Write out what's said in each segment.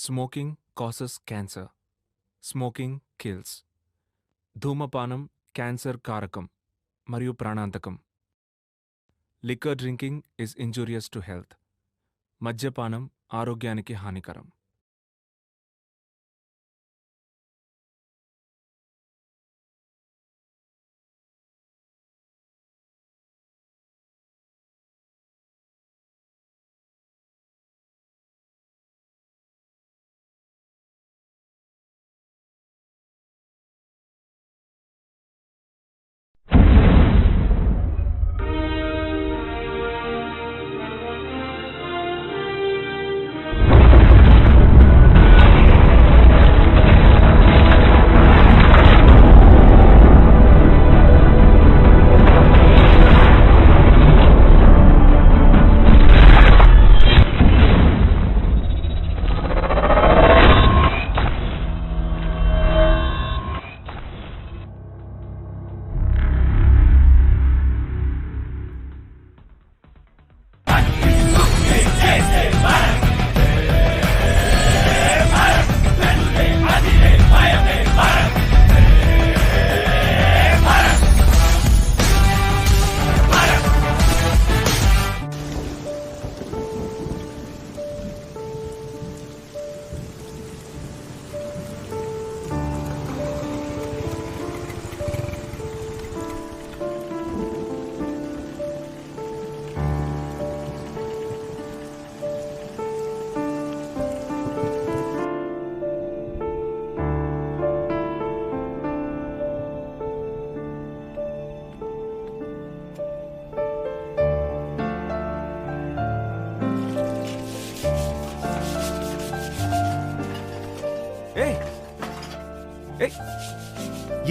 Smoking causes cancer. Smoking kills. ధూమపానం cancer కారకం మరియు ప్రాణాంతకం. Liquor drinking is injurious to health. మద్యపానం ఆరోగ్యానికి హానికరం.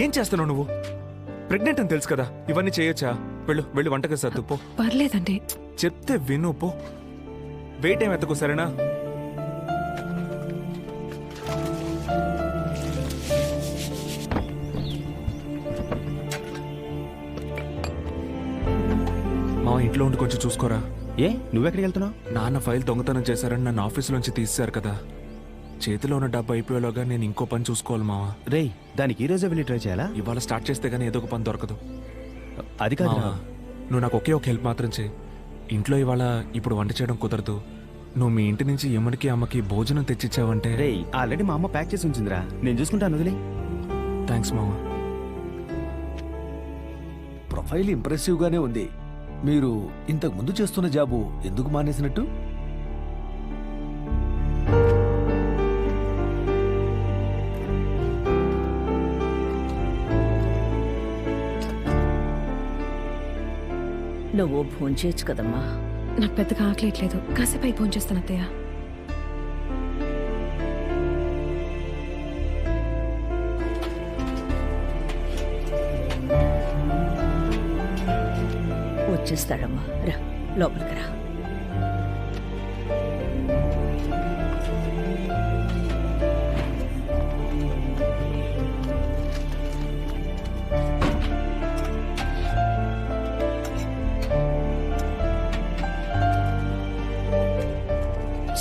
ఏం చేస్తున్నావు నువ్వు? ప్రెగ్నెంట్ అని తెలుసు కదా, ఇవన్నీ చేయొచ్చా? వెళ్ళు వంటగది సర్దు పో. పర్లేదండి, చెప్తే విను పో. వెయిట్ ఏం ఎత్తకు, సరేనా? మా ఇంట్లో ఉండి కొంచెం చూసుకోరా. ఏ నువ్వెక్కడికి వెళ్తున్నావు? నాన్న ఫైల్ దొంగతనం చేశారని నన్ను ఆఫీసులోంచి తీసేశారు కదా. చేతిలో ఉన్న డబ్బు అయిపోయేలోగా నేను ఇంకో పని చూసుకోవాలి మావా. రేయ్, దానికి ఈ రోజే వెళ్ళి ట్రై చేయాలా? ఇవాళ స్టార్ట్ చేస్తే గానీ ఏదో ఒక పని దొరకదు. అది కాదు, మావా, నువ్వు నాకు ఒకే ఒక హెల్ప్ మాత్రం చేయి. ఇంట్లో ఇవాళ ఇప్పుడు వంట చేయడం కుదరదు. నువ్వు మీ ఇంటి నుంచి ఎమ్మడికి అమ్మకి భోజనం తెచ్చిచ్చావంటే. రేయ్, ఆల్రెడీ మా అమ్మ ప్యాక్ చేసి ఉంచిందిరా, నేను చూసుకుంటాను, వదిలే. థ్యాంక్స్ మావా. ప్రొఫైల్ ఇంప్రెసివ్ గానే ఉంది. మీరు ఇంతకు ముందు చేస్తున్న జాబు ఎందుకు మానేసినట్టు? నువ్వు భోంచేయచ్చు కదమ్మా. నాకు పెద్దగా ఆకలేట్లేదు, కాసేపు అయి భోంచేస్తాను అత్తయ్య. వచ్చేస్తాడమ్మా, రా లోపలికి రా.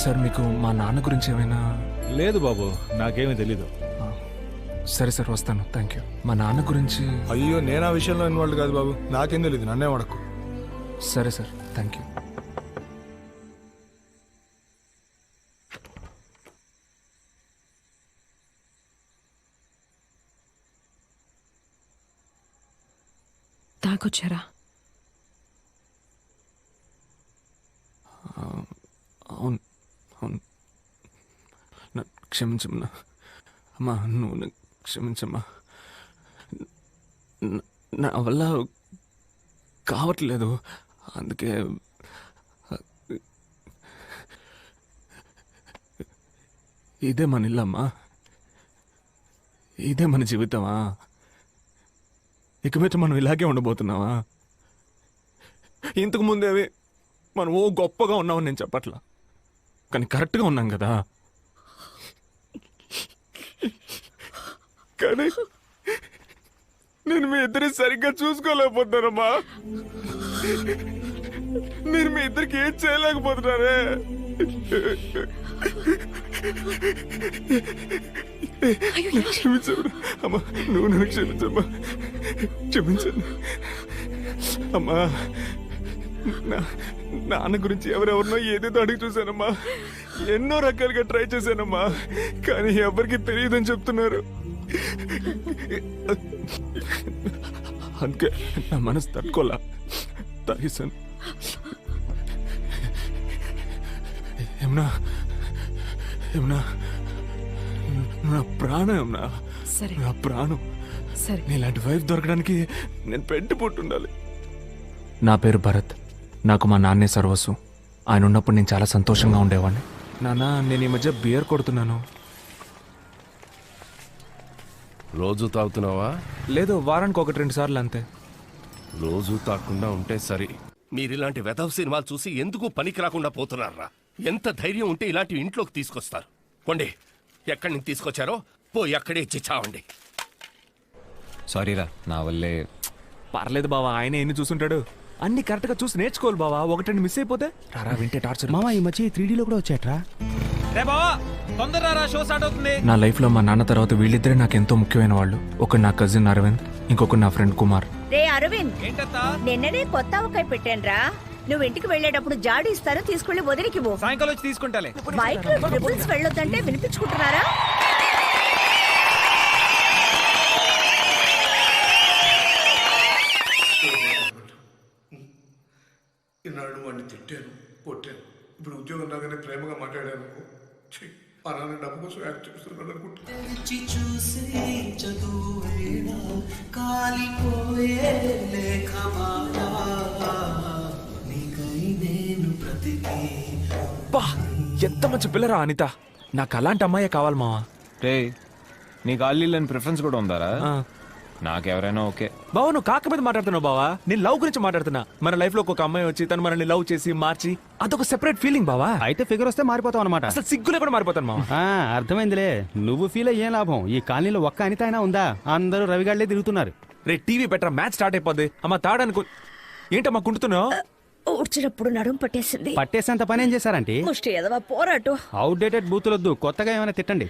సార్, మీకు మా నాన్న గురించి ఏమైనా? లేదు బాబు, నాకేమీ తెలీదు. సరే సార్, వస్తాను. Thank you. మా నాన్న గురించి. అయ్యో, నేను ఆ విషయంలో ఇన్వాల్వ్ కాదు బాబు, నాకేం తెలీదు, నన్నే వాడకు. సరే సార్, థ్యాంక్ యూ. తాగొచ్చారా? అవును అవును, క్షమించమ్మా. అమ్మా, నువ్వు క్షమించమ్మా. నా వల్ల కావట్లేదు, అందుకే. ఇదే మన ఇల్లమ్మా, ఇదే మన జీవితమా? ఇక మీద మనం ఇలాగే ఉండబోతున్నావా? ఇంతకు ముందేవి మనం ఓ గొప్పగా ఉన్నామని నేను చెప్పట్లా, కానీ కరెక్ట్గా ఉన్నాం కదా. కానీ నేను మీ ఇద్దరిని సరిగ్గా చూసుకోలేకపోతున్నానమ్మా. నేను మీ ఇద్దరికి ఏం చేయలేకపోతున్నానే. క్షమించమ్మా. అమ్మా నువ్వు నన్ను క్షమించమ్మా. క్షమించండి అమ్మా. నాన్న గురించి ఎవరెవరినో ఏదేదో అడిగి చూశానమ్మా. ఎన్నో రకాలుగా ట్రై చేశానమ్మా, కానీ ఎవరికి తెలియదని చెప్తున్నారు. అందుకే నా మనసు తట్టుకోలా తాగేశాను. ఏమన్నా ఏమన్నా నా ప్రాణం ఏమన్నా, సరే నా ప్రాణం. సరే నీలాంటి వైఫ్ దొరకడానికి నేను పెట్టి పుట్టుండాలి. నా పేరు భరత్. నాకు మా నాన్నే సర్వస్వం. ఆయన ఉన్నప్పుడు నేను చాలా సంతోషంగా ఉండేవాడిని. నాన్న, నేను ఈ మధ్య బియర్ కొడుతున్నాను. రోజు తాగుతున్నావా? లేదు, వారానికి 1-2 సార్లు అంతే. రోజు తాగకుండా ఉంటే సరి. మీరిలాంటి వెధవ సినిమాలు చూసి ఎందుకు పనికి రాకుండా పోతున్నారా? ఎంత ధైర్యం ఉంటే ఇలాంటి ఇంట్లోకి తీసుకొస్తారు? కొండి, ఎక్కడి నుంచి తీసుకొచ్చారో పోయి అక్కడే ఇచ్చి చావండి. సారీరా, నా వల్లే. పర్లేదు బావా, ఆయన ఎన్ని చూసుంటాడు. అన్ని కరెక్ట్ గా చూసి నేర్చుకోవాలి బావా. ఒకటి మిస్ అయిపోతే రారా వింటే టార్చర్. మామ ఈ మధ్య 3Dలో కూడా వచ్చాట్రా. నా లైఫ్ లో మా నాన్న తర్వాత వీళ్ళిద్దరే నాకు ఎంతో ముఖ్యమైన వాళ్ళు. ఒకడు నా కజిన్ అరవింద్, ఇంకొకడు నా ఫ్రెండ్ కుమార్. రే అరవింద్, నిన్ననే కొత్త ఆవకాయ పెట్టానురా. నువ్వు ఇంటికి వెళ్ళేటప్పుడు జాడి ఇస్తారు, తీసుకెళ్లి వదిలికి పో. సాయంకాలం వచ్చి తీసుకుంటాలే. బైక్ లో ట్రిపుల్స్ వెళ్ళొద్దంటే వినిపించుకుంటున్నారా? ఈనాడు వాడిని తిట్టాను, కొట్టాను. ఇప్పుడు ఉద్యోగం రాగానే ప్రేమగా మాట్లాడాను అనుకో. ఛీ, మా నాన్న డబ్బు కోసం యాక్ట్ చేస్తున్నాడు అనుకుంటా. బా, ఎంత మంచి పిల్లరా అనిత. నాకు అలాంటి అమ్మాయే కావాలి మావా. రే, నీకు ఆల్లీలని ప్రిఫరెన్స్ కూడా ఉందారా? నాకెవరైనా ఓకే. బావా, నువ్వు కాక మీద మాట్లాడుతున్నావు బావా. నేను లవ్ గురించి మాట్లాడుతున్నా. మన లైఫ్ లో ఒక అమ్మాయి వచ్చి తను మనల్ని లవ్ చేసి మార్చి అదొక సెపరేట్ ఫీలింగ్ బావా. అయితే ఫిగర్ వస్తే మారిపోతావు అనమాట. అసలు సిగ్గులే కూడా మారిపోతాను మావా. అర్థమైందిలే. నువ్వు ఫీల్ అయ్యేం లాభం? ఈ కాలనీలో ఒక్క అనిత అయినా ఉందా? అందరూ రవిగాళ్లే తిరుగుతున్నారు. రే, టీవీ పెట్టరా, మ్యాచ్ స్టార్ట్ అయిపోద్ది. అమ్మ తాడనుకో. ఏంటమ్మా కుంటున్నావు? ఊడ్చినప్పుడు నడుము పట్టేసింది. పట్టేసేంత పని ఏం చేశారంటే? ముష్టి ఎదవా పోరాటు. అవుట్డేటెడ్ బూతులొద్దు, కొత్తగా ఏమైనా తిట్టండి.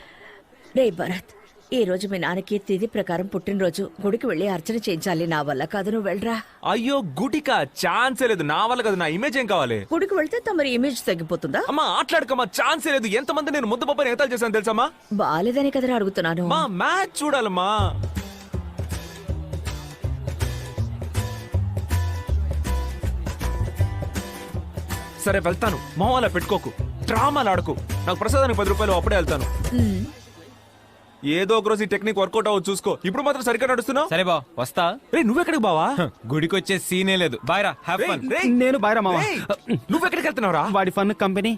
రే భరత్, ఈ రోజు మీ నాన్నకి తిథి ప్రకారం పుట్టినరోజు. గుడికి వెళ్ళి అర్చన చేయించాలి. నా వల్ల కాదు, నువ్వు వెళ్ళరా. అయ్యో గుడికా? ఛాన్సే లేదు. నా వల్ల కదా. నా ఇమేజ్ ఏం కావాలి? గుడికి వెళ్తే తమరి ఇమేజ్ తగ్గిపోతుందా? అమ్మా ఆటలాడకమ్మా. ఛాన్సే లేదు. ఎంతమంది నేను ముద్దు పప్పని ఎగతాలు చేశాను తెలుసమ్మా? బాలేదని కదరా అడుగుతున్నాను. మా మ్యాచ్ చూడాలమ్మా. సరే వెళ్తాను. మొహం పెట్టుకోకు, డ్రామాలు ఆడకు. నాకు ప్రసాదానికి 10 రూపాయలు, అప్పుడే వెళ్తాను. ఏదో ఒక రోజు ఈ టెక్నిక్ వర్కౌట్ అవ్వచ్చు చూసుకో. ఇప్పుడు మాత్రం సరిగ్గా నడుస్తున్నావు. సరే బా, వస్తా. రే, నువ్వెక్కడికి బావా? గుడికి వచ్చే సీనే లేదు. బాయ్ రా, హ్యావ్ రేయ్, ఫన్. రేయ్, నేను బాయ్రా మామ. రేయ్, నువ్వెక్కడికి వెళ్తున్నావురా? వాడి ఫన్ కంపెనీ.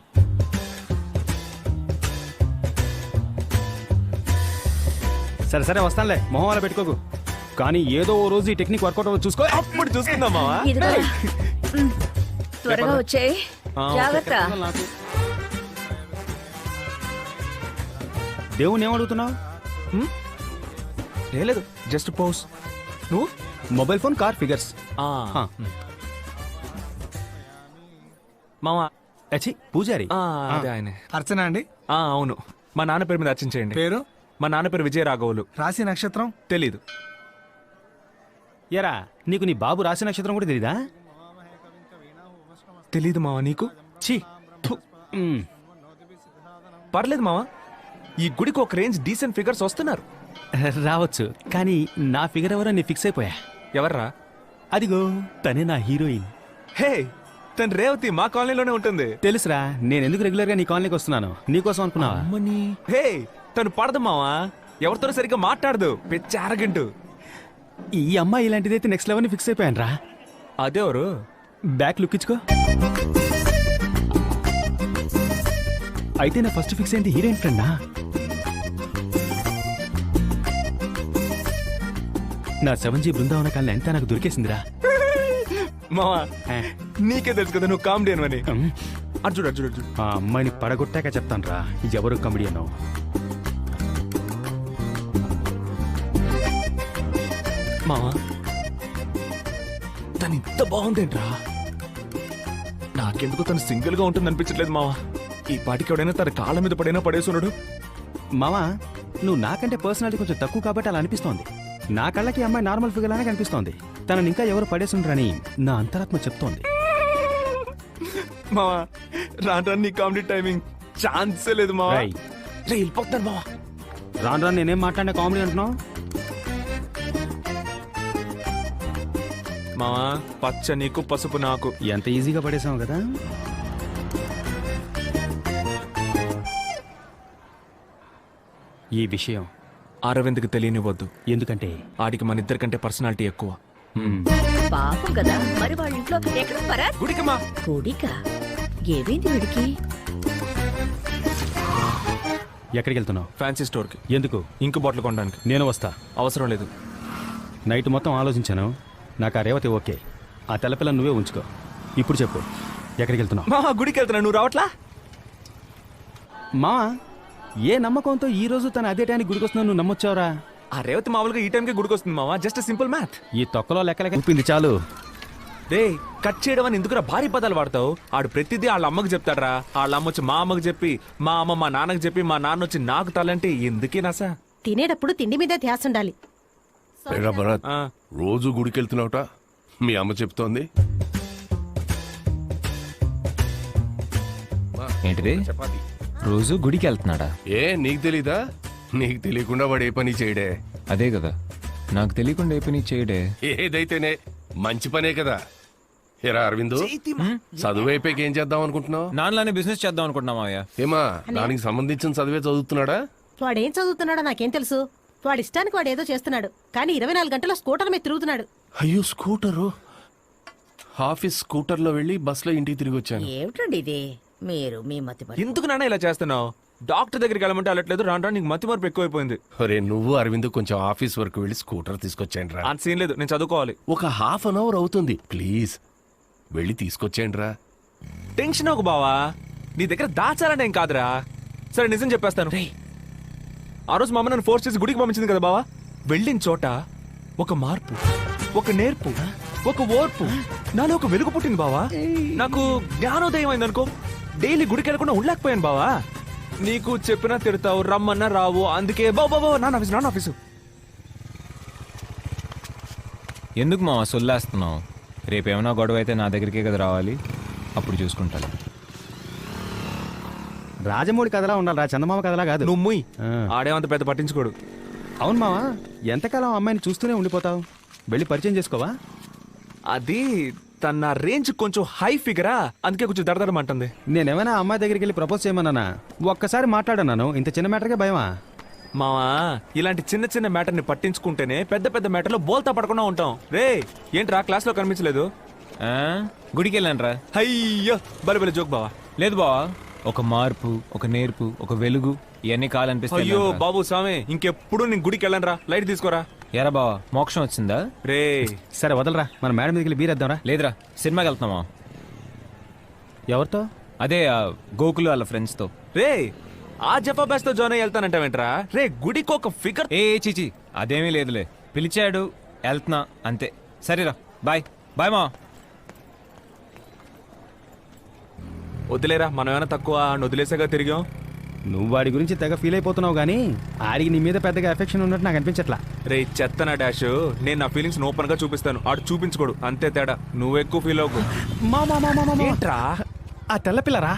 సరే సరే వస్తానులే, మొహం అలా పెట్టుకోకు. కానీ ఏదో ఓ రోజు ఈ టెక్నిక్ వర్కౌట్ అవ్వచ్చు చూసుకో. అప్పుడు చూసుకుందాం మావా. ఇదిగో త్వరగా వచ్చేయ్. జాగ్రత్త. దేవుని ఏమడుగుతున్నావు? లేదు, జస్ట్ పోస్. నువ్వు మొబైల్ ఫోన్, కార్, ఫిగర్స్. మావా. అచ్చి పూజారి. అదే ఆయనే. అర్చన అండి. అవును. మా నాన్న పేరు మీద అర్చించేయండి. పేరు? మా నాన్న పేరు విజయ రాఘవులు. రాశి నక్షత్రం తెలీదు. ఎరా, నీకు నీ బాబు రాశి నక్షత్రం కూడా తెలీదా? తెలీదు మావా. నీకు? ఛీ. పర్లేదు మావా. ఈ గుడికి ఒక రేంజ్ డీసెంట్ ఫిగర్స్ వస్తున్నారు. రావచ్చు, కానీ నా ఫిగర్ ఎవరో నీ ఫిక్స్ అయిపోయా. ఎవర్రా? అదిగో తనే నా హీరోయిన్. హే, తను రేవతి మా కాలనీలోనే ఉంటుంది. తెలుసురా, నేను ఎందుకు రెగ్యులర్ గా నీ కాలనీకి వస్తున్నాను? నీకోసం అనుకున్నావా? అమ్మని. హే, తను పడదు మావా. ఎవరితో సరిగ్గా మాట్లాడదు. పిచ్చి అరగంటు. ఈ అమ్మాయి ఇలాంటిదైతే నెక్స్ట్ లెవెల్ ఫిక్స్ అయిపోయాను రా. అదేవరు? బ్యాక్ లుక్ ఇచ్చుకో. అయితే నా ఫస్ట్ ఫిక్స్ ఏంటి? హీరోయిన్ ఫ్రెండా? నా 7G బృందావన కాలనీ ఎంత నాకు దొరికేసిందిరా. మావా, నీకే తెలుసు కదా నువ్వు కామెడీ అని. అర్జుడు అర్జుడు అర్జుడు. ఆ అమ్మాయిని పడగొట్టాక చెప్తాను రా ఎవరు కామెడీ అన్నావు. మావా, తను ఇంత బాగుందేంట్రా? నాకెందుకు తను సింగిల్ గా ఉంటుంది అనిపించట్లేదు మావా. ఈ పాటికి ఎవడైనా తన కాళ్ళ మీద పడైనా పడేసున్నాడు. మావా నువ్వు నాకంటే పర్సనాలిటీ కొంచెం తక్కువ కాబట్టి అలా అనిపిస్తోంది. నా కళ్ళకి ఈ అమ్మాయి నార్మల్ ఫిగర్ లానే కనిపిస్తోంది. తనని ఇంకా ఎవరు పడేసుండ్రని నా అంతరాత్మ చెప్తోంది. మావా రాను నీ కామెడీ టైమింగ్ ఛాన్సే లేదు మావా. రేయ్. రేయ్, వెళ్ళిపోతాను మావా. రాను రాను నేనేం మాట్లాడినా కామెడీ అంటున్నావు. మావా పచ్చ నీకు పసుపు నాకు. ఎంత ఈజీగా పడేసావు కదా. ఈ విషయం అరవింద్కి తెలియనివ్వద్దు. ఎందుకంటే ఆడికి మన ఇద్దరికంటే పర్సనాలిటీ ఎక్కువ. పాపం కదా, మరి వాళ్ళ ఇంట్లో ఎక్కడ భరత్? గుడికమ్మా. గుడికా? ఏమైంది వీడికి? ఎక్కడికి వెళ్తున్నావు? ఫ్యాన్సీ స్టోర్కి. ఎందుకు? ఇంకు బాటిల్ కొనడానికి. నేను వస్తా. అవసరం లేదు. నైట్ మొత్తం ఆలోచించాను. నాకు ఆ రేవతి ఓకే. ఆ తెల్లపిల్ల నువ్వే ఉంచుకో. ఇప్పుడు చెప్పు, ఎక్కడికి వెళ్తున్నావు? మావా గుడికి వెళ్తున్నా, నువ్వు రావట్లా? మా ఏ నమ్మకంతో ఈ రోజు తన అదే టైంకి గుడికి వస్తున్నావు నువ్వు నమ్మొచ్చావురా? ఆ రేవతి మామూలుగా ఈ టైంకి గుడికి వస్తుంది మావా. Just simple math. ఈ తొక్కలో లెక్కలెక్క ఊపింది చాలు. రే కట్ చేయడం అని ఎందుకురా భారీ పదాలు వాడతావు? ఆడు ప్రతిదీ వాళ్ళ అమ్మకి చెప్తాడరా. వాళ్ళ అమ్మ వచ్చి మా అమ్మకి చెప్పి, మా అమ్మ మా నాన్నకి చెప్పి, మా నాన్న వచ్చి నాకు తలంటే ఎందుకే నాసా? తినేటప్పుడు తిండి మీద ధ్యాస ఉండాలి. ఏరా భరత్, ఆ, రోజు గుడికి వెళ్తున్నావుట మీ అమ్మ చెప్తోంది. ఏంటిది? చపాతి. రోజు గుడికి వెళ్తున్నాడా? ఏ నీకు తెలీదా? నీకు తెలియకుండా వాడు ఏ పని చేయడే. అదే కదా, నాకు తెలియకుండా ఏ పని చేయడే. ఏదైతేనే మంచి పనే కదా. ఏరా అరవిందు, చదువు అయిపోయాక ఏం చేద్దాం అనుకుంటున్నావు? నాన్నలానే బిజినెస్ చేద్దాం అనుకుంటున్నా మావయ్య. ఏమా దానికి సంబంధించిన చదివే చదువుతున్నాడా? వాడేం చదువుతున్నాడో నాకేం తెలుసు. వాడి ఇష్టానికి వాడు ఏదో చేస్తున్నాడు. కానీ 24 గంటల స్కూటర్ మీద తిరుగుతున్నాడు. అయ్యో స్కూటరు. ఆఫీస్ స్కూటర్లో వెళ్ళి బస్సులో ఇంటికి తిరిగి వచ్చాను. ఏమిటండి ఇది? మీరు మీ మతి మరి. ఎందుకు నాన్న ఇలా చేస్తున్నావు? డాక్టర్ దగ్గరికి వెళ్ళమంటే వెళ్ళట్లేదు. రాను రాను నీకు మతి మార్పు ఎక్కువైపోయింది. ఒరే నువ్వు అరవింద్ కొంచెం ఆఫీస్ వరకు వెళ్ళి స్కూటర్ తీసుకొచ్చేయండి రా. అంత సీన్ లేదు, నేను చదువుకోవాలి. ఒక హాఫ్ అన్ అవర్ అవుతుంది, ప్లీజ్ వెళ్ళి తీసుకొచ్చేయండి రా. టెన్షన్ ఒక బావా, నీ దగ్గర దాచాలని ఏం కాదురా. సరే నిజం చెప్పేస్తాను. ఆ రోజు మా అమ్మ నన్ను ఫోర్స్ చేసి గుడికి పంపించింది కదా బావా. వెళ్ళిన చోట ఒక మార్పు, ఒక నేర్పు, ఒక ఓర్పు, నాలో ఒక వెలుగు పుట్టింది బావా. నాకు జ్ఞానోదయం అయింది అనుకో. డైలీ గుడికి వెళ్ళకుండా ఉండలేకపోయాను బావా. నీకు చెప్పినా తిడతావు, రమ్మన్నా రావు. అందుకే బాబా నాన్న ఆఫీసు. ఎందుకు మావా సొల్లేస్తున్నావు? రేపేమైనా గొడవ అయితే నా దగ్గరికే కదా రావాలి. అప్పుడు చూసుకుంటాను. రాజమౌళి కథలా ఉండాలి రా, చందమామ కథలా కాదు. నువ్వు ముయ్. ఆ. ఆడేమంత పెద్ద పట్టించుకోడు. అవును మావా, ఎంతకాలం అమ్మాయిని చూస్తూనే ఉండిపోతావు? వెళ్ళి పరిచయం చేసుకోవా? అది తన రేంజ్ కొంచెం హై ఫిగరా, అందుకే కొంచెం దడదడమంటుంది. నేనేమైనా అమ్మాయి దగ్గరికి వెళ్ళి ప్రపోజ్ చేయమన్నానా? ఒక్కసారి మాట్లాడన్నాను. ఇంత చిన్న మ్యాటర్కే భయమా? మావా ఇలాంటి చిన్న చిన్న మ్యాటర్ని పట్టించుకుంటేనే పెద్ద పెద్ద మ్యాటర్లో బోల్తా పడకుండా ఉంటాం. రే ఏంట్రా క్లాస్లో కనిపించలేదు? ఆ? గుడికి వెళ్ళాను రా. అయ్యో బలి జోక్ బావా. లేదు బావా, ఒక మార్పు, ఒక నేర్పు, ఒక వెలుగు, ఇవన్నీ కావాలనిపిస్తాయి. అయ్యో బాబు స్వామి, ఇంకెప్పుడు నేను గుడికి వెళ్ళను రా. లైట్ తీసుకోరా. ఎరా బావా, మోక్షం వచ్చిందా? రే సరే వదలరా, మన మేడం మీదకి వెళ్ళి బీరేద్దాంరా. లేదురా, సినిమాకి వెళ్తున్నావా? ఎవరితో? అదే ఆ గోకులు వాళ్ళ ఫ్రెండ్స్తో. రే ఆ జఫా బ్యాస్ తో జాయిన్ అయ్యి వెళ్తానంటావేంట్రా? రే గుడికి ఒక ఫిగర్. ఏ చీచి, అదేమీ లేదులే. పిలిచాడు, వెళ్తున్నా అంతే. సరేరా, బాయ్ బాయ్ మా. వదిలేరా, మనం ఏమైనా తక్కువ వదిలేసాగా తిరిగాం. నువ్వు వాడి గురించి తెగ ఫీల్ అయిపోతున్నావు కానీ ఆడికి నీ మీద పెద్దగా ఎఫెక్షన్ ఉన్నట్టు నాకు అనిపించట్లా. రే చెత్తనా డాష్, నేను నా ఫీలింగ్స్ ఓపెన్ గా చూపిస్తాను, ఆడు చూపించుకోడు, అంతే తేడా. నువ్వు ఎక్కువ ఫీల్ అవ్వకు. ఏంట్రా? ఆ తెల్లపిల్లరా,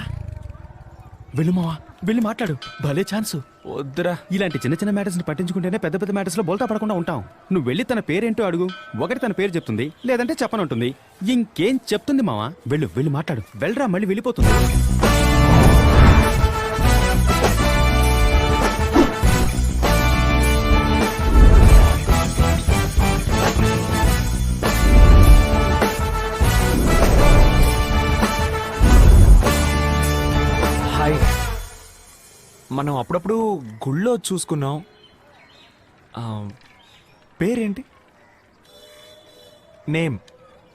వెళ్ళు మావా, వెళ్ళి మాట్లాడు. భలే ఛాన్స్. వద్దురా. ఇలాంటి చిన్న చిన్న మ్యాటర్స్ ని పట్టించుకుంటేనే పెద్ద పెద్ద మ్యాటర్స్ లో బోల్తా పడకుండా ఉంటాం. నువ్వు వెళ్ళి తన పేరేంటో అడుగు. ఒకటి తన పేరు చెప్తుంది, లేదంటే చెప్పనుంటుంది. ఇంకేం చెప్తుంది మావా? వెళ్ళు, వెళ్ళి మాట్లాడు. వెళ్ళరా, మళ్ళీ వెళ్ళిపోతుంది. హాయ్. మనం అప్పుడప్పుడు గుళ్ళో చూసుకున్నాం. పేరేంటి? నేమ్?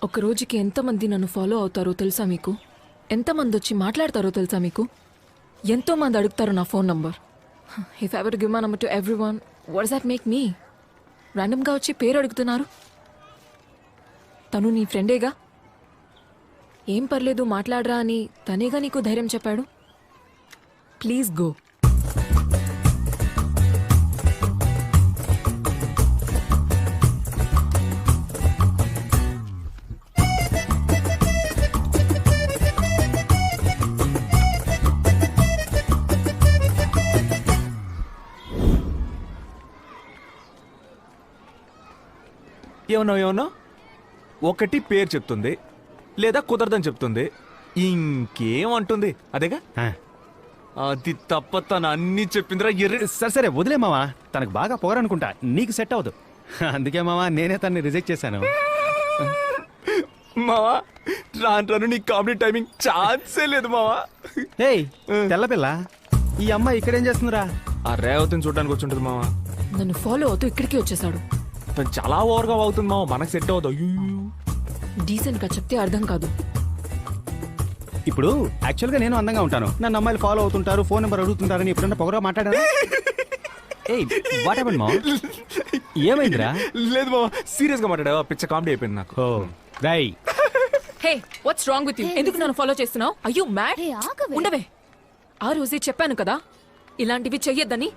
ఒక రోజుకి ఎంతమంది నన్ను ఫాలో అవుతారో తెలుసా మీకు? ఎంతమంది వచ్చి మాట్లాడతారో తెలుసా మీకు? ఎంతో మంది అడుగుతారు నా phone number. If I were give my number to everyone, what does that make me? ర్యాండమ్గా వచ్చి పేరు అడుగుతున్నారు. తను నీ ఫ్రెండేగా, ఏం పర్లేదు మాట్లాడరా అని తనేగా నీకు ధైర్యం చెప్పాడు. Please go. ఏమన్నా ఒకటి పేరు చెప్తుంది లేదా కుదరదని చెప్తుంది, ఇంకేమంటుంది అదేగా. ఆ, అది తప్ప తను అన్ని చెప్పిందిరా ఎర్రి. సరే సరే వదిలే మావా, తనకు బాగా పొగరనుకుంటా, నీకు సెట్ అవ్వదు. అందుకే మావా నేనే తన్ని రిజెక్ట్ చేశాను. మావా రాను రాను నీ కామెడీ టైమింగ్ ఛాన్సే లేదు మావా. ఏయ్ తెల్లపిల్ల, ఈ అమ్మాయి ఇక్కడేం చేస్తుందిరా? ఆ రేవతిని చూడడానికి వచ్చి ఉంటుంది మావా. నన్ను ఫాలో అవుతూ ఇక్కడికి వచ్చేసాడు. తను చాలా ఓవర్గా అవుతుంది మావా, మనకు సెట్ అవ్వదు. అయ్యో డీసెంట్ గా చెప్తే అర్థం కాదు. ఇప్పుడు యాక్చువల్గా నేను అందంగా ఉంటాను, నన్ను అమ్మాయిలు ఫాలో అవుతుంటారు, ఫోన్ నెంబర్ అడుగుతుంటారని ఎప్పుడన్నా పొగరా మాట్లాడాను? ఏయ్ వాట్ హ్యాపెండ్ మావా? ఏమైందిరా? లేదు మావా, సీరియస్ గా మాట్లాడావా? పిచ్చ కామెడీ అయిపోయింది నాకు. ఓ రై hey what's wrong with you? ఎందుకు నన్ను ఫాలో చేస్తున్నావు? అయ్యో మ్యాడ్. ఉండవే, ఆ రోజే చెప్పాను కదా ఇలాంటివి చెయ్యొద్దని.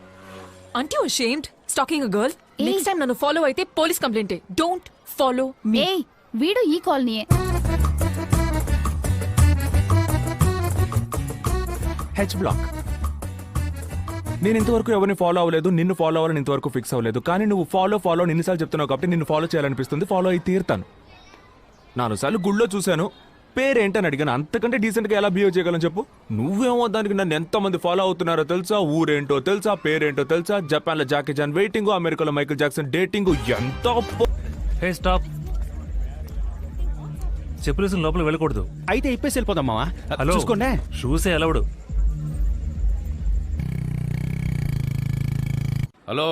అంటే you ashamed stalking a girl? Next time నన్ను ఫాలో అయితే police complaint. Don't follow me. ఏయ్ వీడు ఈ కాలనీయే. H black. నేను ఇంతవరకు ఎవరిని ఫాలో అవ్వలేదు, నిన్ను ఫాలో అవ్వాలని ఇంతవరకు ఫిక్స్ అవ్వలేదు. కానీ నువ్వు ఫాలో నిన్నిసార్లు చెప్తున్నావు కాబట్టి నిన్ను ఫాలో చేయాలనిపిస్తుంది, ఫాలో అయి తీరుతాను. 4 సార్లు గుళ్ళో చూశాను, పేరేంటని అడిగాను. అంతకంటే డీసెంట్ గా ఎలా బిహేవ్ చేయగలను చెప్పు? నువ్వేమో దానికి నన్ను ఎంతమంది ఫాలో అవుతున్నారో తెలుసా, ఊరేంటో తెలుసా, పేరేంటో తెలుసా, జపాన్ లో జాకీ జాన్ వెయిటింగ్, అమెరికాలో మైకిల్ జాక్సన్ డేటింగ్, ఎంత హే స్టాప్. చెప్పులేసిన లోపల వెళ్ళకూడదు. అయితే ఇప్పేసి వెళ్ళిపోదాం మావా. హలో చూసుకోండి. షూసే అలవడు. హలో,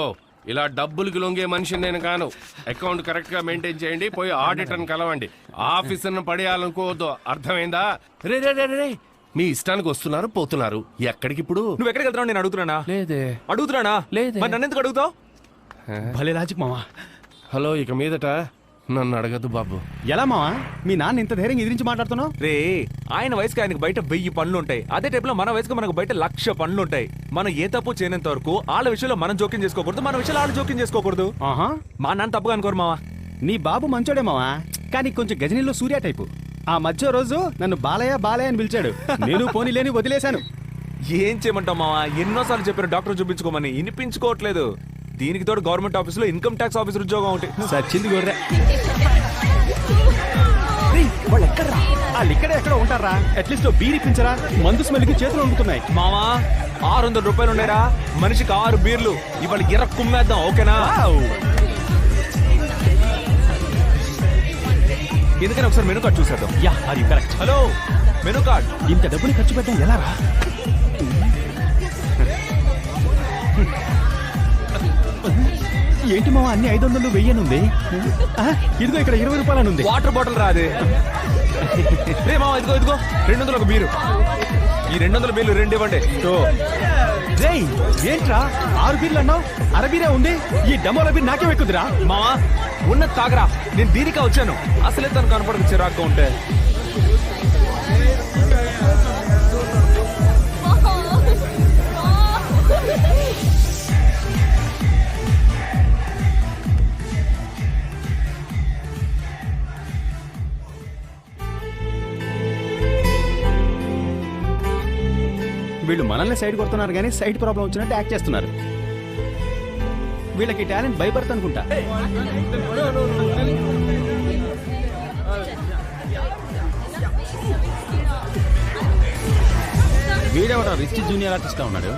ఇలా డబ్బులకి లొంగే మనిషిని నేను కాను. అకౌంట్ కరెక్ట్ గా మెయింటైన్ చేయండి, పోయి ఆడిటర్ని కలవండి. ఆఫీసర్ని పడేయాలనుకోవద్దు, అర్థమైందా? రే రే రే రే, మీ ఇష్టానికి వస్తున్నారు పోతున్నారు. ఎక్కడికి ఇప్పుడు? నువ్వు ఎక్కడికి వెళ్తున్నావు? నేను అడుగుతున్నానా? లేదే. అడుగుతున్నానా? లేదే. మరి నన్ను ఎందుకు అడుగుతావు? భలే లాజిక్ మావా. హలో, ఇక మీదట నన్ను అడగద్దు బాబు. ఎలా మావా మీ నాన్న ఇంత ధైర్యంగా ఎదిరించి మాట్లాడుతున్నావు? రే, ఆయన వయసుకి ఆయనకు బయట 1000 పనులు ఉంటాయి. అదే టైప్ లో మన వయసుకు మనకు బయట 1,00,000 పనులు ఉంటాయి. మనం ఏ తప్పు చేయనంత వరకు వాళ్ళ విషయంలో మనం జోక్యం చేసుకోకూడదు, మన విషయంలో వాళ్ళు జోక్యం చేసుకోకూడదు. ఆహా, మా నాన్న తప్పుగా అనుకోరు మావా. నీ బాబు మంచోడే మావా, కానీ కొంచెం గజనీలో సూర్య టైపు. ఆ మధ్య రోజు నన్ను బాలయ్య బాలయ్య అని పిలిచాడు, నేను పోనీలేని వదిలేశాను. ఏం చేయమంటావు మావా? ఎన్నోసార్లు చెప్పారు డాక్టర్ చూపించుకోమని, వినిపించుకోవట్లేదు. దీనికి తోడు గవర్నమెంట్ ఆఫీసులో ఇన్కమ్ ట్యాక్స్ ఆఫీసర్ ఉద్యోగం ఒకటి. సచ్చింది గొర్రె. వాళ్ళు ఎక్కడరా? వాళ్ళు ఇక్కడే ఎక్కడ ఉంటారా? అట్లీస్ట్ బీర్ ఇప్పించరా, మందు స్మెల్కి చేతులు వండుతున్నాయి. మావా 600 రూపాయలు ఉన్నాయరా, మనిషికి 6 బీర్లు. ఇవాళ ఎర్ర కుమ్మేద్దాం, ఓకేనా? ఎందుకని ఒకసారి మెనూ కార్డ్ చూసేద్దాం. Yeah are you correct. Hello, menu card. ఇంత డబ్బుని ఖర్చు పెట్టడం ఎలా రా? ఏంటి మావా అన్ని 500 1000 ఉంది? ఇదిగో ఇక్కడ 20 రూపాయలని ఉంది. వాటర్ బాటిల్ రాదే. రే మావా, ఇదిగో 200 ఒక బీరు. ఈ 200 బీర్లు 2 ఇవ్వండి. రేయ్ ఏంట్రా 6 బీర్లు అన్నావు, అరబీరే ఉంది. ఈ డమోల బీర్ నాకే ఎక్కుదిరా. మావా ఉన్నది తాగరా, నేను దీనికా వచ్చాను. అసలే తను కనపడక చిరాగ్గా ఉంటే. వీళ్ళు మనల్ని సైడ్ కొడుతున్నారు కానీ సైడ్ ప్రాబ్లం వచ్చినట్టు యాక్ట్ చేస్తున్నారు. వీళ్ళకి టాలెంట్ భయపడతా అనుకుంటా. వీడెవడా రిచ్ జూనియర్ ఆర్టిస్ట్ గా ఉన్నాడు.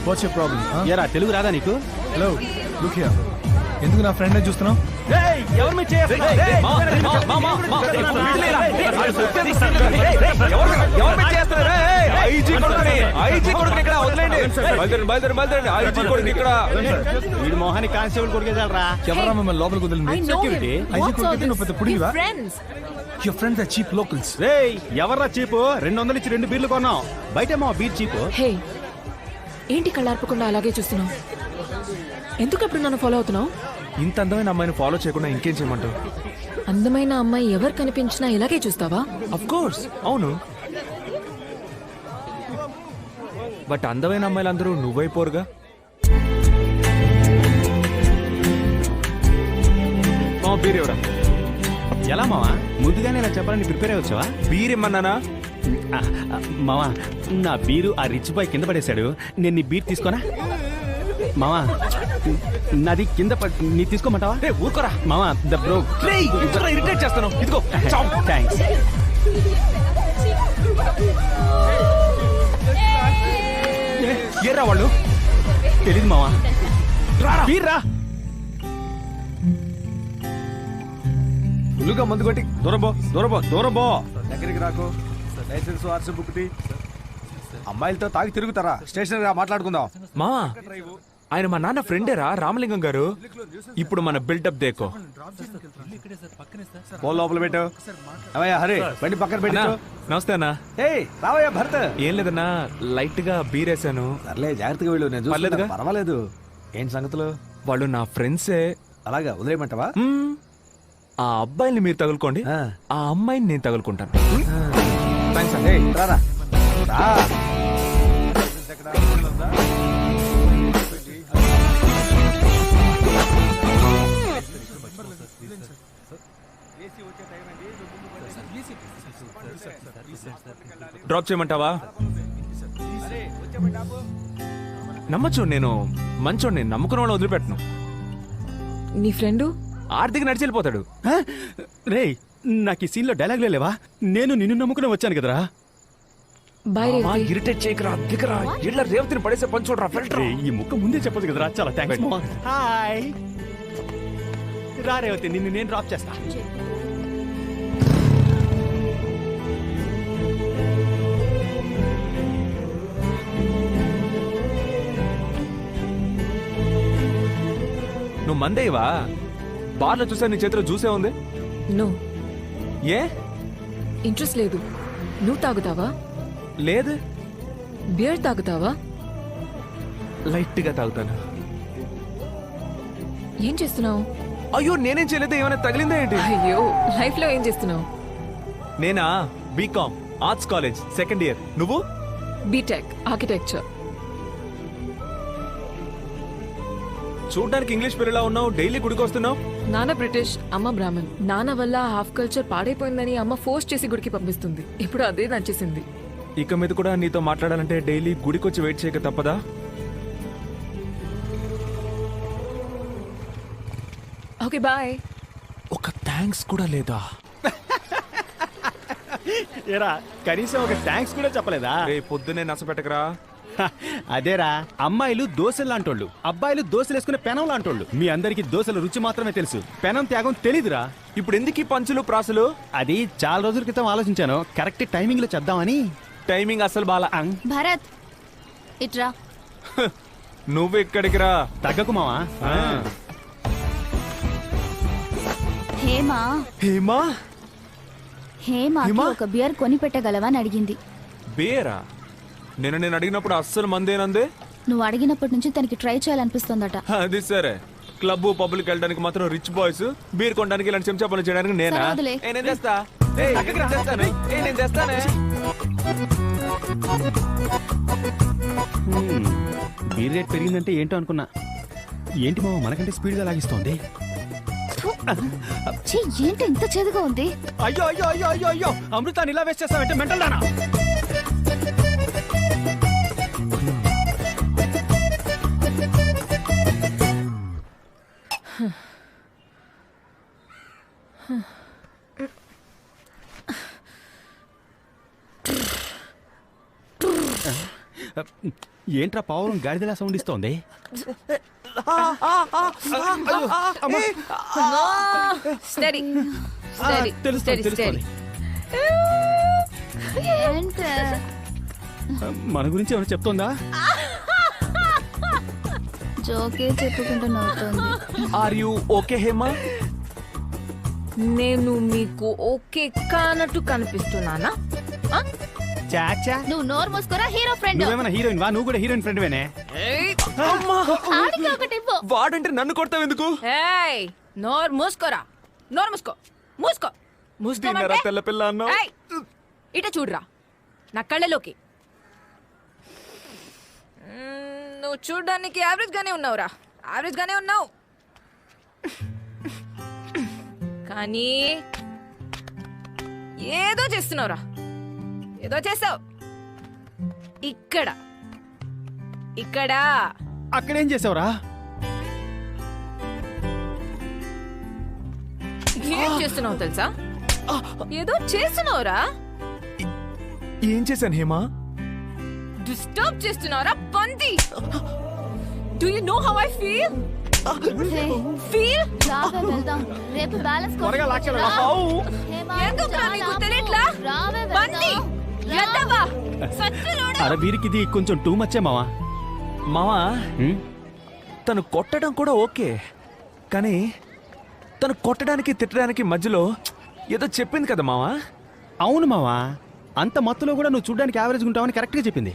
What's your problem? ఎరా తెలుగు రాదా నీకు? Hello look here. ఎందుకు నా ఫ్రెండ్ చూస్తున్నావు? ఎవరి మీద వీడి మోహాన్ని కానిస్టేబుల్ కొడుకేసాలరా. ఎవరా మిమ్మల్ని లోపలికి వదిలింది? సెక్యూరిటీ. నువ్వు పెద్ద పుడివా? Your friends are cheap locals. రేయ్ ఎవర్రా చీపు? 200 ఇచ్చి 2 బీర్లు కొన్నాం. బయట మా బీర్ చీపు. హే ఏంటి కళ్ళార్పకుండా అలాగే చూస్తున్నావు? ఎందుకు అప్పుడు నన్ను ఫాలో అవుతున్నావు? ఇంత అందమైన అమ్మాయిని ఫాలో చేయకుండా ఇంకేం చేయమంటావు? అందమైన అమ్మాయి ఎవరు కనిపించినా ఇలాగే చూస్తావా? అఫ్ కోర్స్, అవును. బట్ అందమైన అమ్మాయిలందరూ నువ్వైపోరుగా. బీర్ ఎవరా? ఎలా మావా ముందుగానే ఇలా చెప్పాలని ప్రిపేర్ అయ్యి వచ్చావా? బీర్ ఇమ్మన్నానా? మావా నా బీరు ఆ రిచ్ బాయ్ కింద పడేశాడు, నేను నీ బీర్ తీసుకోనా? మావా నాది కింద నీ తీసుకోమంటావా? ఊరుకోరా మావా ద బ్రో ఇరిటేట్ చేస్తాను. ఇదిగో థ్యాంక్స్. ఏరా వాళ్ళు? తెలీదు మావా. బీర్ రా. ఫుల్లుగా మందు కొట్టి దూరబో దగ్గరికి రాకు. లైసెన్స్ ఆర్సీ బుక్ తి. అమ్మాయిలతో తాగి తిరుగుతారా? స్టేషన్ రా మాట్లాడుకుందాం. మావా ఆయన మా నాన్న ఫ్రెండేరా రామలింగం గారు. ఇప్పుడు మన బిల్డప్ దేకో. ఫోన్ లోపల పెట్టు. అవయ్యా హరి బండి పక్కన పెట్టు. నమస్తే అన్నా. ఏయ్ రావయ్యా భరత్. ఏం లేదన్నా, లైట్ గా బీరేసాను. సర్లే జాగ్రత్తగా వెళ్ళు, నేను పర్లేదుగా? చూసుకుంటా. పర్వాలేదు. ఏంటి సంగతులు? వాళ్ళు నా ఫ్రెండ్సే. అలాగా వదిలేయమంటావా? ఆ అబ్బాయిని మీరు తగులుకోండి, ఆ అమ్మాయిని నేను తగులుకుంటాను. థాంక్స్ అండి. రారా రా. డ్రాప్ చేయమంటావా? నమ్మచ్చు, నేను మంచోడిని, నమ్ముకున్న వాళ్ళని వదిలిపెట్టను. నీ ఫ్రెండు ఆర్థిక నడిచి వెళ్ళిపోతాడు. రే నాకు ఈ సీన్లో డైలాగ్లే లేవా? నేను నిన్ను నమ్ముకుని వచ్చాను కదరా. బాయ్ రేవతి. ఇరిటేట్ చేయకరా, దిగరా. ఇళ్ళ రేవతిని పడేసే పని చూడరా. ఫిల్టర్. ఈ ముక్క ముందే చెప్పదు కదరా. చాలా థ్యాంక్స్. హాయ్ రా రేవతి, నిన్ను నేను డ్రాప్ చేస్తా. నువ్వు మందేవా? బార్లో చూసా నీ చేతిలో జ్యూసే ఉంది. నో, ఏ? ఇంట్రెస్ట్ లేదు. నువ్వు తాగుతావా? లేదు. బియర్ తాగుతావా? లైట్ గా తాగుతాను. ఏం చేస్తున్నావు? అయ్యో నేనేం చేయలేదు. ఏమైనా తగిలిందా ఏంటి? అయ్యో, లైఫ్ లో ఏం చేస్తున్నావు? నేనా BCom arts college second year. నువ్వు? BTech architecture. చూడ్డానికి ఇంగ్లీష్ పిల్లలా ఉన్నావు. డైలీ గుడికి వస్తున్నావు. నాన్న బ్రిటిష్, అమ్మ బ్రాహ్మణ్. నాన్న వల్ల హాఫ్ కల్చర్ పాడైపోయిందని అమ్మ ఫోర్స్ చేసి గుడికి పంపిస్తుంది. ఇప్పుడు అదే నచ్చేసింది. ఇక మీద కూడా నీతో మాట్లాడాలంటే డైలీ గుడికి వచ్చి వెయిట్ చేయక తప్పదా? Okay bye. ఒక థ్యాంక్స్ కూడా లేదా? ఏరా కనీసం ఒక థ్యాంక్స్ కూడా చెప్పలేదా? రే పొద్దునే నసపెట్టకరా. అదేరా, అమ్మాయిలు దోశలు లాంటోళ్ళు, అబ్బాయిలు దోశలు వేసుకునే పెనం లాంటోళ్ళు. మీ అందరికి దోశల రుచి మాత్రమే తెలుసు, పెనం త్యాగం తెలీదురా. ఇప్పుడు ఎందుకు ఈ పంచులు ప్రాసులు? అది చాలా రోజుల క్రితం ఆలోచించాను. కరెక్ట్ టైమింగ్ లో చేద్దామని. టైమింగ్ అసలు బాలా. భరత్ ఇట్రా. నువ్వు ఇక్కడికి రా. తగ్గకు మావా. హేమా హేమా హేమాకి ఒక బియర్ కొని పెట్టగలవా అని అడిగింది. బేరా? నేను అడిగినప్పుడు అస్సలు మందేనందే. నువ్వు అడిగినప్పటి నుంచి తనకి ట్రై చేయాలనిపిస్తోందట. అది సరే. క్లబ్ పబ్లిక్ వెళ్ళడానికి మాత్రం రిచ్ బాయ్స్, బీర్ కొనడానికి ఇలాంటి చెంచా పనులు చేయడానికి నేనా? సరే, వదిలే. నేను చేస్తా. నేను చేస్తానే. బీర్ రేట్ పెరిగిందంటే ఏంటో అనుకున్నా. ఏంటి మావ మనకంటే స్పీడ్ గా లాగిస్తోంది. ఛీ, ఏంటి ఇంత చేదుగా ఉంది? అయ్యో అయ్యో అయ్యో అయ్యో అయ్యో, అమృతాన్ని ఇలా వేస్ట్ చేస్తావంటే మెంటల్ దానా? ఏంట్రా పావురం గాడిదలా సౌండ్ ఇస్తోంది? మన గురించి ఏమైనా చెప్తోందా? జోకే చెప్పుకుంటూ నవ్వుతోంది. Are you okay Hema? నేను మీకు ఓకే కానట్టు కనిపిస్తున్నానా? చాచా, నువ్వు నోరు మూసుకోరా హీరో ఫ్రెండ్. నువ్వేమైనా హీరోయిన్ వా? నువ్వు కూడా హీరోయిన్ ఫ్రెండ్ వేనే? వాడంటే నన్ను కొడతావు ఎందుకు? నోరు మూసుకోరా. నోరు మూసుకో. మూసుకో. తిన్నారా తెల్ల పిల్ల అన్నావు? ఇట చూడరా నా కళ్ళలోకి. నువ్వు చూడ్డానికి యావరేజ్ గానే ఉన్నావురా, యావరేజ్ గానే ఉన్నావు. కానీ ఏదో చేస్తున్నావురా, ఏదో చేసావు. ఇక్కడ ఇక్కడ అక్కడేం చేసావురా? ఏం చేస్తున్నావు తెలుసా? ఏదో చేస్తున్నావురా. ఏం చేశాను హేమా? డిస్టర్బ్ చేస్తున్నావురా పంది. Do you know how I feel? Feel రావే వెళ్దాం. రేపు బ్యాలెన్స్ త్వరగా లాక్కెళ్ళరా. ఎందుకురా నీకు తెలియట్లా? పంది ఎద్దవా సచ్చిలోడా. అరే వీరికి ఇది కొంచెం టూ మచ్చే మావా. మావా తను కొట్టడం కూడా ఓకే, కానీ తను కొట్టడానికి తిట్టడానికి మధ్యలో ఏదో చెప్పింది కదా మావా. అవును మావా, అంత మత్తులో కూడా నువ్వు చూడడానికి యావరేజ్ ఉంటావని కరెక్ట్ గా చెప్పింది.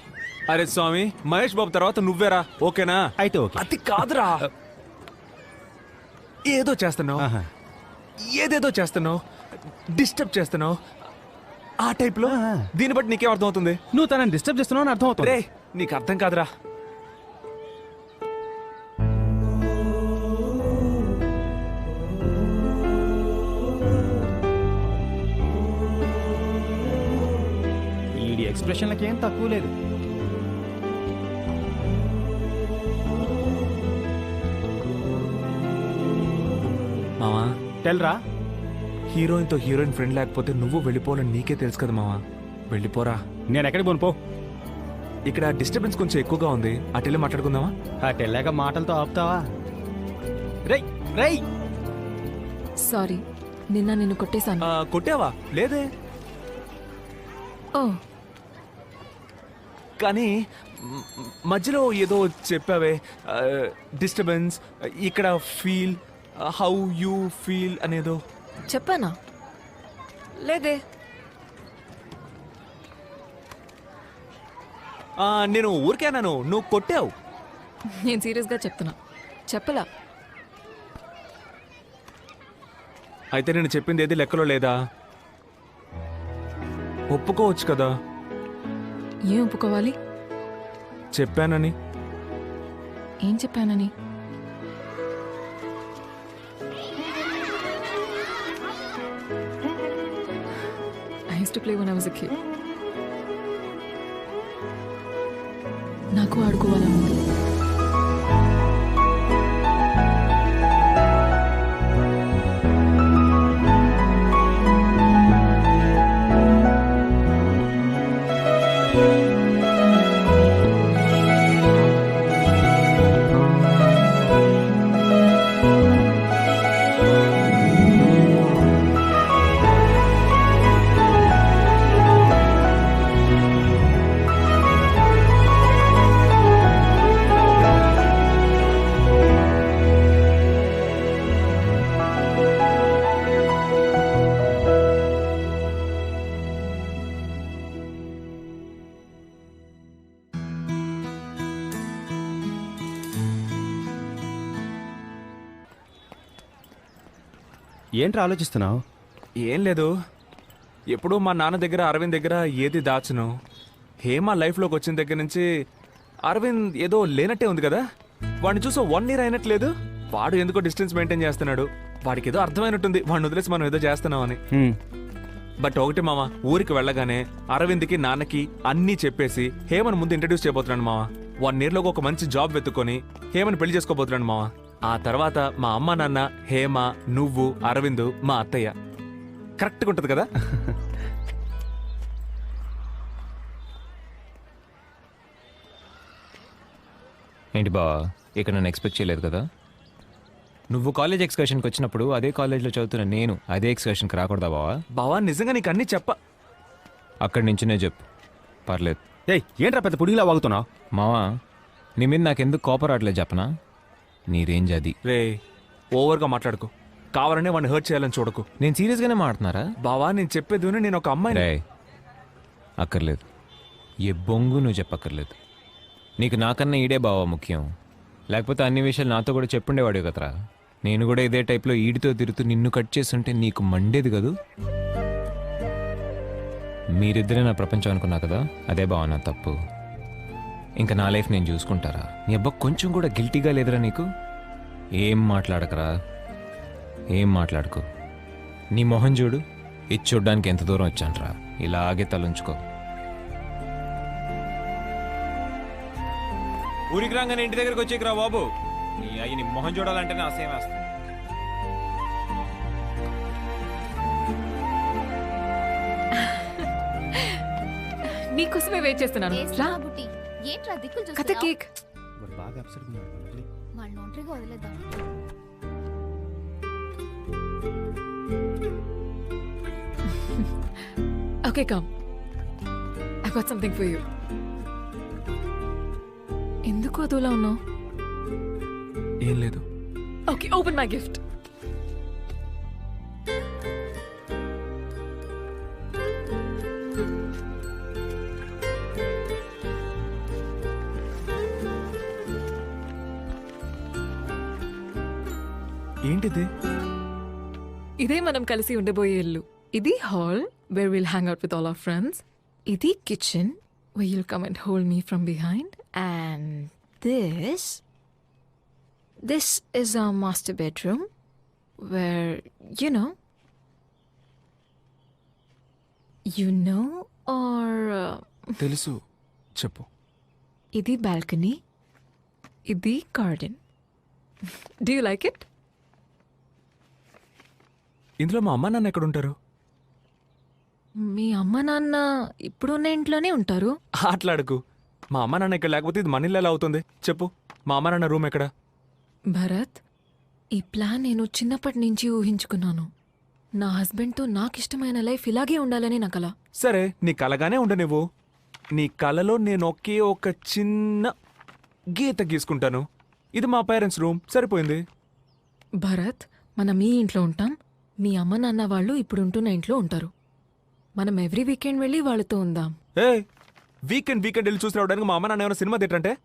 అరే స్వామి, మహేష్ బాబు తర్వాత నువ్వేరా, ఓకేనా? అయితే ఓకే. అది కాదురా, ఏదో చేస్తున్నావు, ఆహా. ఏదేదో చేస్తున్నావు, డిస్టర్బ్ చేస్తున్నావు ఆ టైప్ లో. దీన్ని బట్టి నీకేం అర్థం అవుతుంది? నువ్వు తనని డిస్టర్బ్ చేస్తున్నావు అని అర్థం అవుతుంది. రే నీకు అర్థం కాదురా. ఈ ఎక్స్ప్రెషన్లకి ఏం తక్కువ లేదు. మావా టెల్రా. హీరోయిన్ తో హీరోయిన్ ఫ్రెండ్ లేకపోతే నువ్వు వెళ్ళిపోవాలని నీకే తెలుసు కదా మావా. వెళ్ళిపోరా. నేను ఎక్కడికి పోను పో. ఇక్కడ డిస్టర్బెన్స్ కొంచెం ఎక్కువగా ఉంది, అటెళ్ళి మాట్లాడుకుందామా? ఆ టెల్లాక మాటలతో ఆపుతావా? రై రై. సారీ, నిన్ను కొట్టేశాను. కొట్టావా? లేదే. ఓ కానీ మధ్యలో ఏదో చెప్పావే, డిస్టర్బెన్స్, ఇక్కడ ఫీల్, హౌ యూ ఫీల్ అనేదో చెప్పానా? లేదే. నేను ఊరికేనాను, నువ్వు కొట్టావు. నేను సీరియస్గా చెప్తున్నా, చెప్పలా. అయితే నేను చెప్పింది ఏది లెక్కలో లేదా? ఒప్పుకోవచ్చు కదా. ఏం ఒప్పుకోవాలి? చెప్పానని. ఏం చెప్పానని? I used to play when I was a kid. నాకు ఆడుకోవాలన్నమాట. ఏంట్రా ఆలోచిస్తున్నావు? ఏం లేదు, ఎప్పుడూ మా నాన్న దగ్గర అరవింద్ దగ్గర ఏది దాచును. హేమ లైఫ్లోకి వచ్చిన దగ్గర నుంచి అరవింద్ ఏదో లేనట్టే ఉంది కదా. వాడిని చూసి 1 year అయినట్లేదు. వాడు ఎందుకో డిస్టెన్స్ మెయింటైన్ చేస్తున్నాడు. వాడికి ఏదో అర్థమైనట్టుంది, వాడిని వదిలేసి మనం ఏదో చేస్తున్నామని. బట్ ఒకటి మామ, ఊరికి వెళ్ళగానే అరవింద్కి నాన్నకి అన్నీ చెప్పేసి హేమను ముందు ఇంట్రడ్యూస్ చేయబోతున్నాను మామ. 1 year లోకి ఒక మంచి జాబ్ వెతుక్కొని హేమను పెళ్లి చేసుకోబోతున్నాను మామ. ఆ తర్వాత మా అమ్మ నాన్న, హేమ, నువ్వు, అరవింద్, మా అత్తయ్య. కరెక్ట్గా ఉంటుంది కదా? ఏంటి బావా, ఇక్కడ నన్ను ఎక్స్పెక్ట్ చేయలేదు కదా? నువ్వు కాలేజ్ ఎక్స్కర్షన్కి వచ్చినప్పుడు అదే కాలేజ్లో చదువుతున్న నేను అదే ఎక్స్కర్షన్కి రాకూడదా బావా? బావా నిజంగా నీకు అన్నీ అక్కడి నుంచినే చెప్పు, పర్లేదు. ఏయ్ ఏంట్రా పెద్ద పుడిగిలా వాగుతున్నావు? మావా, నీ మీద నాకెందుకు కోపం రావట్లేదు చెప్పనా? నీ రేంజ్ అది. రే ఓవర్గా మాట్లాడుకో, కావాలనే వాడిని హర్ట్ చేయాలని చూడకు. నేను సీరియస్గానే మాట్లాడుతున్నారా? బావా నేను చెప్పేది విను, నేను ఒక అమ్మాయిని. రే అక్కర్లేదు, ఏ బొంగు నువ్వు చెప్పక్కర్లేదు. నీకు నాకన్నా ఈడే బావా ముఖ్యం. లేకపోతే అన్ని విషయాలు నాతో కూడా చెప్పుండేవాడు కదరా. నేను కూడా ఇదే టైప్లో ఈడితో తిరుగుతూ నిన్ను కట్ చేస్తుంటే నీకు మండేది కదూ. మీరిద్దరే నా ప్రపంచం అనుకున్నా కదా, అదే బావ నా తప్పు. ఇంకా నా లైఫ్ నేను చూసుకుంటారా? నీ అబ్బా కొంచెం కూడా గిల్టీగా లేదురా నీకు? ఏం మాట్లాడకరా, ఏం మాట్లాడుకో. నీ మొహం చూడు, ఇది చూడ్డానికి ఎంత దూరం వచ్చానరా. ఇలాగే తలుంచుకో. ఊరికి రాగానే ఇంటి దగ్గరికి వచ్చేకిరా బాబు. నీ అయ్యి నీ మొహం చూడాలంటేనే అసహ్యం వేస్తుంది. నీకోసమే వెయిట్ చేస్తున్నాను. రా. ఏంట్రా దిక్కులు కథ చూస్తున్నావ్? కేక్. వాడు బాగా అప్సెట్ ఉన్నాడు. వాళ్ళని ఒంటరిగా వదిలేద్దాం. Okay, come. I got something for you. ఎందుకు అదోలా ఉన్నావు? ఏం లేదు. Okay, open my gift. ఏంటిది? ఇదే మనం కలిసి ఉండబోయే ఇల్లు. ఇది hall where we'll hang out with all our friends. ఇది kitchen where you'll come and hold me from behind. And this is our master bedroom where, you know or తెలుసు, చెప్పు. ఇది బాల్కనీ, ఇది garden. Do you like it? ఇందులో మా అమ్మ నాన్న ఎక్కడ ఉంటారు? మీ అమ్మ నాన్న ఇప్పుడున్న ఇంట్లోనే ఉంటారు. ఆటలాడుకు. మా అమ్మ నాన్న ఇక్కడ లేకపోతే ఇది మన ఇల్లు ఎలా అవుతుంది చెప్పు. మా అమ్మ నాన్న రూమ్ ఎక్కడ? భరత్, ఈ ప్లాన్ నేను చిన్నప్పటి నుంచి ఊహించుకున్నాను. నా హస్బెండ్తో నాకు ఇష్టమైన లైఫ్ ఇలాగే ఉండాలని నా కల. సరే, నీ కలగానే ఉండ నువ్వు. నీ కలలో నేను ఒకే ఒక చిన్న గీత గీసుకుంటాను. ఇది మా పేరెంట్స్ రూమ్, సరిపోయింది. భరత్, మనం ఈ ఇంట్లో ఉంటాం. మీ అమ్మ నాన్న వాళ్ళు ఇప్పుడు ఉంటున్న ఇంట్లో ఉంటారు. మనం ఎవ్రీ వీకెండ్ వెళ్ళి వాళ్ళతో ఉందాం. ఏ వీకెండ్ వెళ్ళి చూసి రావడానికి మా అమ్మ నాన్న ఏమైనా సినిమా థియేటర్?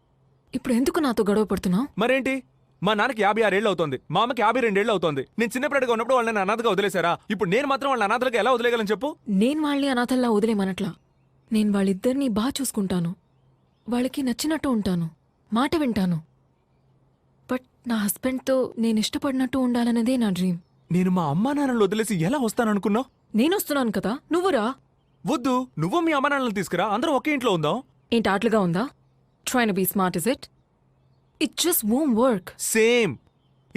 ఇప్పుడు ఎందుకు నాతో గొడవ పడుతున్నావు? మరేంటి, మా నాన్నకి 56 ఏళ్ళు అవుతుంది, మా అమ్మకి 52 ఏళ్ళు అవుతుంది. నేను చిన్నప్పటిగా ఉన్నప్పుడు వాళ్ళని అనాథగా వదిలేశారా? ఇప్పుడు నేను మాత్రం వాళ్ళని అనాథలుగా ఎలా వదిలేయగలను చెప్పు? నేను వాళ్ళని అనాథల్లా వదిలేమనట్లా. నేను వాళ్ళిద్దరినీ బాగా చూసుకుంటాను, వాళ్ళకి నచ్చినట్టు ఉంటాను, మాట వింటాను. బట్ నా హస్బెండ్తో నేను ఇష్టపడినట్టు ఉండాలన్నదే నా డ్రీమ్. నేను మా అమ్మా నాన్నలు వదిలేసి ఎలా వస్తాననుకున్నావు? నేను వస్తున్నాను కదా, నువ్వురా. వద్దు, నువ్వు మీ అమ్మా నాన్నలు తీసుకురా, అందరం ఒకే ఇంట్లో ఉందాం. ఏంటి ఆటలుగా ఉందా? Trying to be smart, is it? It just won't work. Same,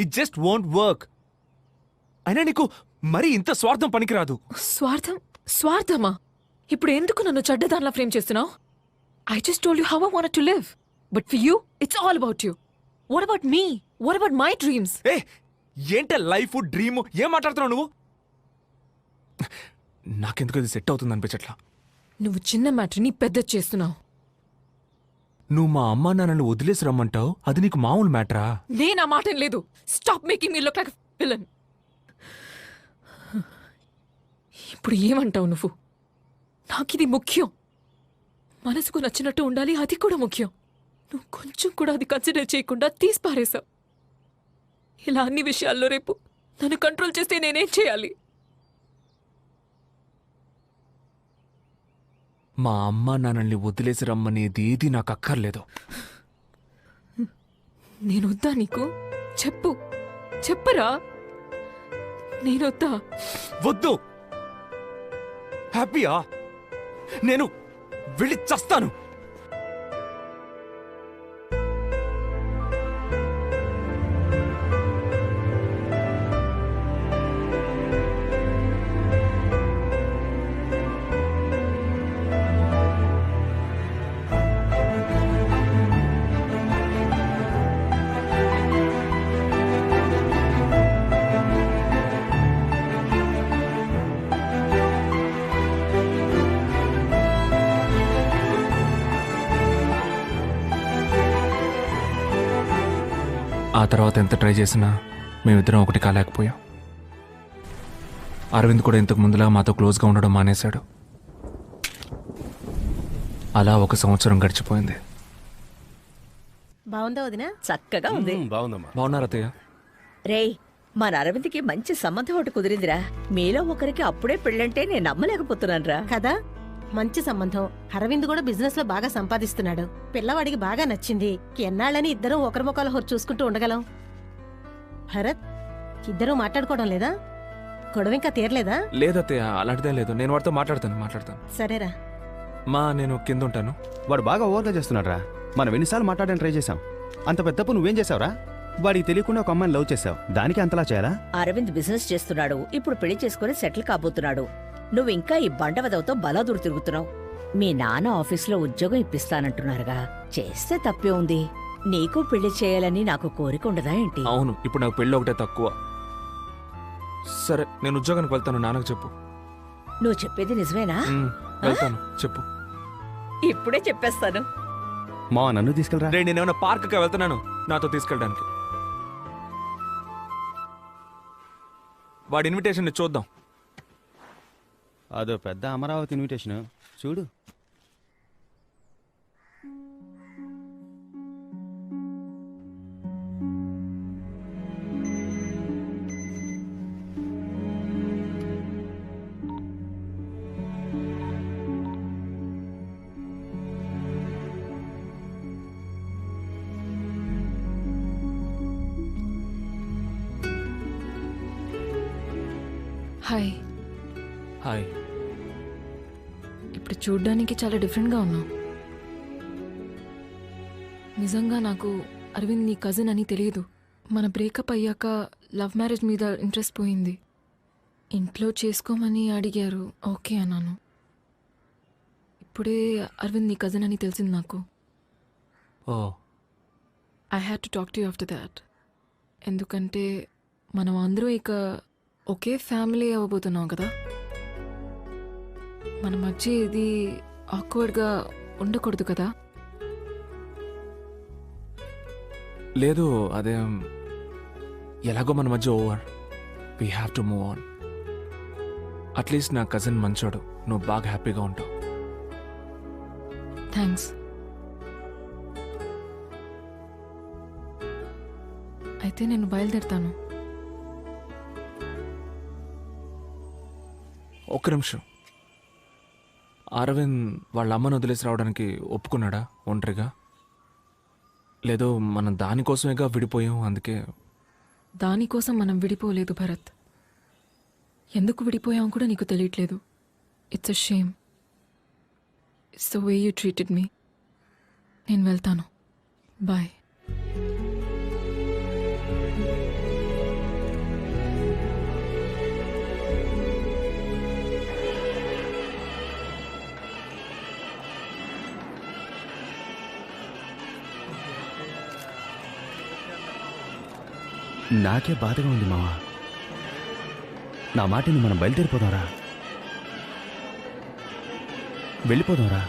it just won't work. అయినా నీకు మరి ఇంత స్వార్థం పనికిరాదు. స్వార్థమా? ఇప్పుడు ఎందుకు నన్ను చెడ్డదానిలా ఫ్రేమ్ చేస్తున్నావు? I just told you how I wanted to live. But for you, it's all about you. What about me? What about my dreams? ఏ ఏంటే లైఫ్ డ్రీము, ఏం మాట్లాడుతున్నావు నువ్వు? నాకెందుకు ఇది సెట్ అవుతుంది అనిపించట్లా. నువ్వు చిన్న మ్యాటర్ని పెద్ద చేస్తున్నావు. నువ్వు మా అమ్మా నాన్నలు వదిలేసి రమ్మంటావు, అది నీకు మామూలు మ్యాటరా? నేను ఆ మాట లేదు. Stop making me look like villain. ఇప్పుడు ఏమంటావు నువ్వు? నాకిది ముఖ్యం. మనసుకు నచ్చినట్టు ఉండాలి, అది కూడా ముఖ్యం. నువ్వు కొంచెం కూడా అది కన్సిడర్ చేయకుండా తీసి పారేశావు. ఇలా అన్ని విషయాల్లో రేపు నన్ను కంట్రోల్ చేస్తే నేనేం చేయాలి? మా అమ్మా నాన్నల్ని వదిలేసి రమ్మనేది ఏది నాకు అక్కర్లేదు. నేనొద్దా నీకు? చెప్పరా. నేనొద్దా? వద్దు. హ్యాపీయా? నేను వెళ్ళి చస్తాను. ఆ తర్వాత ఎంత ట్రై చేసినా మేమిద్దరం ఒకటి కాలేకపోయాం. అరవింద్ కూడా ఇంతకు ముందులా మాతో క్లోజ్గా ఉండడం మానేశాడు. అలా 1 సంవత్సరం గడిచిపోయింది. బాగుందా వదినా? చక్కగా ఉంది. బాగుందమ్మా. బాగున్నారా అత్తయ్య? రేయ్, మన అరవింద్కి మంచి సంబంధం ఒకటి కుదిరిందిరా. మీలో ఒకరికి అప్పుడే పెళ్ళంటే నేను నమ్మలేకపోతున్నానురా. కదా, మంచి సంబంధం. అరవింద్ కూడా బిజినెస్ లో బాగా సంపాదిస్తున్నాడు. పిల్లవాడికి బాగా నచ్చింది. ఎన్నాళ్ళని ఇద్దరం ఒకరి ముఖాలు హోరు చూసుకుంటూ ఉండగలం? భరత్, ఇద్దరూ మాట్లాడుకోవడం లేదా? గొడవ ఇంకా తీరలేదా? లేదత్తయ్య, అలాంటిదే లేదు. నేను వాడితో మాట్లాడతాను. సరేరా. మా నేను కింద ఉంటాను. వాడు బాగా ఓవర్గా చేస్తున్నాడు రా. మనం ఎన్నిసార్లు మాట్లాడడానికి ట్రై చేశాం. అంత పెద్ద తప్పు నువ్వేం చేసావురా? వాడికి తెలియకుండా ఒక అమ్మాయిని లవ్ చేసావు. దానికి అంతలా చేయాలా? అరవింద్ బిజినెస్ చేస్తున్నాడు, ఇప్పుడు పెళ్లి చేసుకుని సెటిల్ కాబోతున్నాడు. నువ్వింకా ఈ బండవదవతో బలాదూరు తిరుగుతున్నావు. మీ నాన్న ఆఫీసులో ఉద్యోగం ఇప్పిస్తానంటున్నారుగా, చేస్తే తప్పే ఉంది. నీకు పెళ్లి చేయాలని నాకు కోరిక ఉండదా ఏంటి? అవును, ఇప్పుడు నాకు పెళ్ళి ఒకటే తక్కువ. సరే, నేను ఉద్యోగానికి వెళ్తాను. నాన్నకు చెప్పు. నువ్వు చెప్పేది నిజమేనా? వెళ్తాను, చెప్పు. ఇప్పుడే చెప్పేస్తాను. మా నన్ను తీసుకెళ్ళరా. రే, నేనేమైనా పార్క్కి వెళ్తున్నాను నాతో తీసుకెళ్ళడానికి. వాడి ఇన్విటేషన్ చూద్దాం. అదో పెద్ద అమరావతి ఇన్విటేషన్ చూడు. హాయ్. హాయ్. ఇప్పుడు చూడ్డానికి చాలా డిఫరెంట్గా ఉన్నావు. నిజంగా నాకు అరవింద్ నీ కజిన్ అని తెలియదు. మన బ్రేకప్ అయ్యాక లవ్ మ్యారేజ్ మీద ఇంట్రెస్ట్ పోయింది. ఇంట్లో చేసుకోమని అడిగారు, ఓకే అన్నాను. ఇప్పుడే అరవింద్ నీ కజిన్ అని తెలిసింది నాకు. Oh, I had to talk to you after that. ఎందుకంటే మనం అందరూ ఇక ఒకే ఫ్యామిలీ అవ్వబోతున్నాం కదా. మన మధ్య ఇది ఆక్వర్డ్గా ఉండకూడదు కదా. లేదు, అదే ఎలాగో మన మధ్య over. We have to move on. At least నా కజిన్ మంచోడు, నువ్వు బాగా హ్యాపీగా ఉంటావు. థ్యాంక్స్. అయితే నేను బయలుదేరుతాను. ఒక్క నిమిషం. అరవింద్ వాళ్ళ అమ్మను వదిలేసి రావడానికి ఒప్పుకున్నాడా ఒంటరిగా? లేదో మనం దానికోసమేగా విడిపోయాం, అందుకే. దానికోసం మనం విడిపోలేదు భరత్. ఎందుకు విడిపోయాం కూడా నీకు తెలియట్లేదు. It's a shame. It's the way you treated me. నేను వెళ్తాను. బాయ్. నాకే బాధగా ఉంది మావా. నా మాటని మనం బయలుదేరిపోదాంరా. వెళ్ళిపోదాంరా.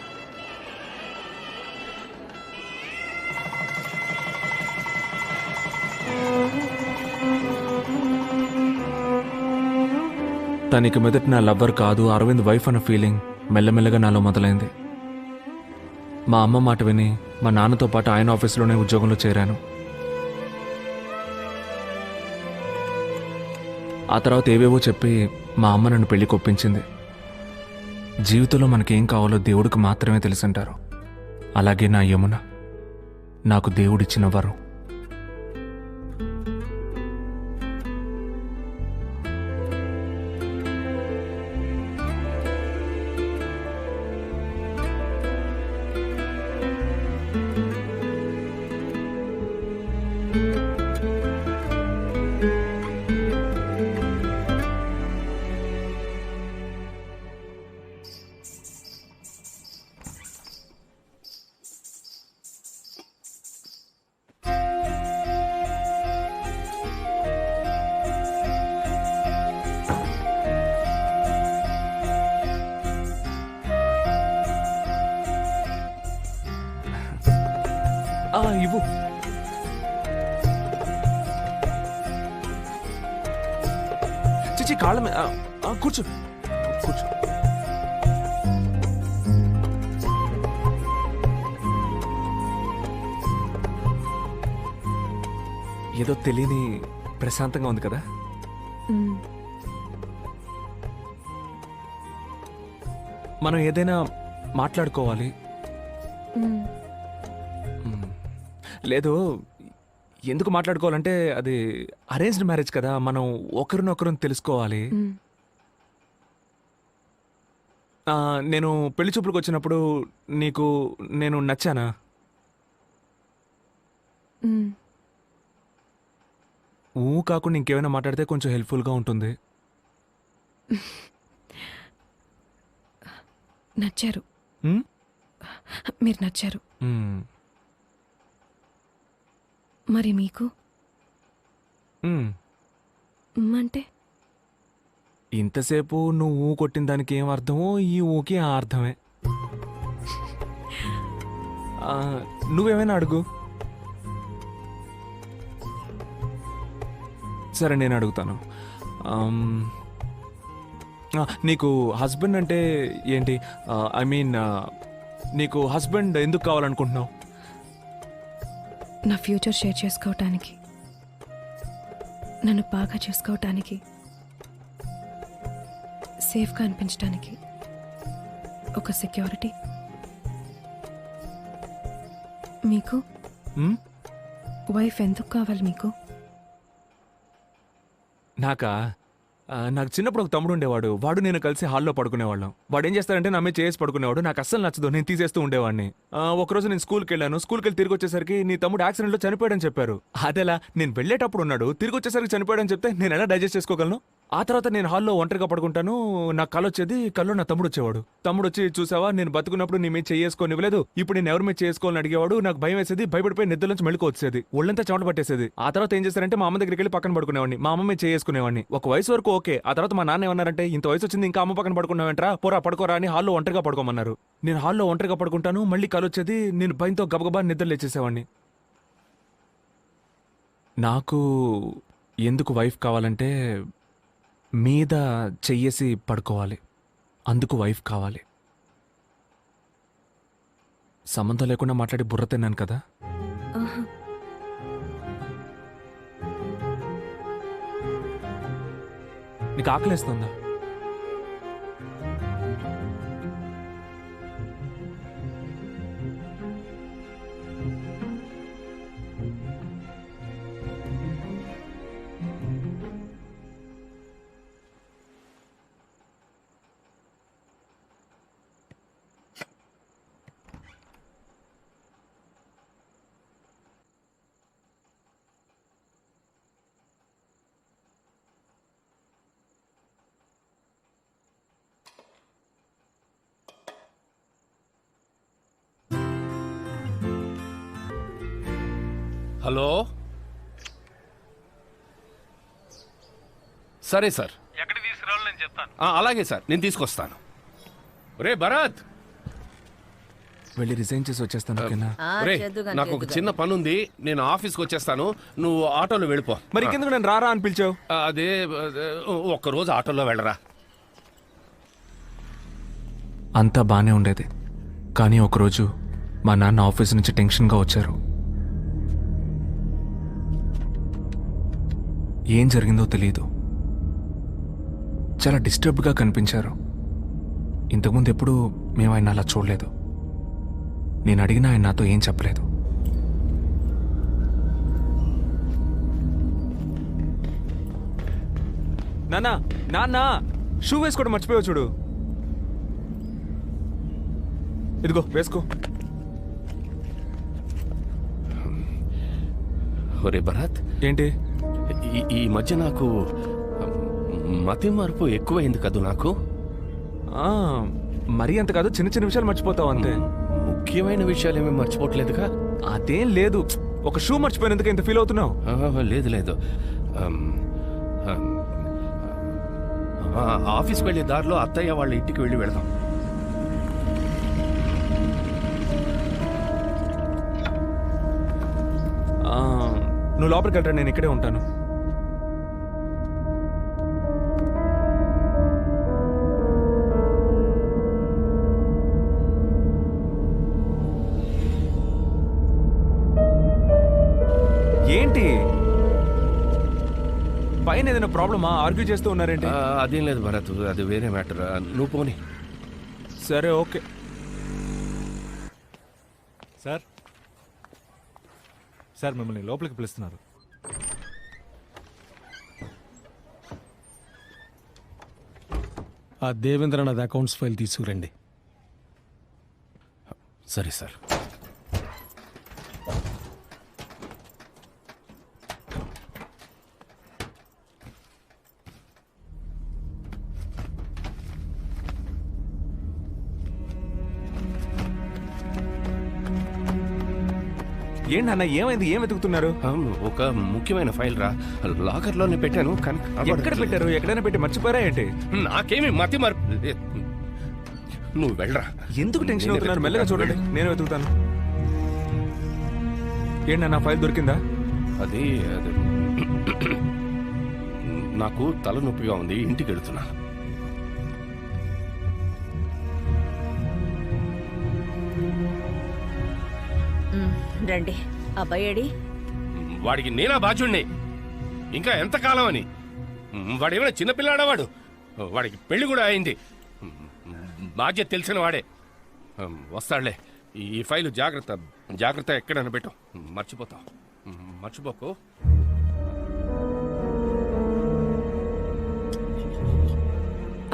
తనకి మొదట నా లవ్వర్ కాదు, అరవింద్ వైఫ్ అన్న ఫీలింగ్ మెల్లమెల్లగా నాలో మొదలైంది. మా అమ్మ మాట విని మా నాన్నతో పాటు ఆయన ఆఫీస్లోనే ఉద్యోగంలో చేరాను. ఆ తర్వాత ఏవేవో చెప్పి మా అమ్మ నన్ను పెళ్లికి ఒప్పించింది. జీవితంలో మనకేం కావాలో దేవుడికి మాత్రమే తెలుసంటారు. అలాగే నా యమున నాకు దేవుడిచ్చిన వరం. ఇవ్వు. చిచి కాళ్ళ మీద కూర్చో కూర్చో. ఏదో తెలియని ప్రశాంతంగా ఉంది కదా. మనం ఏదైనా మాట్లాడుకోవాలి. మ్మ్. లేదు, ఎందుకు మాట్లాడుకోవాలంటే అది అరేంజ్డ్ మ్యారేజ్ కదా, మనం ఒకరినొకరు తెలుసుకోవాలి. నేను పెళ్లి చూపులకు వచ్చినప్పుడు నీకు నేను నచ్చానా? కాకుండా ఇంకేమైనా మాట్లాడితే కొంచెం హెల్ప్ఫుల్గా ఉంటుంది. నచ్చారు, మీరు నచ్చారు. మరి మీకు అంటే ఇంతసేపు నువ్వు కొట్టిన దానికి ఏం అర్థమో ఈ ఊకి ఆ అర్థమే. నువ్వేమైనా అడుగు. సరే, నేను అడుగుతాను. నీకు హస్బెండ్ అంటే ఏంటి? ఐ మీన్, నీకు హస్బెండ్ ఎందుకు కావాలనుకుంటున్నావు? నా ఫ్యూచర్ షేర్ చేసుకోవటానికి, నన్ను బాగా చూసుకోవటానికి, సేఫ్గా అనిపించడానికి, ఒక సెక్యూరిటీ. మీకు వైఫ్ ఎందుకు కావాలి మీకు? నాకు చిన్నప్పుడు ఒక తమ్ముడు ఉండేవాడు. వాడు నేను కలిసి హాల్లో పడుకునేవాళ్ళం. వాడు ఏం చేస్తాడంటే నా మీద చేసి పడుకునేవాడు. నాకు అస్సలు నచ్చదు, నేను తీసేస్తూ ఉండేవాడిని. ఒకరోజు నేను స్కూల్కి వెళ్ళాను. స్కూల్కి వెళ్ళి తిరిగి వచ్చేసరికి నీ తమ్ముడు యాక్సిడెంట్లో చనిపోయాడని చెప్పారు. అదెలా? నేను వెళ్ళేటప్పుడు ఉన్నాడు, తిరిగి వచ్చేసరికి చనిపోయాడని చెప్తే నేను ఎలా డైజెస్ట్ చేసుకోగలను? ఆ తర్వాత నేను హాల్లో ఒంటరిగా పడుకుంటాను. నాకు కళ్ళు వచ్చేది, కళ్ళు నా తమ్ముడు వచ్చేవాడు. తమ్ముడు వచ్చి, చూసావా నేను బతుకున్నప్పుడు నీ మీద చేసుకోనివ్వలేదు, ఇప్పుడు నేను ఎవరి మీద చేసుకోవాలని అడిగేవాడు. నాకు భయం వేసేది, భయపడిపోయి నిద్రలోంచి మెళుకు వచ్చేది, ఒళ్ళంతా చెమట పట్టేసేది. ఆ తర్వాత ఏం చేస్తారంటే మా అమ్మ దగ్గరికి వెళ్ళి పక్కన పడుకునేవాడిని, మా అమ్మ మీద చేసుకునేవాడిని. ఒక వయసు వరకు ఓకే. ఆ తర్వాత మా నాన్న ఏమన్నారంటే, ఇంత వయసు వచ్చింది ఇంకా అమ్మ పక్కన పడుకున్నావంటరా, పోరా పడుకోరా అని హాల్లో ఒంటరిగా పడుకోమన్నారు. నేను హాల్లో ఒంటరిగా పడుకుంటాను, మళ్ళీ కళ్ళు వచ్చేది, నేను భయంతో గబగబా నిద్ర లేచేసేవాడిని. నాకు ఎందుకు వైఫ్ కావాలంటే, మీద చెయ్యేసి పడుకోవాలి, అందుకు వైఫ్ కావాలి. సంబంధం లేకుండా మాట్లాడి బుర్ర తిన్నాను కదా. నీకు ఆకలేస్తుందా? హలో, సరే సార్, ఎక్కడికి తీసుకురావాలో నేను చెప్తాను. అలాగే సార్, నేను తీసుకొస్తాను. రే భరత్, వెళ్ళి రిజైన్ చేసి వచ్చేస్తాను. ఓకేనా? రే నాకు ఒక చిన్న పని ఉంది, నేను ఆఫీస్కి వచ్చేస్తాను, నువ్వు ఆటోలో వెళ్ళిపో. మరి కిందకు నేను రారా అని పిలిచావు? అదే ఒక్కరోజు ఆటోలో వెళ్ళరా. అంతా బానే ఉండేది, కానీ ఒకరోజు మా నాన్న ఆఫీస్ నుంచి టెన్షన్గా వచ్చారు. ఏం జరిగిందో తెలియదు, చాలా డిస్టర్బ్డ్గా కనిపించారు. ఇంతకుముందు ఎప్పుడూ మేము ఆయన అలా చూడలేదు. నేను అడిగినా ఆయన నాతో ఏం చెప్పలేదు. నాన్న, నాన్న షూ వేసుకోవడం మర్చిపోయావు చూడు. ఇదిగో వేసుకో. ఒరే భరత్, ఏంటి ఈ మధ్య నాకు మతి మార్పు ఎక్కువైంది కదూ. నాకు మరీ అంత కాదు, చిన్న చిన్న విషయాలు మర్చిపోతావు అంతే. ముఖ్యమైన విషయాలు ఏమీ మర్చిపోవట్లేదుగా? అదేం లేదు, ఒక షూ మర్చిపోయినందుకు ఎంత ఫీల్ అవుతున్నావు? లేదు లేదు, ఆఫీస్కి వెళ్ళే దారిలో అత్తయ్య వాళ్ళ ఇంటికి వెళ్ళి వెళదాం. నువ్వు లోపలికి వెళ్తా, నేను ఇక్కడే ఉంటాను. ఏంటి పైన ఏదైనా ప్రాబ్లమా? ఆర్గ్యూ చేస్తూ ఉన్నారేంటి? అదేం లేదు భరత్, అది వేరే మ్యాటర్. నువ్వు పోనీ. సరే ఓకే. సార్ సార్ మిమ్మల్ని లోపలికి పిలుస్తున్నారు. ఆ దేవేంద్రనాథ్ అకౌంట్స్ ఫైల్ తీసుకురండి. సరే సార్. ఏంటన్న ఏమైంది? ఏం వెతుకుతున్నారు? ఒక ముఖ్యమైన ఫైల్ రా, లాకర్లోనే పెట్టాను కానీ ఎక్కడ పెట్టారు? ఎక్కడైనా పెట్టి మర్చిపోయారా ఏంటి? నాకేమి మతి మరపు లేదు. నువ్వు వెళ్ళరా. ఎందుకు టెన్షన్ అవుతున్నారు? మెల్లగా చూడండి, నేను వెతుకుతాను. ఏంటన్నా ఫైల్ దొరికిందా? అది నాకు తలనొప్పిగా ఉంది, ఇంటికి వెళుతున్నా. రండి. అబ్బాయేడి? వాడికి నేనా బాధ్యుణ్ణి? ఇంకా ఎంతకాలం అని? వాడేమైనా చిన్నపిల్లాడా? వాడికి పెళ్లి కూడా అయింది. బాధ్యత తెలిసిన వాడే. వస్తాడులే. ఈ ఫైలు జాగ్రత్త జాగ్రత్త, ఎక్కడైనా పెట్టు, మర్చిపోతావు. మర్చిపోకు.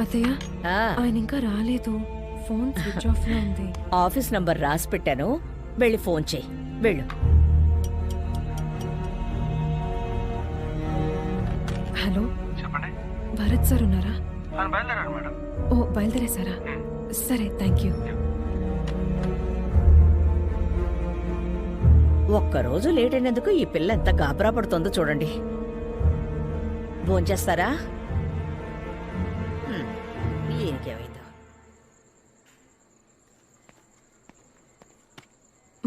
అత్తయ్య, ఆయన ఇంకా రాలేదు. ఫోన్ స్విచ్ ఆఫ్ లో ఉంది. ఆఫీస్ నంబర్ రాసి పెట్టాను, వెళ్ళి ఫోన్ చేయి. వెళ్ళు. హలో, భరత్ సార్ ఉన్నారా? బయలుదేరారు మేడం. ఓ, బయలుదేరేసారా? సరే, థ్యాంక్ యూ. ఒక్కరోజు లేట్ అయినందుకు ఈ పిల్ల ఎంత గాబరా పడుతుందో చూడండి. భోంచేస్తారా? ఈయనకేమైందో.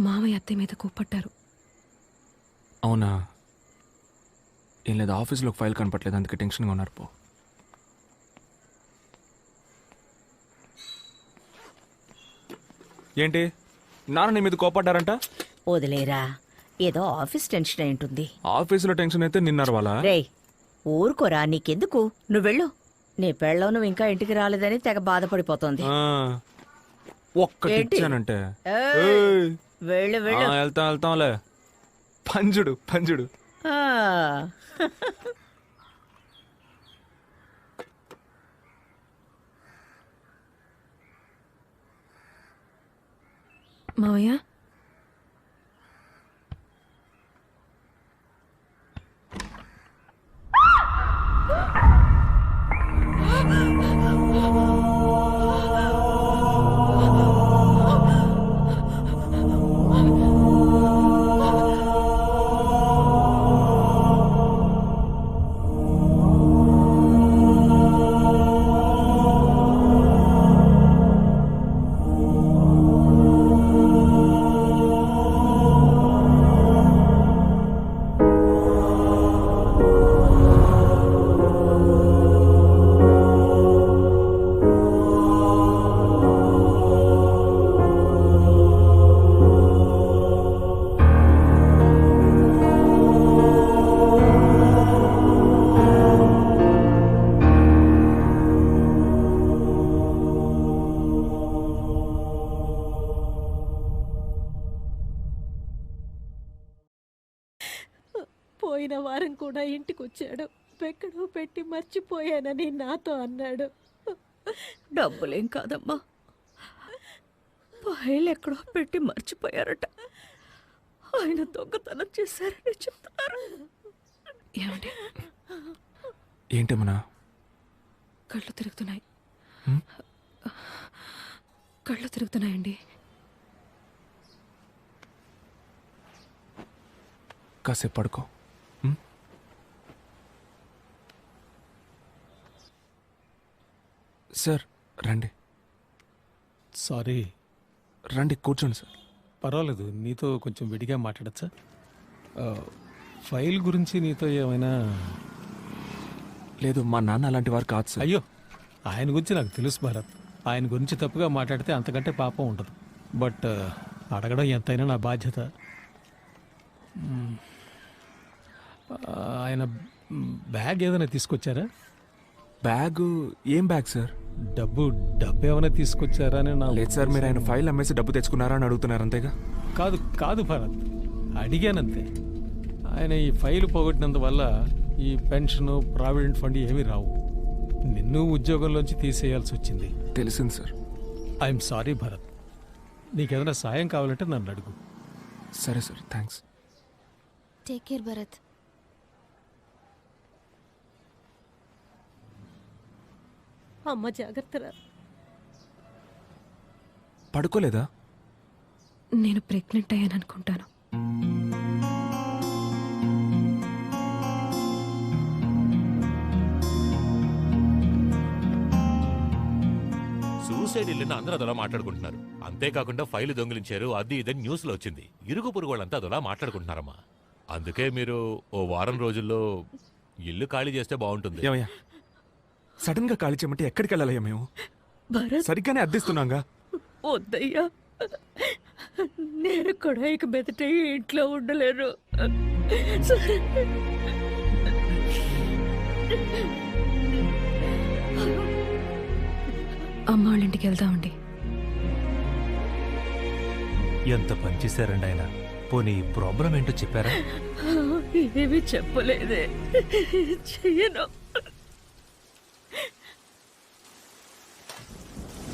మామయ్య అత్తయ్య మీద కోప్పట్టారు. అవునా? ఏం లేదు, ఆఫీస్లో ఒక ఫైల్ కనపట్లేదు, అందుకే టెన్షన్గా ఉన్నారు. పో. ఏంటి నాన్న నీ మీద కోపడ్డారంట? వదిలేరా, ఏదో ఆఫీస్ టెన్షన్ అయి ఉంటుంది. ఆఫీసులో టెన్షన్ అయితే నిన్నారు వాళ్ళ. రేయ్, ఊరుకోరా, నీకెందుకు? నువ్వు వెళ్ళు. నీ పెళ్ళం నువ్వు ఇంకా ఇంటికి రాలేదని తెగ బాధపడిపోతోంది. ఒక్కటి ఏంటి? ఇచ్చానంటే ఏయ్, వెళ్ళు వెళ్ళు. వెళ్తాంలే. పంజుడు పంజుడు. ఆ. మావయ్య, పోయిన వారం కూడా ఇంటికి వచ్చాడు. ఎక్కడో పెట్టి మర్చిపోయానని నాతో అన్నాడు. డబ్బులేం కాదమ్మా, ఫైల్ ఎక్కడో పెట్టి మర్చిపోయారట. ఆయన దొంగతనం చేశారని చెప్తున్నారు. ఏమండి? ఏంటమ్మనా? కళ్ళు తిరుగుతున్నాయి. కళ్ళు తిరుగుతున్నాయండి. కాసేపు పడుకో. సార్ రండి. సారీ. రండి కూర్చోండి సార్. పర్వాలేదు, నీతో కొంచెం విడిగా మాట్లాడచ్చా? ఫైల్ గురించి నీతో ఏమైనా? లేదు, మా నాన్న అలాంటి వారు కాదు సార్. అయ్యో, ఆయన గురించి నాకు తెలుసు భరత్. ఆయన గురించి తప్పుగా మాట్లాడితే అంతకంటే పాపం ఉండదు. బట్ అడగడం ఎంతైనా నా బాధ్యత. ఆయన బ్యాగ్ ఏదైనా తీసుకొచ్చారా? బ్యాగు? ఏం బ్యాగ్ సార్? డబ్బు ఏమైనా తీసుకొచ్చారా అని నా లేదు సార్, మీరు ఆయన ఫైల్ అమ్మేసి డబ్బు తెచ్చుకున్నారా అని అడుగుతున్నారు అంతేగా. కాదు భరత్, అడిగానంతే. ఆయన ఈ ఫైల్ పోగొట్టినందువల్ల ఈ పెన్షన్ ప్రావిడెంట్ ఫండ్ ఏమీ రావు. నిన్ను ఉద్యోగంలోంచి తీసేయాల్సి వచ్చింది. తెలిసింది సార్. I'm sorry Bharat. నీకేదైనా సాయం కావాలంటే నన్ను అడుగు. సరే sir, thanks. Take care Bharat. అమ్మ జాగ్రత్తరా. పడుకోలేదా? నేను ప్రెగ్నెంట్ అయ్యాను అనుకుంటాను. సూసైడ్ ఇల్లుని అందరూ అదలా మాట్లాడుకుంటున్నారు. అంతేకాకుండా ఫైలు దొంగిలించారు, అది ఇదని న్యూస్లో వచ్చింది. ఇరుగు పొరుగు వాళ్ళంతా అదలా మాట్లాడుకుంటున్నారమ్మా. అందుకే మీరు ఓ వారం రోజుల్లో ఇల్లు ఖాళీ చేస్తే బాగుంటుంది. ఏమయ్యా, సడన్ గా ఖాళీ చేయమంటే ఎక్కడికి వెళ్ళాలయ్యా? మేము భరత్ సరిగ్గానే అద్దిస్తున్నాగా. వద్దయ్యా, నేను కూడా ఇక మెదట ఈ ఇంట్లో ఉండలేను. సరే. అమ్మ వాళ్ళ ఇంటికి వెళ్దామండి. ఎంత పని చేశారండి ఆయన. పోనీ ప్రాబ్లం ఏంటో చెప్పారా? ఏమీ చెప్పలేదే. చెయ్యను.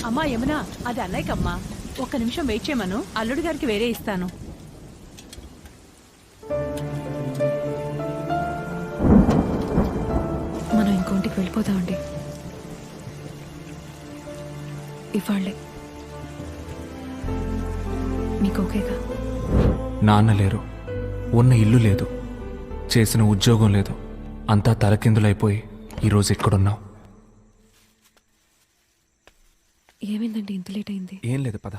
అమ్మా యమునా, అది అన్నయ్యకమ్మా. ఒక్క నిమిషం వెయిట్ చేయమను, అల్లుడి గారికి వేరే ఇస్తాను. మనం ఇంకోంటికి వెళ్ళిపోదామండి ఇవాళ్ళే. మీకు ఓకేగా? నాన్న లేరు, ఉన్న ఇల్లు లేదు, చేసిన ఉద్యోగం లేదు, అంతా తలకిందులైపోయి ఈరోజు ఎక్కడున్నావు? ఏమైందండి ఇంత లేట్ అయింది? ఏం లేదు, పద.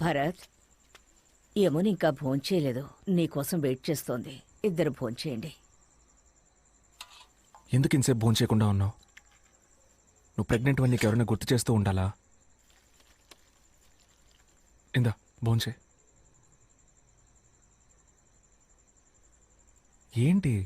భరత్, యముని ఇంకా భోంచేయలేదు, నీకోసం వెయిట్ చేస్తోంది. ఇద్దరు భోంచేయండి. ఎందుకు ఇంతసేపు భోజనం చేయకుండా ఉన్నావు? నువ్వు ప్రెగ్నెంట్ అని నీకు ఎవరైనా గుర్తు చేస్తూ ఉండాలా? ఇందా భోంచే. ఏంటి?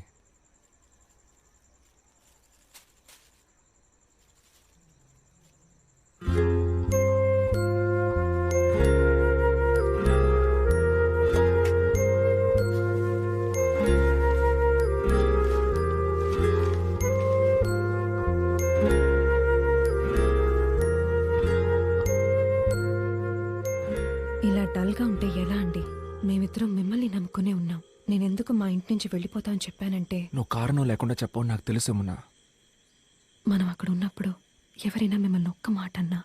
ఇలా డల్గా ఉంటే ఎలా అండి? మేమిద్దరం మిమ్మల్ని నమ్ముకునే ఉన్నాం. నేనెందుకు మా ఇంటి నుంచి వెళ్ళిపోతా అని చెప్పానంటే, నువ్వు కారణం లేకుండా చెప్పవు నాకు తెలుసేమున్నా. మనం అక్కడ ఉన్నప్పుడు ఎవరైనా మిమ్మల్ని ఒక్క మాట అన్నా,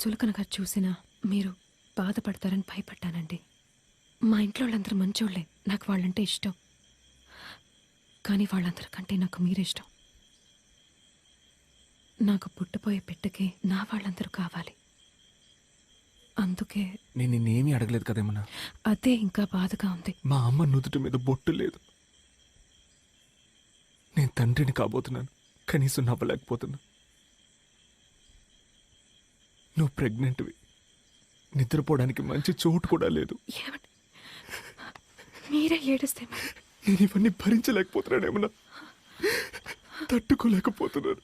చులకనగా చూసినా మీరు బాధపడతారని భయపడ్డానండి. మా ఇంట్లో వాళ్ళందరూ మంచోళ్లే, నాకు వాళ్ళంటే ఇష్టం. కానీ వాళ్ళందరికంటే నాకు మీరే ఇష్టం. నాకు పుట్టపోయే బిడ్డకే నా వాళ్ళందరూ కావాలి. అందుకే నేను నిన్నేమీ అడగలేదు కదేమన్నా. అదే ఇంకా బాధగా ఉంది. మా అమ్మ నుదుటి మీద బొట్టు లేదు. నేను తండ్రిని కాబోతున్నాను, కనీసం నవ్వలేకపోతున్నా. నువ్వు ప్రెగ్నెంట్వి, నిద్రపోవడానికి మంచి చోటు కూడా లేదు. ఏమండి మీరే ఏడిస్తే మరి? నేను ఇవన్నీ భరించలేకపోతున్నానేమన్నా, తట్టుకోలేకపోతున్నాను.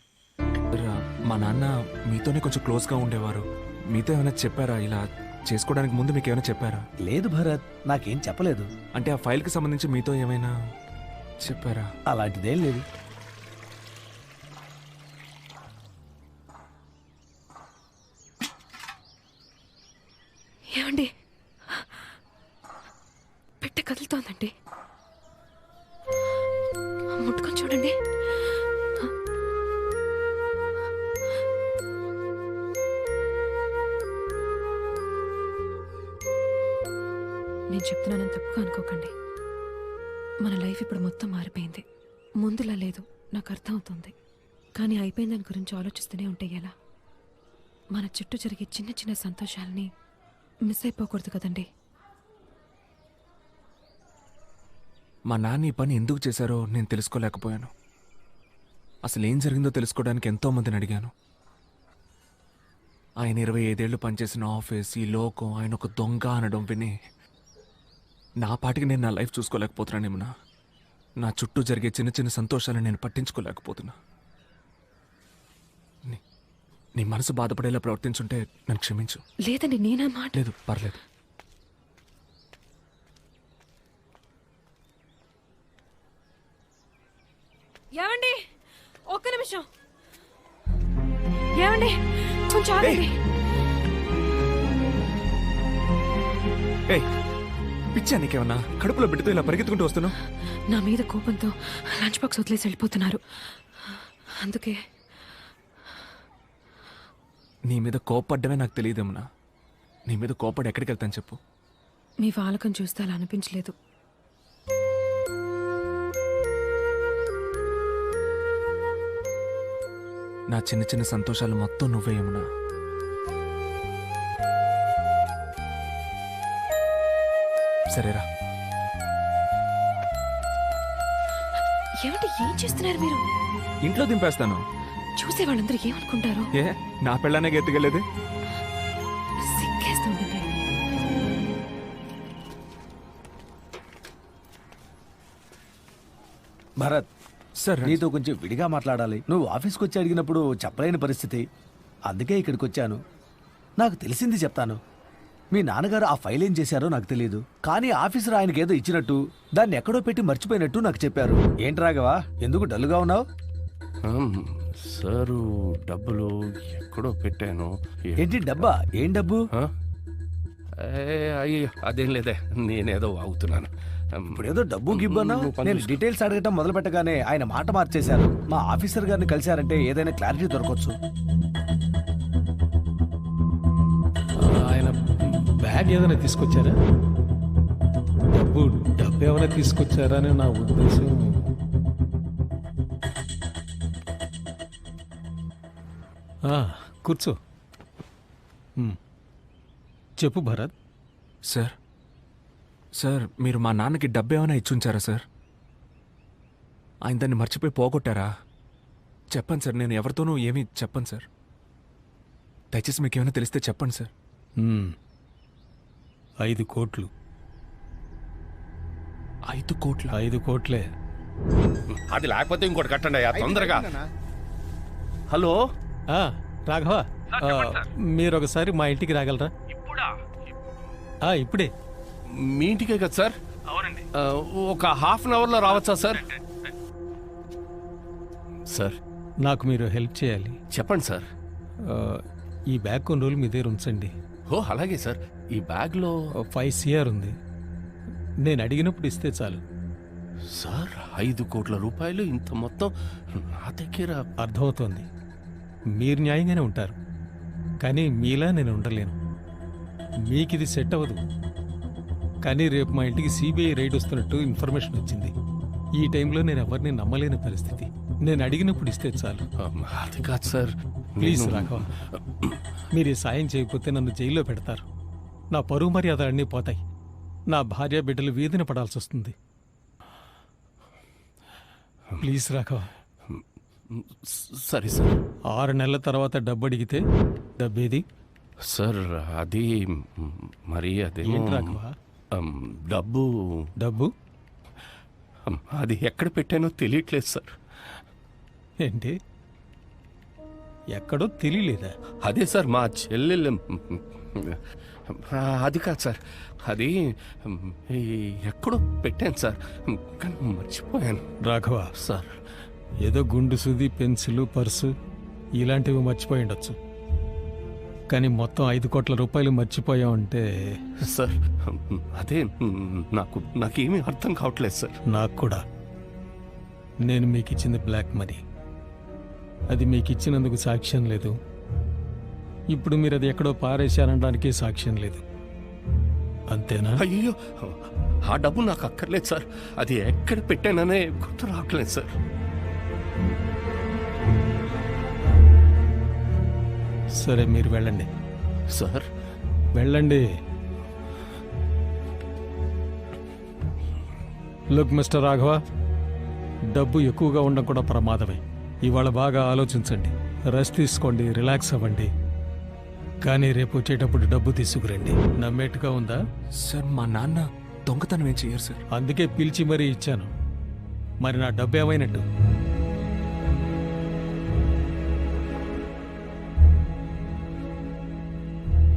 మా నాన్న మీతోనే కొంచెం క్లోజ్గా ఉండేవారు. మీతో ఏమైనా చెప్పారా? ఇలా చేసుకోవడానికి ముందు మీకు ఏమైనా చెప్పారా? లేదు భరత్, నాకేం చెప్పలేదు. అంటే ఆ ఫైల్కి సంబంధించి మీతో ఏమైనా చెప్పారా? అలాంటిదేం లేదు. ఏమండి పెట్టె కదులుతోందండి, ముట్టుకొని చూడండి. నేను చెప్తున్నానని తప్పుగా అనుకోకండి. మన లైఫ్ ఇప్పుడు మొత్తం మారిపోయింది. ముందులా లేదు, నాకు అర్థం అవుతుంది. కానీ అయిపోయిన దాని గురించి ఆలోచిస్తూనే ఉంటే ఎలా? మన చుట్టూ జరిగే చిన్న చిన్న సంతోషాలని మిస్ అయిపోకూడదు కదండి. మా నాన్న ఈ పని ఎందుకు చేశారో నేను తెలుసుకోలేకపోయాను. అసలు ఏం జరిగిందో తెలుసుకోవడానికి ఎంతో మందిని అడిగాను. ఆయన 25 ఏళ్ళు పనిచేసిన ఆఫీస్, ఈ లోకం ఆయన ఒక దొంగ అనడం విని నా పాటికి నేను నా లైఫ్ చూసుకోలేకపోతున్నానేమన్నా. నా చుట్టూ జరిగే చిన్న చిన్న సంతోషాలను నేను పట్టించుకోలేకపోతున్నా. నీ మనసు బాధపడేలా ప్రవర్తించుంటే నన్ను క్షమించు. లేదండి, నేనా మాట. లేదు, పర్లేదు. ఏమండి, ఒక్క నిమిషం. ఏమండి, కొంచెం ఆగండి. ఏయ్, పిచ్చా నీకేమన్నా? కడుపులో బిడ్డతో ఇలా పరిగెత్తుకుంటూ వస్తున్నావు? నా మీద కోపంతో లంచ్ బాక్స్ వదిలేసి వెళ్ళిపోతున్నారు. అందుకే. నీ మీద కోపడ్డమే నాకు తెలియదేమన్నా. నీ మీద కోపడి ఎక్కడికి వెళ్తాను చెప్పు? మీ వాలకం చూస్తే అలా అనిపించలేదు. నా చిన్న చిన్న సంతోషాలు మొత్తం నువ్వే యమునా. సరేరా. ఏమంటే ఏం చేస్తున్నారు మీరు? ఇంట్లో దింపేస్తాను. చూసే వాళ్ళందరూ ఏమనుకుంటారు? ఏ, నా పెళ్ళానే ఎత్తుకెళ్ళేది? సిగ్గేస్తుందండి. భరత్, సార్ నీతో కొంచెం విడిగా మాట్లాడాలి. నువ్వు ఆఫీస్కి వచ్చి అడిగినప్పుడు చెప్పలేని పరిస్థితి, అందుకే ఇక్కడికి వచ్చాను. నాకు తెలిసింది చెప్తాను. మీ నాన్నగారు ఆ ఫైల్ ఏం చేశారో నాకు తెలియదు, కానీ ఆఫీసర్ ఆయనకి ఏదో ఇచ్చినట్టు దాన్ని ఎక్కడో పెట్టి మర్చిపోయినట్టు నాకు చెప్పారు. ఏంటి రాఘవా, ఎందుకు డల్లుగా ఉన్నావు? సారు, డబ్బులు ఎక్కడో పెట్టాను. ఏంటి డబ్బా? ఏం డబ్బు? అయ్యో, అదేం లేదే, నేనేదో వాగుతున్నాను. ఇప్పుడు ఏదో డబ్బు గిబ్బన్నా. నేను డీటెయిల్స్ అడగటం మొదలు పెట్టగానే ఆయన మాట మార్చేశారు. మా ఆఫీసర్ గారిని కలిశారంటే ఏదైనా క్లారిటీ దొరకవచ్చు. ఆయన బ్యాగ్ ఏదైనా తీసుకొచ్చారా? డబ్బు ఏమైనా తీసుకొచ్చారా అని నా ఉద్దేశం. కూర్చో. చెప్పు భరత్. సార్, సార్ మీరు మా నాన్నకి డబ్బు ఏమైనా ఇచ్చుంచారా సార్? ఆయన దాన్ని మర్చిపోయి పోగొట్టారా? చెప్పండి సార్, నేను ఎవరితోనూ ఏమీ చెప్పను సార్. దయచేసి మీకు ఏమైనా తెలిస్తే చెప్పండి సార్. 5 కోట్లు. 5 కోట్ల? 5 కోట్లే. అది లేకపోతే ఇంకోటి కట్టండి అయ్యా, తొందరగా. హలో రాఘవ, మీరు ఒకసారి మా ఇంటికి రాగలరా? ఇప్పుడే. మీ ఇంటికే కదా సార్? అవునండి. ఒక హాఫ్ అన్ అవర్లో రావచ్చా సార్? సార్, నాకు మీరు హెల్ప్ చేయాలి. చెప్పండి సార్. ఈ బ్యాగ్ కొన్ని రోజులు మీ దగ్గర ఉంచండి. ఓ అలాగే సార్. ఈ బ్యాగ్లో 5 CR ఉంది. నేను అడిగినప్పుడు ఇస్తే చాలు. సార్, 5 కోట్ల రూపాయలు ఇంత మొత్తం నా దగ్గర? అర్థమవుతోంది, మీరు న్యాయంగానే ఉంటారు, కానీ మీలా నేను ఉండలేను. మీకు ఇది సెట్ అవ్వదు. కానీ రేపు మా ఇంటికి CBI రైడ్ వస్తున్నట్టు ఇన్ఫర్మేషన్ వచ్చింది. ఈ టైంలో నేను ఎవరిని నమ్మలేని పరిస్థితి. నేను అడిగినప్పుడు ఇస్తే చాలు. అది కాదు సార్. ప్లీజ్ రాఘవ, మీరు ఈ సాయం చేయకపోతే నన్ను జైల్లో పెడతారు. నా పరువు మర్యాద అన్నీ పోతాయి. నా భార్య బిడ్డలు వీధిన పడాల్సి వస్తుంది. ప్లీజ్ రాఘవ. సరే సార్. 6 నెలల తర్వాత డబ్బు అడిగితే డబ్బేది? సార్, అది మరి అదే రాఘవ. డబ్బు అది ఎక్కడ పెట్టానో తెలియట్లేదు సార్. ఏంటి, ఎక్కడో తెలియలేదా? అదే సార్, మా చెల్లెలు. అది కాదు సార్, అది ఎక్కడో పెట్టాను సార్, కానీ మర్చిపోయాను. రాఘవ సార్, ఏదో గుండు సూది, పెన్సిల్, పర్సు ఇలాంటివి మర్చిపోయి ఉండొచ్చు, కానీ మొత్తం 5 కోట్ల రూపాయలు మర్చిపోయామంటే. సార్, అదే నాకేమీ అర్థం కావట్లేదు సార్. నాకు కూడా. నేను మీకు ఇచ్చింది బ్లాక్ మనీ. అది మీకు ఇచ్చినందుకు సాక్ష్యం లేదు. ఇప్పుడు మీరు అది ఎక్కడో పారేశారనడానికి సాక్ష్యం లేదు. అంతేనా? అయ్యో, ఆ డబ్బు నాకు అక్కర్లేదు సార్. అది ఎక్కడ పెట్టాననే గుర్తు రావట్లేదు సార్. సరే, మీరు వెళ్ళండి. సార్, వెళ్ళండి. లుక్ మిస్టర్ రాఘవ, డబ్బు ఎక్కువగా ఉండడం కూడా ప్రమాదమే. ఇవాళ బాగా ఆలోచించండి, రెస్ట్ తీసుకోండి, రిలాక్స్ అవ్వండి. కానీ రేపు వచ్చేటప్పుడు డబ్బు తీసుకురండి. నమ్మేట్టుగా ఉందా? సార్, మా నాన్న దొంగతనం ఏం చెయ్యరు సార్. అందుకే పిలిచి మరీ ఇచ్చాను. మరి నా డబ్బు ఏమైనట్టు?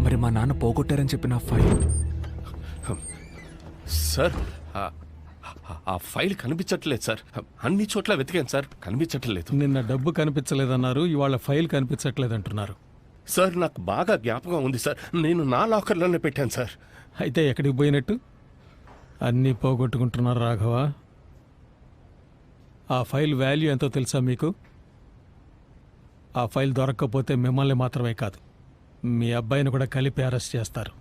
మరి మా నాన్న పోగొట్టారని చెప్పిన ఫైల్ సార్ ఆ ఫైల్ కనిపించట్లేదు సార్. అన్ని చోట్ల వెతికాను సార్, కనిపించట్లేదు. నిన్న డబ్బు కనిపించలేదన్నారు, ఇవాళ ఫైల్ కనిపించట్లేదంటున్నారు. సార్ నాకు బాగా జ్ఞాపకం ఉంది సార్, నేను నా లాకర్లోనే పెట్టాను సార్. అయితే ఎక్కడికి పోయినట్టు? అన్నీ పోగొట్టుకుంటున్నారు రాఘవ. ఆ ఫైల్ వాల్యూ ఎంతో తెలుసా మీకు? ఆ ఫైల్ దొరక్కపోతే మిమ్మల్ని మాత్రమే కాదు, మీ అబ్బాయిని కూడా కలిపి అరెస్ట్ చేస్తారు.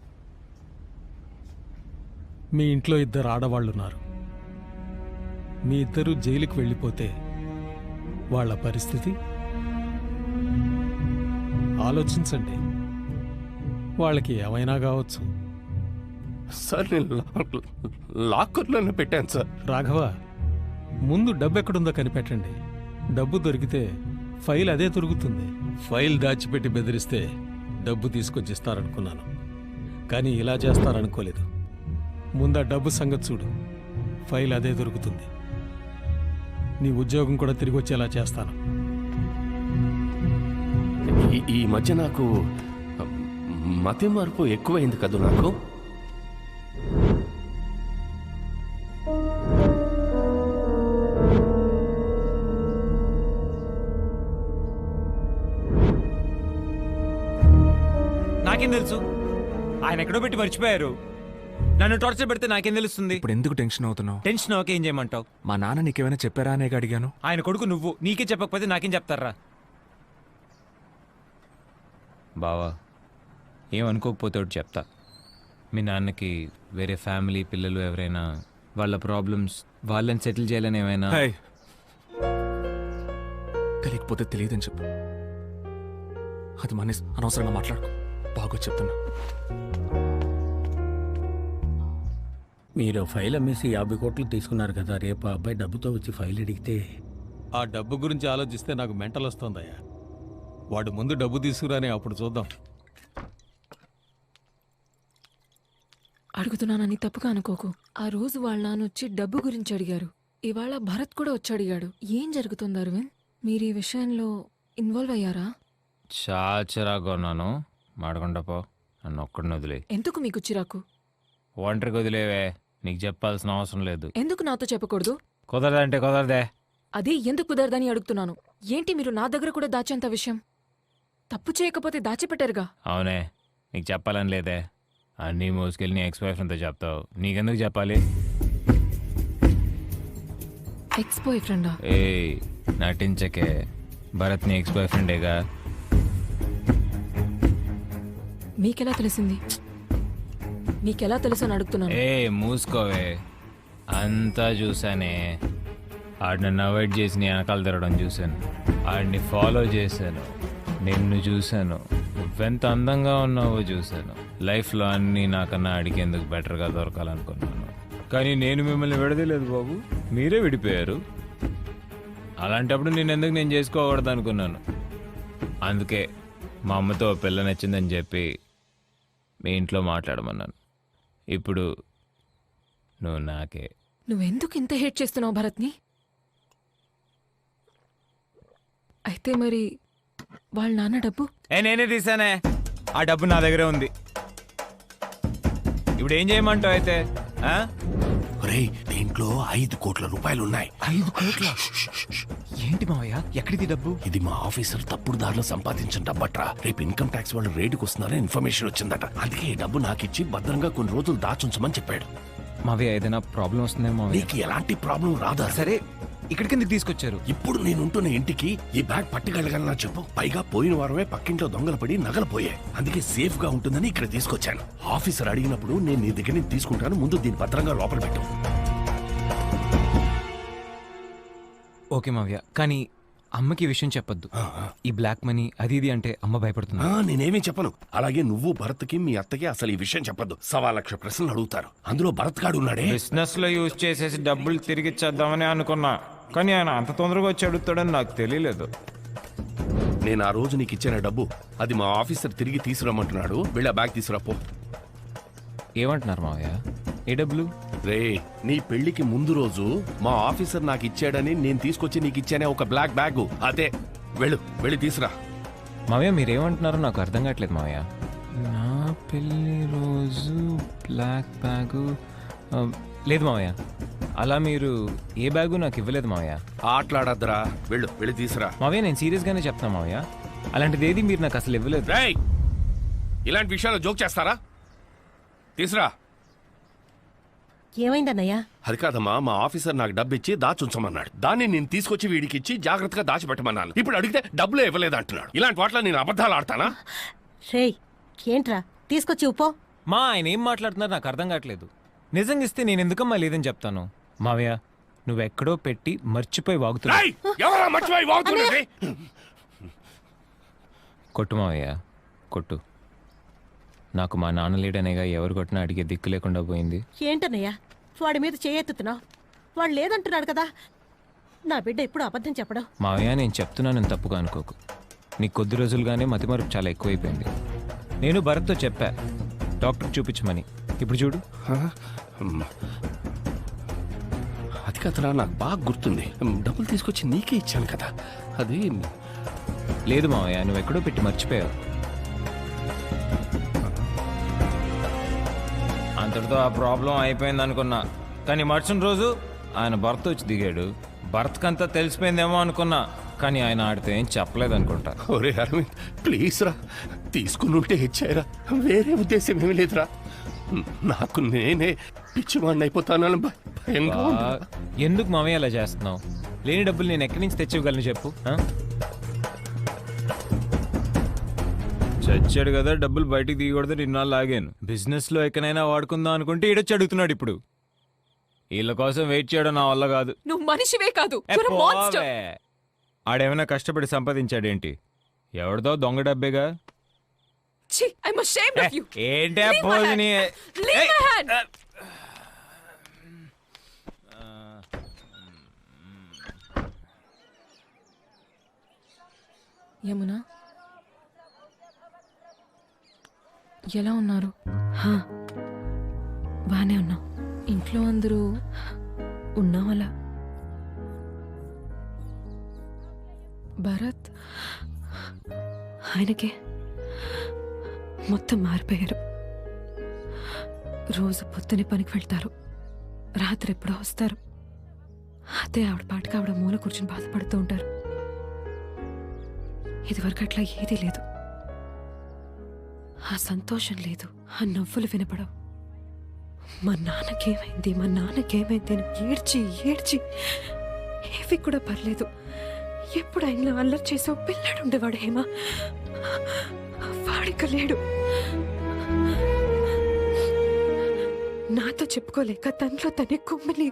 మీ ఇంట్లో 2 ఆడవాళ్ళు ఉన్నారు. మీ ఇద్దరు జైలుకి వెళ్ళిపోతే వాళ్ళ పరిస్థితి ఆలోచించండి. వాళ్ళకి ఏమైనా కావచ్చు. సార్ నేను లాకర్లోనే పెట్టాను సార్. రాఘవ, ముందు డబ్బు ఎక్కడుందో కనిపెట్టండి. డబ్బు దొరికితే ఫైల్ అదే దొరుకుతుంది. ఫైల్ దాచిపెట్టి బెదిరిస్తే డబ్బు తీసుకొచ్చి ఇస్తారనుకున్నాను, కానీ ఇలా చేస్తారనుకోలేదు. ముందు ఆ డబ్బు సంగతి చూడు, ఫైల్ అదే దొరుకుతుంది. నీ ఉద్యోగం కూడా తిరిగి వచ్చేలా చేస్తాను. ఈ మధ్య నాకు మతి మార్పు ఎక్కువైంది కదా నాకు. నాకేం తెలుసు? ఆయన ఎక్కడో పెట్టి మర్చిపోయారు. నన్ను టార్చర్ పెడితే నాకేం తెలుస్తుంది? ఇప్పుడు ఎందుకు టెన్షన్ అవుతున్నావు? టెన్షన్ ఓకే, ఏం చేయమంటావు? మా నాన్న నీకేమైనా చెప్పారా అనే అడిగాను. ఆయన కొడుకు నువ్వు, నీకే చెప్పకపోతే నాకేం చెప్తారా? బావా, ఏమనుకోకపోతే ఒకటి చెప్తా. మీ నాన్నకి వేరే ఫ్యామిలీ పిల్లలు ఎవరైనా, వాళ్ళ ప్రాబ్లమ్స్ వాళ్ళని సెటిల్ చేయాలని ఏమైనా? తెలియకపోతే తెలియదని చెప్పు. అది మనిషి అనవసరంగా మాట్లాడుకో. బాగా చెప్తున్నా. మీరు ఫైల్ అమ్మేసి 50 కోట్లు తీసుకున్నారు కదా, రేపు ఆ అబ్బాయి డబ్బుతో వచ్చి ఫైల్ అడిగితే? ఆ డబ్బు గురించి ఆలోచిస్తే నాకు మెంటల్ వస్తుందయ్యా. వాడు ముందు డబ్బు తీసుకురాని, అప్పుడు చూద్దాం. అడుగుతున్నానని తప్పుగా అనుకోకు. ఆ రోజు వాళ్ళ నాన్న వచ్చి డబ్బు గురించి అడిగారు. ఇవాళ భరత్ కూడా వచ్చి అడిగాడు. ఏం జరుగుతుంది అరవింద్? మీరు ఈ విషయంలో ఇన్వాల్వ్ అయ్యారా? చాచరాగా ఉన్నాను, మాడకుండా పో. నన్ను ఒక్కడిని వదిలే. ఎందుకు మీకు చిరాకు? ఒంటరికి వదిలేవే, నీకు చెప్పాల్సిన అవసరం లేదు. ఎందుకు నాతో చెప్పకూడదు? కుదరదంటే కుదరదే. అదే ఎందుకు కుదరదని అడుగుతున్నాను. ఏంటి మీరు నా దగ్గర కూడా దాచేంత విషయం? తప్పు చేయకపోతే దాచిపెట్టారుగా. అవునే, నీకు చెప్పాలని లేదే. అన్నీ మోసుకెళ్ళి నీ ఎక్స్ బాయ్ ఫ్రెండ్తో చెప్తావు. నీకెందుకు చెప్పాలి? ఎక్స్ బాయ్ ఫ్రెండా? ఏయ్, నటించకే. భరత్ నీ ఎక్స్ బాయ్ ఫ్రెండేగా. మీకెలా తెలిసింది? మీకెలా తెలుసు అని అడుగుతున్నాను. ఏ మూసుకోవే, అంతా చూసానే. ఆడు నన్ను అవాయిడ్ చేసి నీ వెనకాల తిరగడం చూశాను. ఆడిని ఫాలో చేశాను, నిన్ను చూశాను. నువ్వెంత అందంగా ఉన్నావో చూశాను. లైఫ్లో అన్నీ నాకన్నా అడిగేందుకు బెటర్గా దొరకాలనుకున్నాను. కానీ నేను మిమ్మల్ని విడదలేదు బాబు, మీరే విడిపోయారు. అలాంటప్పుడు నేనెందుకు నేను చేసుకోకూడదు అనుకున్నాను. అందుకే మా అమ్మతో పిల్ల నచ్చిందని చెప్పి మీ ఇంట్లో మాట్లాడమన్నాను. ఇప్పుడు నువ్వు నాకే. నువ్వెందుకు ఇంత హేట్ చేస్తున్నావు భరత్ని? అయితే మరి వాళ్ళ నాన్న డబ్బు? నేనే తీసానే. ఆ డబ్బు నా దగ్గరే ఉంది. ఇప్పుడు ఏం చేయమంటావు అయితే? దీంట్లో 5 కోట్ల రూపాయలు ఉన్నాయి. 5 కోట్ల? ఏంటి మావయ్య, ఎక్కడిది డబ్బు? ఇది మా ఆఫీసర్ తప్పుడు దారిలో సంపాదించిన డబ్బట్రా. రేపు ఇన్కమ్ ట్యాక్స్ వాళ్ళు రేటుకు వస్తున్నారని ఇన్ఫర్మేషన్ వచ్చిందట. అందుకే ఈ డబ్బు నాకిచ్చి భద్రంగా కొన్ని రోజులు దాచుంచమని చెప్పాడు. మావయ్య, ఏదైనా ప్రాబ్లం వస్తుందేమో. నీకు ఎలాంటి ప్రాబ్లం రాదా? సరే, ఇక్కడికి ఎందుకు తీసుకొచ్చారు? ఇప్పుడు నేనుంటున్న ఇంటికి ఈ బ్యాగ్ పట్టుకెళ్ళగలనా చెప్పు? పైగా పోయిన వారమే పక్కింట్లో దొంగలు పడి నగలు పోయాయి. అందుకే సేఫ్ గా ఉంటుందని ఇక్కడ తీసుకొచ్చాను. ఆఫీసర్ అడిగినప్పుడు నేను నీ దగ్గర నుంచి తీసుకుంటాను. ముందు దీన్ని భద్రంగా లోపల పెట్టు. ఓకే మావయ్య, కానీ అమ్మకి ఈ విషయం చెప్పొద్దు. ఈ బ్లాక్ మనీ అది ఇది అంటే అమ్మ భయపడుతుంది. నేనేమీ చెప్పను. అలాగే నువ్వు భరత్కి మీ అత్తకి అసలు ఈ విషయం చెప్పొద్దు. 1,00,000 ప్రశ్నలు అడుగుతారు. అందులో భరత్ గాడు ఉన్నాడే. బిజినెస్ లో యూజ్ చేసేసి డబ్బులు తిరిగి ఇచ్చేద్దామని అనుకున్నా, కానీ ఆయన అంత తొందరగా వచ్చి అడుగుతాడని నాకు తెలియలేదు. నేను ఆ రోజు నీకు ఇచ్చిన డబ్బు అది మా ఆఫీసర్ తిరిగి తీసుకురమ్మంటున్నాడు. వెళ్ళి ఆ బ్యాగ్ తీసుకురాపో. ఏమంటున్నారు మావయ్య? ఏ డబ్బులు? రే నీ పెళ్లికి ముందు రోజు మా ఆఫీసర్ నాకు ఇచ్చాడని నేను తీసుకొచ్చి నీకు ఇచ్చానే ఒక బ్లాక్ బ్యాగ్ అదే. వెళ్ళి తీసురా. మావయ్య మీరేమంటున్నారో నాకు అర్థం కావట్లేదు మావయ్య. నా పెళ్లి రోజు బ్లాక్ బ్యాగు లేదు మావయ్య. అలా మీరు ఏ బ్యాగు నాకు ఇవ్వలేదు మావయ్య. ఆటలాడద్దురా. వెళ్ళి తీసురా. మావయ్య నేను సీరియస్గానే చెప్తున్నా మావయ్య, అలాంటిది ఏది మీరు నాకు అసలు ఇవ్వలేదు. రేయ్ ఇలాంటి విషయాలు జోక్ చేస్తారా? తీసురా. ఏమైందన్నయ్య? అది కాదమ్మా, మా ఆఫీసర్ నాకు డబ్బు ఇచ్చి దాచుంచమన్నాడు. దాన్ని నేను తీసుకొచ్చి వీడికి ఇచ్చి జాగ్రత్తగా దాచిపెట్టమన్నాను. ఇప్పుడు అడిగితే డబ్బులే ఇవ్వలేదు అంటున్నాడు. ఇలాంటి వాటిలో నేను అబద్ధాలు ఆడతానా? రేయ్ ఏంట్రా తీసుకొచ్చి ఉప్పో. మా ఆయన ఏం మాట్లాడుతున్నారు నాకు అర్థం కావట్లేదు. నిజంగా ఇస్తే నేను ఎందుకమ్మా లేదని చెప్తాను. మావయ్య నువ్వెక్కడో పెట్టి మర్చిపోయి వాగుతున్నావు. రేయ్, ఎవరా మర్చిపోయి వాగుతున్నది? కొట్టు మావయ్య కొట్టు. నాకు మా నాన్న లేడనేగా ఎవరు కొట్టినా అడిగే దిక్కు లేకుండా పోయింది. ఏంటన్నయ్యా వాడి మీద చేయెత్తుతున్నావు? వాడు లేదంటున్నాడు కదా. నా బిడ్డ ఎప్పుడు అబద్ధం చెప్పడం. మావయ్య నేను చెప్తున్నాను తప్పుగా అనుకోకు. నీకు కొద్ది రోజులుగానే మతిమరుపు చాలా ఎక్కువైపోయింది. నేను భరత్తో చెప్పా డాక్టర్ చూపించమని. ఇప్పుడు చూడు. అది కదరా, నాకు బాగా గుర్తుంది. డబ్బులు తీసుకొచ్చి నీకే ఇచ్చాను కదా. అది లేదు మావయ్య, నువ్వు ఎక్కడో పెట్టి మర్చిపోయావు. అంతటితో ఆ ప్రాబ్లం అయిపోయింది అనుకున్నా. కానీ మరుసటి రోజు ఆయన భర్త వచ్చి దిగాడు. భర్తకంతా తెలిసిపోయిందేమో అనుకున్నా, కానీ ఆయన ఆడితే ఏం చెప్పలేదు అనుకుంటా. ఒరే అరవింద్ ప్లీజ్ రా, తీసుకుని ఉంటే ఇచ్చారా. వేరే ఉద్దేశం ఏమీ లేదురా. నాకు నేనే పిచ్చివాడిని అయిపోతానని భయంగా ఉంది. ఎందుకు మావయ్య అలా చేస్తున్నావు? లేని డబ్బులు నేను ఎక్కడి నుంచి తెచ్చివ్వగలను చెప్పు. చచ్చాడు కదా, డబ్బులు బయటికి దిగకూడదు నిన్నాళ్ళు లాగాను. బిజినెస్ లో ఎక్కడైనా వాడుకుందాం అనుకుంటే ఈడొచ్చి అడుగుతున్నాడు. ఇప్పుడు వీళ్ళ కోసం వెయిట్ చేయడం నా వల్ల కాదు. నువ్వు మనిషివే కాదు, ఆడేమైనా కష్టపడి సంపాదించాడేంటి? ఎవరిదో దొంగ డబ్బేగా. ఏంటే పోజిని? యమునా ఎలా ఉన్నారు? బానే ఉన్నా. ఇంట్లో అందరూ ఉన్నాం అలా. భరత్ ఆయనకే మొత్తం మారిపోయారు. రోజు పొద్దునే పనికి వెళ్తారు, రాత్రి ఎప్పుడో వస్తారు. అదే ఆవిడ పాటికి ఆవిడ మూల కూర్చుని బాధపడుతూ ఉంటారు. ఇదివరకు అట్లా ఏదీ లేదు. ఆ సంతోషం లేదు, ఆ నవ్వులు వినపడవు. మా నాన్నకేమైంది అని ఏడ్చి ఏవి కూడా పర్లేదు. ఎప్పుడు ఆయన అల్లరి చేసే పిల్లాడు ఉండేవాడు హేమా, వాడిక లేడు. నాతో చెప్పుకోలేక తనలో తనే కుమ్మలి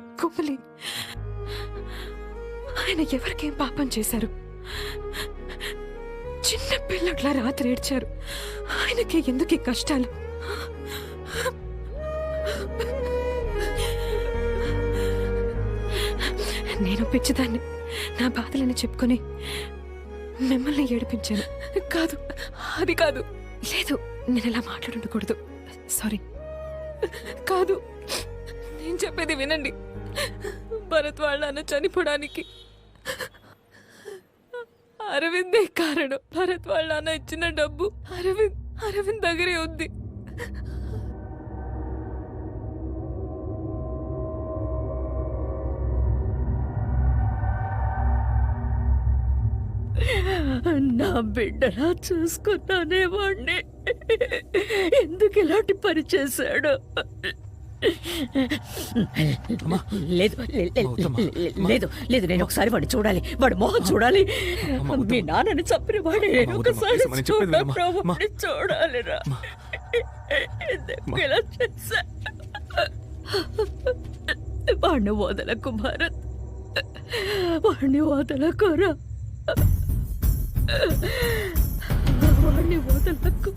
ఆయన ఎవరికేం పాపం చేశారు? చిన్న పిల్లట్లా రాత్రి ఏడ్చారు. ఆయనకి ఎందుకు ఈ కష్టాలు? నేను పిచ్చిదాన్ని నా బాధలని చెప్పుకొని మిమ్మల్ని ఏడిపించాను. కాదు, అది కాదు. లేదు, నేను ఇలా మాట్లాడుండకూడదు. సారీ. కాదు, నేను చెప్పేది వినండి. భరత్ వాళ్ళ నాన్న చనిపోవడానికి అరవిందే కారణం. భరత్ వాళ్ళ నాన్న ఇచ్చిన డబ్బు అరవింద్ దగ్గరే ఉంది. నా బిడ్డలా చూసుకున్నానే వాణ్ణి. ఎందుకు ఇలాంటి పని చేశాడు? లేదు, నేను ఒకసారి వాడిని చూడాలి, వాడి మొహం చూడాలి. మీ నాన్నని చంపిన వాడి ఒకసారి చూడాలిరా. ఎందుకు ఇలా చేశా? వాడిని వదలకు భారత్, వాడిని వదలకురా, వాడిని వదలకు.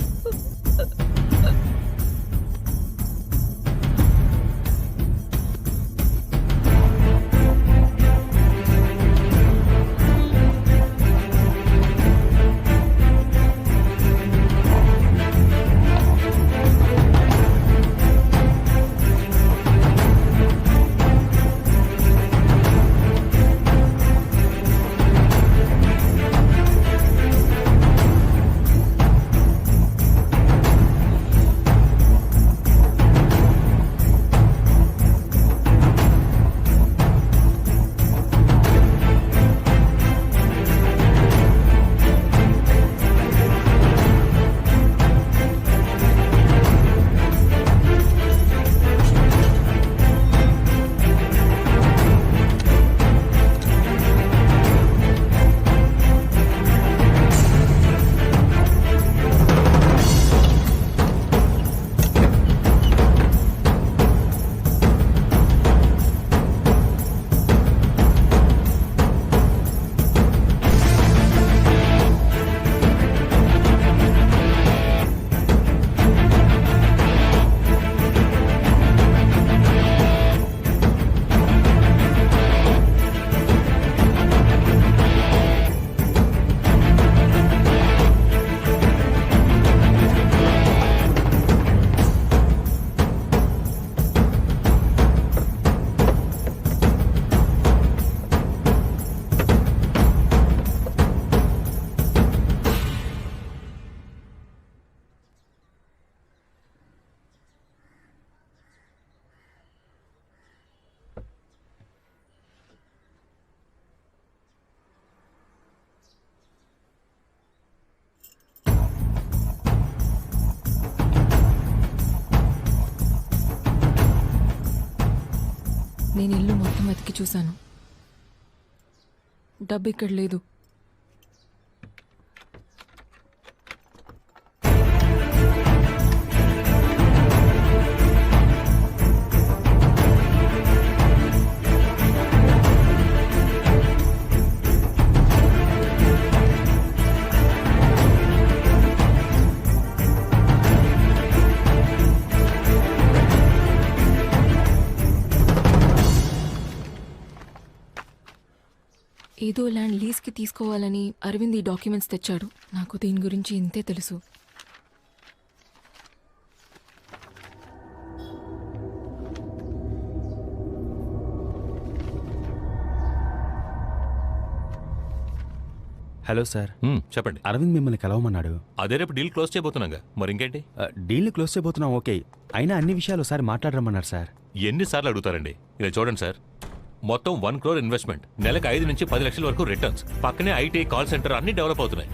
నేను ఇల్లు మొత్తం వెతికి చూశాను. డబ్బు ఇక్కడ లేదు. ఏదో ల్యాండ్ లీజ్కి తీసుకోవాలని అరవింద్ ఈ డాక్యుమెంట్స్ తెచ్చాడు. నాకు దీని గురించి ఇంతే తెలుసు. హలో సార్, చెప్పండి. అరవింద్ మిమ్మల్ని కలవమన్నాడు. అదే రేపు డీల్ క్లోజ్ చేయబోతున్నాగా, మరి ఇంకేంటి? డీల్ని క్లోజ్ చేయబోతున్నాం, ఓకే. అయినా అన్ని విషయాలు ఒకసారి మాట్లాడరమ్మన్నారు సార్. ఎన్నిసార్లు అడుగుతారండి? ఇలా చూడండి సార్, మొత్తం 1 crore ఇన్వెస్ట్మెంట్, నెలకు 5 నుంచి 10 లక్షల వరకు రిటర్న్స్, పక్కనే ఐటీ, కాల్ సెంటర్ అన్ని డెవలప్ అవుతున్నాయి.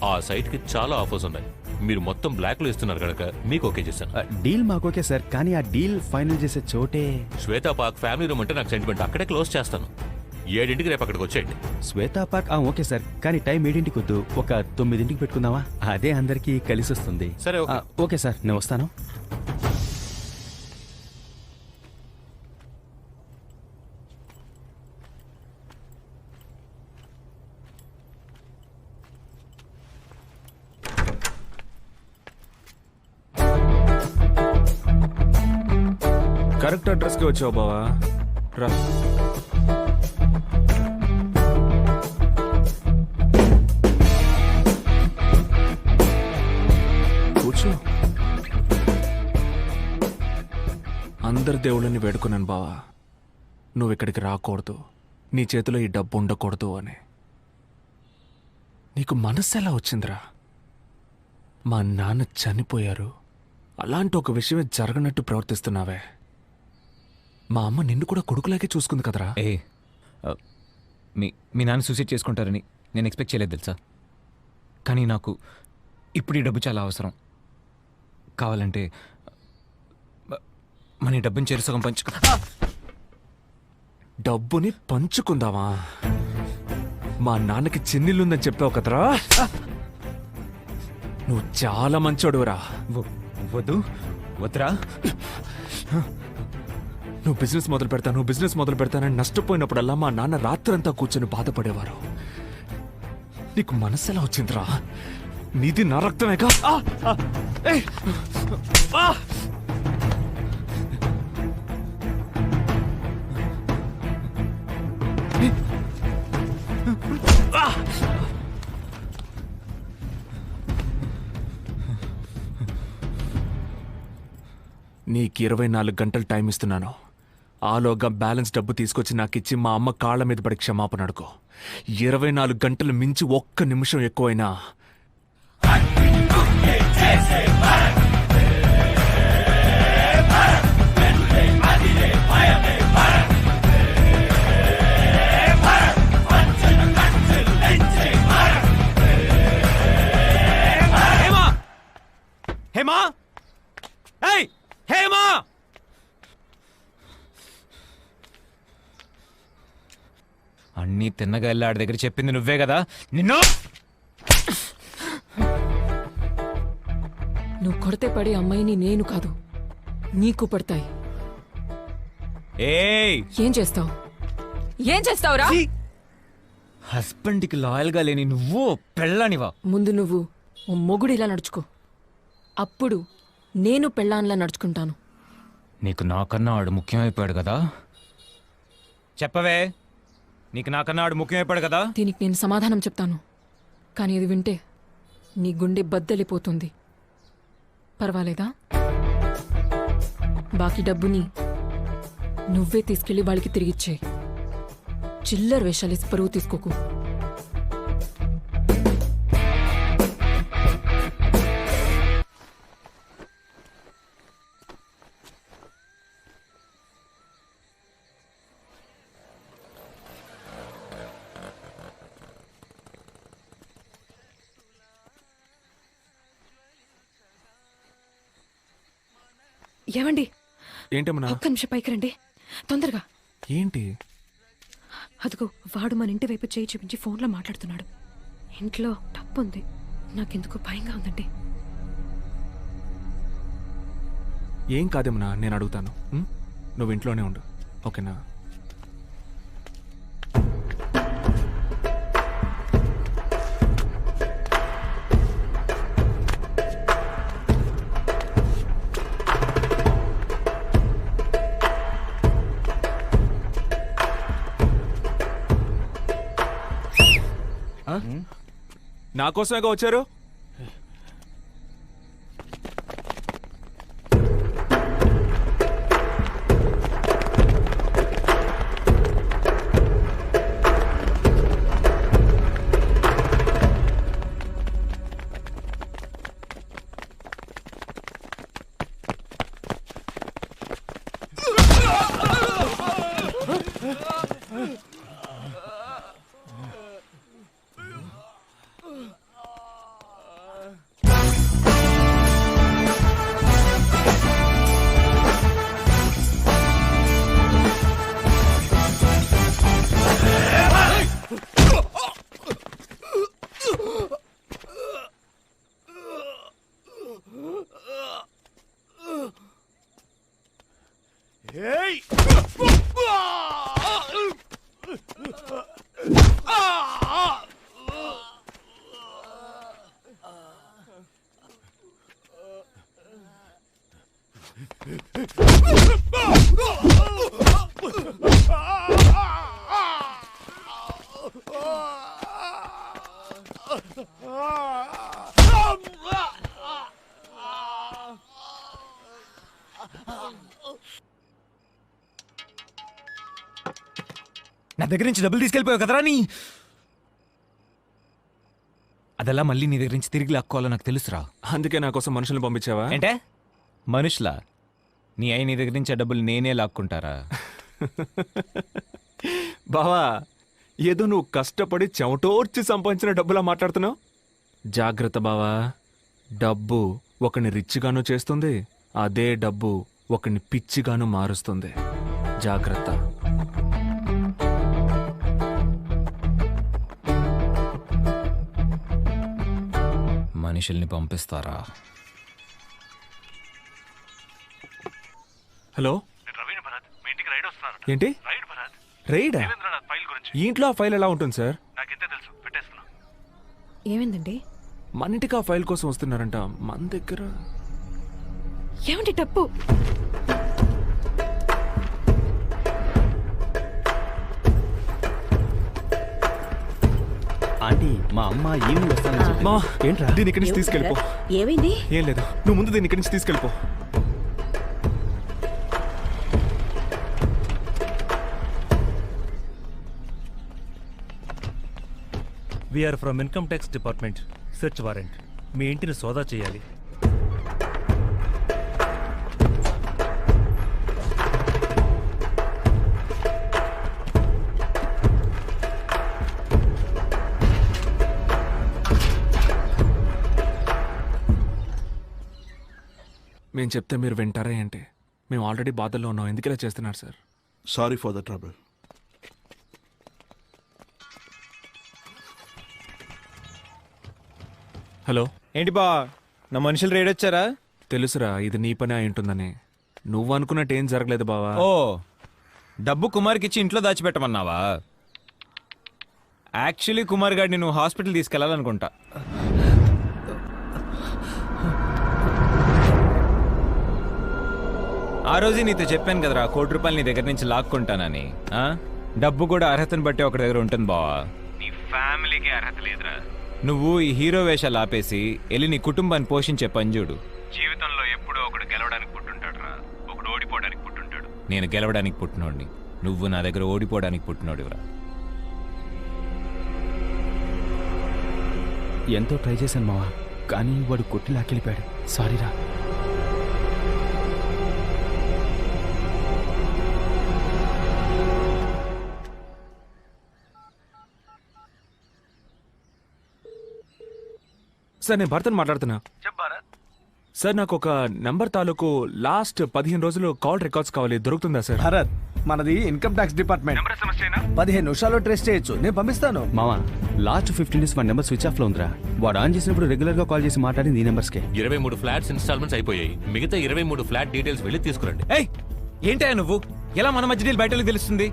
ఆ సైట్కి చాలా ఆఫర్స్ ఉన్నాయి. మీరు మొత్తం బ్లాక్లో ఇస్తున్నారు కనుక మీకు ఓకే చేశాను. డీల్ మాకు ఓకే సార్, కానీ ఆ డీల్ ఫైనల్ చేసే చోటే శ్వేతా పార్క్ ఫ్యామిలీ రూమ్ అంటే నాకు సెంటిమెంట్. అక్కడే క్లోజ్ చేస్తాను. 7ంటికి రేపు అక్కడికి వచ్చేయండి. శ్వేతా పార్క్ ఓకే సార్, కానీ టైం 7ంటికి వద్దు, ఒక 9ంటికి పెట్టుకుందామా? అదే అందరికీ కలిసి వస్తుంది. సరే, ఓకే. ఓకే సార్, నేను వస్తాను. కరెక్ట్ అడ్రస్కి వచ్చావు బావా. రా. కూర్చో. అందరి దేవుళ్ళని వేడుకున్నాను బావా, నువ్వు ఇక్కడికి రాకూడదు, నీ చేతిలో ఈ డబ్బు ఉండకూడదు అని. నీకు మనస్సు ఎలా వచ్చిందిరా? మా నాన్న చనిపోయారు, అలాంటి ఒక విషయమే జరగనట్టు ప్రవర్తిస్తున్నావే. మా అమ్మ నిన్ను కూడా కొడుకులాగే చూసుకుంది కదరా. మీ నాన్న సూసైడ్ చేసుకుంటారని నేను ఎక్స్పెక్ట్ చేయలేదు తెలుసా. కానీ నాకు ఇప్పుడు ఈ డబ్బు చాలా అవసరం. కావాలంటే మన ఈ డబ్బుని చేరుసగం డబ్బుని పంచుకుందామా? మా నాన్నకి చిన్నిల్లుందని చెప్పావు కదరా. నువ్వు చాలా మంచోడురా. వద్దురా. నువ్వు బిజినెస్ మొదలు పెడతానని నష్టపోయినప్పుడల్లా మా నాన్న రాత్రంతా కూర్చొని బాధపడేవారు. నీకు మనస్సు ఎలా వచ్చిందిరా? నీది నా రక్తమేగా. నీకు 24 గంటలు టైం ఇస్తున్నాను. ఆలోగా బ్యాలెన్స్ డబ్బు తీసుకొచ్చి నాకు ఇచ్చి మా అమ్మ కాళ్ళ మీద పడి క్షమాపణ అడుకో. 24 గంటలు మించి ఒక్క నిమిషం ఎక్కువైనా హేమా, ఏయ్ హేమా! అన్నీ తిన్నగా వెళ్ళి ఆడి దగ్గర చెప్పింది నువ్వే కదా. నిన్ను నువ్వు కొడితే పడే అమ్మాయిని నేను కాదు, నీకు పడతాయి. ఏయ్, ఏం చేస్తావు? ఏం చేస్తావురా? హస్బెండ్కి లాయల్గా లేని నువ్వు పెళ్ళానివా? ముందు నువ్వు ఓ మొగుడు ఇలా నడుచుకో, అప్పుడు నేను పెళ్ళాన్లా నడుచుకుంటాను. నీకు నాకన్నా ఆడు ముఖ్యమైపోయాడు కదా. చెప్పవే, నీకు నాకన్నా ఆడు ముఖ్యమైపోయాడు కదా. దీనికి నేను సమాధానం చెప్తాను, కానీ ఇది వింటే నీ గుండె బద్దలిపోతుంది. పర్వాలేదా? బాకీ డబ్బుని నువ్వే తీసుకెళ్లి వాళ్ళకి తిరిగిచ్చేయి. చిల్లర వేషాలేసి పరువు తీసుకోకు. ఏమండి, ఏంటమ్మా? ఒక్క నిమిషం పైకి రండి, తొందరగా. ఏంటి? అదిగో వాడు మన ఇంటి వైపు చేయి చూపించి ఫోన్లో మాట్లాడుతున్నాడు. ఇంట్లో డబ్బు ఉంది. నాకెందుకు భయంగా ఉందండి. ఏం కాదేమన్నా, నేను అడుగుతాను. నువ్వు ఇంట్లోనే ఉండు, ఓకేనా? నా కోసమేగా వచ్చారు? నా దగ్గర నుంచి డబ్బులు తీసుకెళ్ళిపోయావు కదరా నీ. అదెలా మళ్ళీ నీ దగ్గర నుంచి తిరిగి లాక్కోవాలో నాకు తెలుసురా. అందుకే నా కోసం మనుషుల్ని పంపించావా? అంటే మనుషులా? నీ అయి నీ దగ్గర నుంచి ఆ డబ్బులు నేనే లాక్కుంటారా? బావా, ఏదో నువ్వు కష్టపడి చెమటోర్చి సంపాదించిన డబ్బులా మాట్లాడుతున్నావు. జాగ్రత్త బావా, డబ్బు ఒకని రిచ్గాను చేస్తుంది, అదే డబ్బు ఒకని పిచ్చిగాను మారుస్తుంది. జాగ్రత్త. మనుషుల్ని పంపిస్తారా? హలో, ఏంటి రైడా? ఈ ఇంట్లో ఆ ఫైల్ ఎలా ఉంటుంది సార్? ఏమైందండి? మన ఇంటికి ఆ ఫైల్ కోసం వస్తున్నారంట. మన దగ్గర ఏమండి డబ్బు? ఆంటీ, మా అమ్మ ఈవినింగ్ వస్తానని చెప్పింది. మా ఏంట్రా? దీని ఇక్కడి నుంచి తీసుకెళ్ళిపో. ఏమైంది? ఏం లేదు, నువ్వు ముందు దీని ఇక్కడి నుంచి తీసుకెళ్ళిపో. We are from income tax department. Search warrant. మీ ఇంటిని సోదా చేయాలి. మేము చెప్తే మీరు వింటారా ఏంటి? మేము ఆల్రెడీ బాధల్లో ఉన్నాం, ఎందుకు ఇలా చేస్తున్నారు sir? Sorry for the trouble. Hello, ఏంటి బా, నా మనుషులు రేడ్ వచ్చారా? తెలుసురా, ఇది నీ పని అయి ఉంటుందని. నువ్వు అనుకున్నట్టు ఏం జరగలేదు బావా. ఓ, డబ్బు కుమార్కి ఇచ్చి ఇంట్లో దాచిపెట్టమన్నావా? యాక్చువల్లీ కుమార్ గారిని నువ్వు హాస్పిటల్ తీసుకెళ్లాలనుకుంటా. ఆ రోజు నీతో చెప్పాను కదరా, ₹1,00,00,000 నీ దగ్గర నుంచి లాక్కుంటానని. డబ్బు కూడా అర్హతను బట్టి ఒకటి దగ్గర ఉంటుంది బావా. నీ ఫ్యామిలీకి అర్హత లేదురా. నువ్వు ఈ హీరో వేషాలు ఆపేసి వెళ్ళి నీ కుటుంబాన్ని పోషించే పని చూడు. జీవితంలో ఎప్పుడో ఒకడు గెలవడానికి పుట్టుంటాడు రా, ఒకడు ఓడిపోవడానికి పుట్టుంటాడు. నేను గెలవడానికి పుట్టినోడిని, నువ్వు నా దగ్గర ఓడిపోవడానికి పుట్టినోడివరా. ఎంతో ట్రై చేశాను మావా, కానీ వాడు కొట్టి లాక్కెళ్ళిపోయాడు. సారీరా. సార్, నేను భర్తను మాట్లాడుతున్నా. సార్ నాకు ఒక నంబర్ తాలూకు లాస్ట్ 15 రోజులు కాల్ రికార్డ్స్ కావాలి, దొరుకుతుందా సార్? భరత్, మనది ఇన్కమ్ ట్యాక్స్ డిపార్ట్మెంట్. 15 నిమిషాల్లో ట్రేస్ చేయొచ్చు, నేను పంపిస్తాను. మావా last 15 days one number switch off లో ఉందిరా. వాడు ఆన్ చేసినప్పుడు రెగ్యులర్ గా కాల్ చేసి మాట్లాడింది ఈ నెంబర్స్ కే. 23 ఫ్లాట్స్ ఇన్స్టాల్మెంట్స్ అయిపోయాయి. మిగతా 23 ఫ్లాట్ డీటెయిల్స్ వెళ్ళి తీసుకురండి. ఏయ్ ఏంటయ్యా నువ్వు? ఎలా మన మధ్య డీల్ బయటకు తెలుస్తుంది?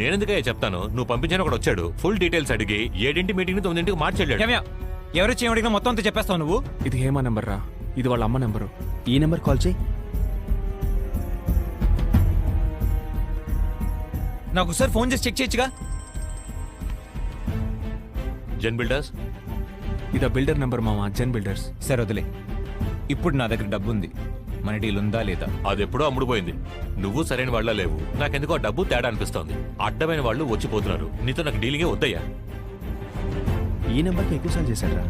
నేనెందుకయ్యా చెప్తాను, నువ్వు పంపించిన ఒకడు వచ్చాడు, ఫుల్ డీటెయిల్స్ అడిగి 7 మీటింగ్ 9 మార్చెళ్ళాడు. ఎవరొచ్చి ఏమడిగినా మొత్తం అంతా చెప్పేస్తావు నువ్వు? ఇది హేమా నెంబర్ రా, ఇది వాళ్ళ అమ్మ నెంబరు. ఈ నెంబర్ కాల్ చేయి. నాకు ఒకసారి ఫోన్ చేసి చెక్ చేయొచ్చుగా. జెన్ బిల్డర్స్. ఇది బిల్డర్ నెంబర్ మామ, జెన్ బిల్డర్స్. సరే వదిలే. ఇప్పుడు నా దగ్గర డబ్బు ఉంది, మన డీల్ ఉందా లేదా? అది ఎప్పుడో అమ్ముడుపోయింది. నువ్వు సరైన వాళ్ళ లేవు. నాకెందుకో ఆ డబ్బు తేడా అనిపిస్తోంది. అడ్డమైన వాళ్ళు వచ్చిపోతున్నారు. నీతో నాకు డీలింగే వద్దయ్యా. ఈ నెంబర్కి ఎక్కువ సార్లు చేశాడు రా.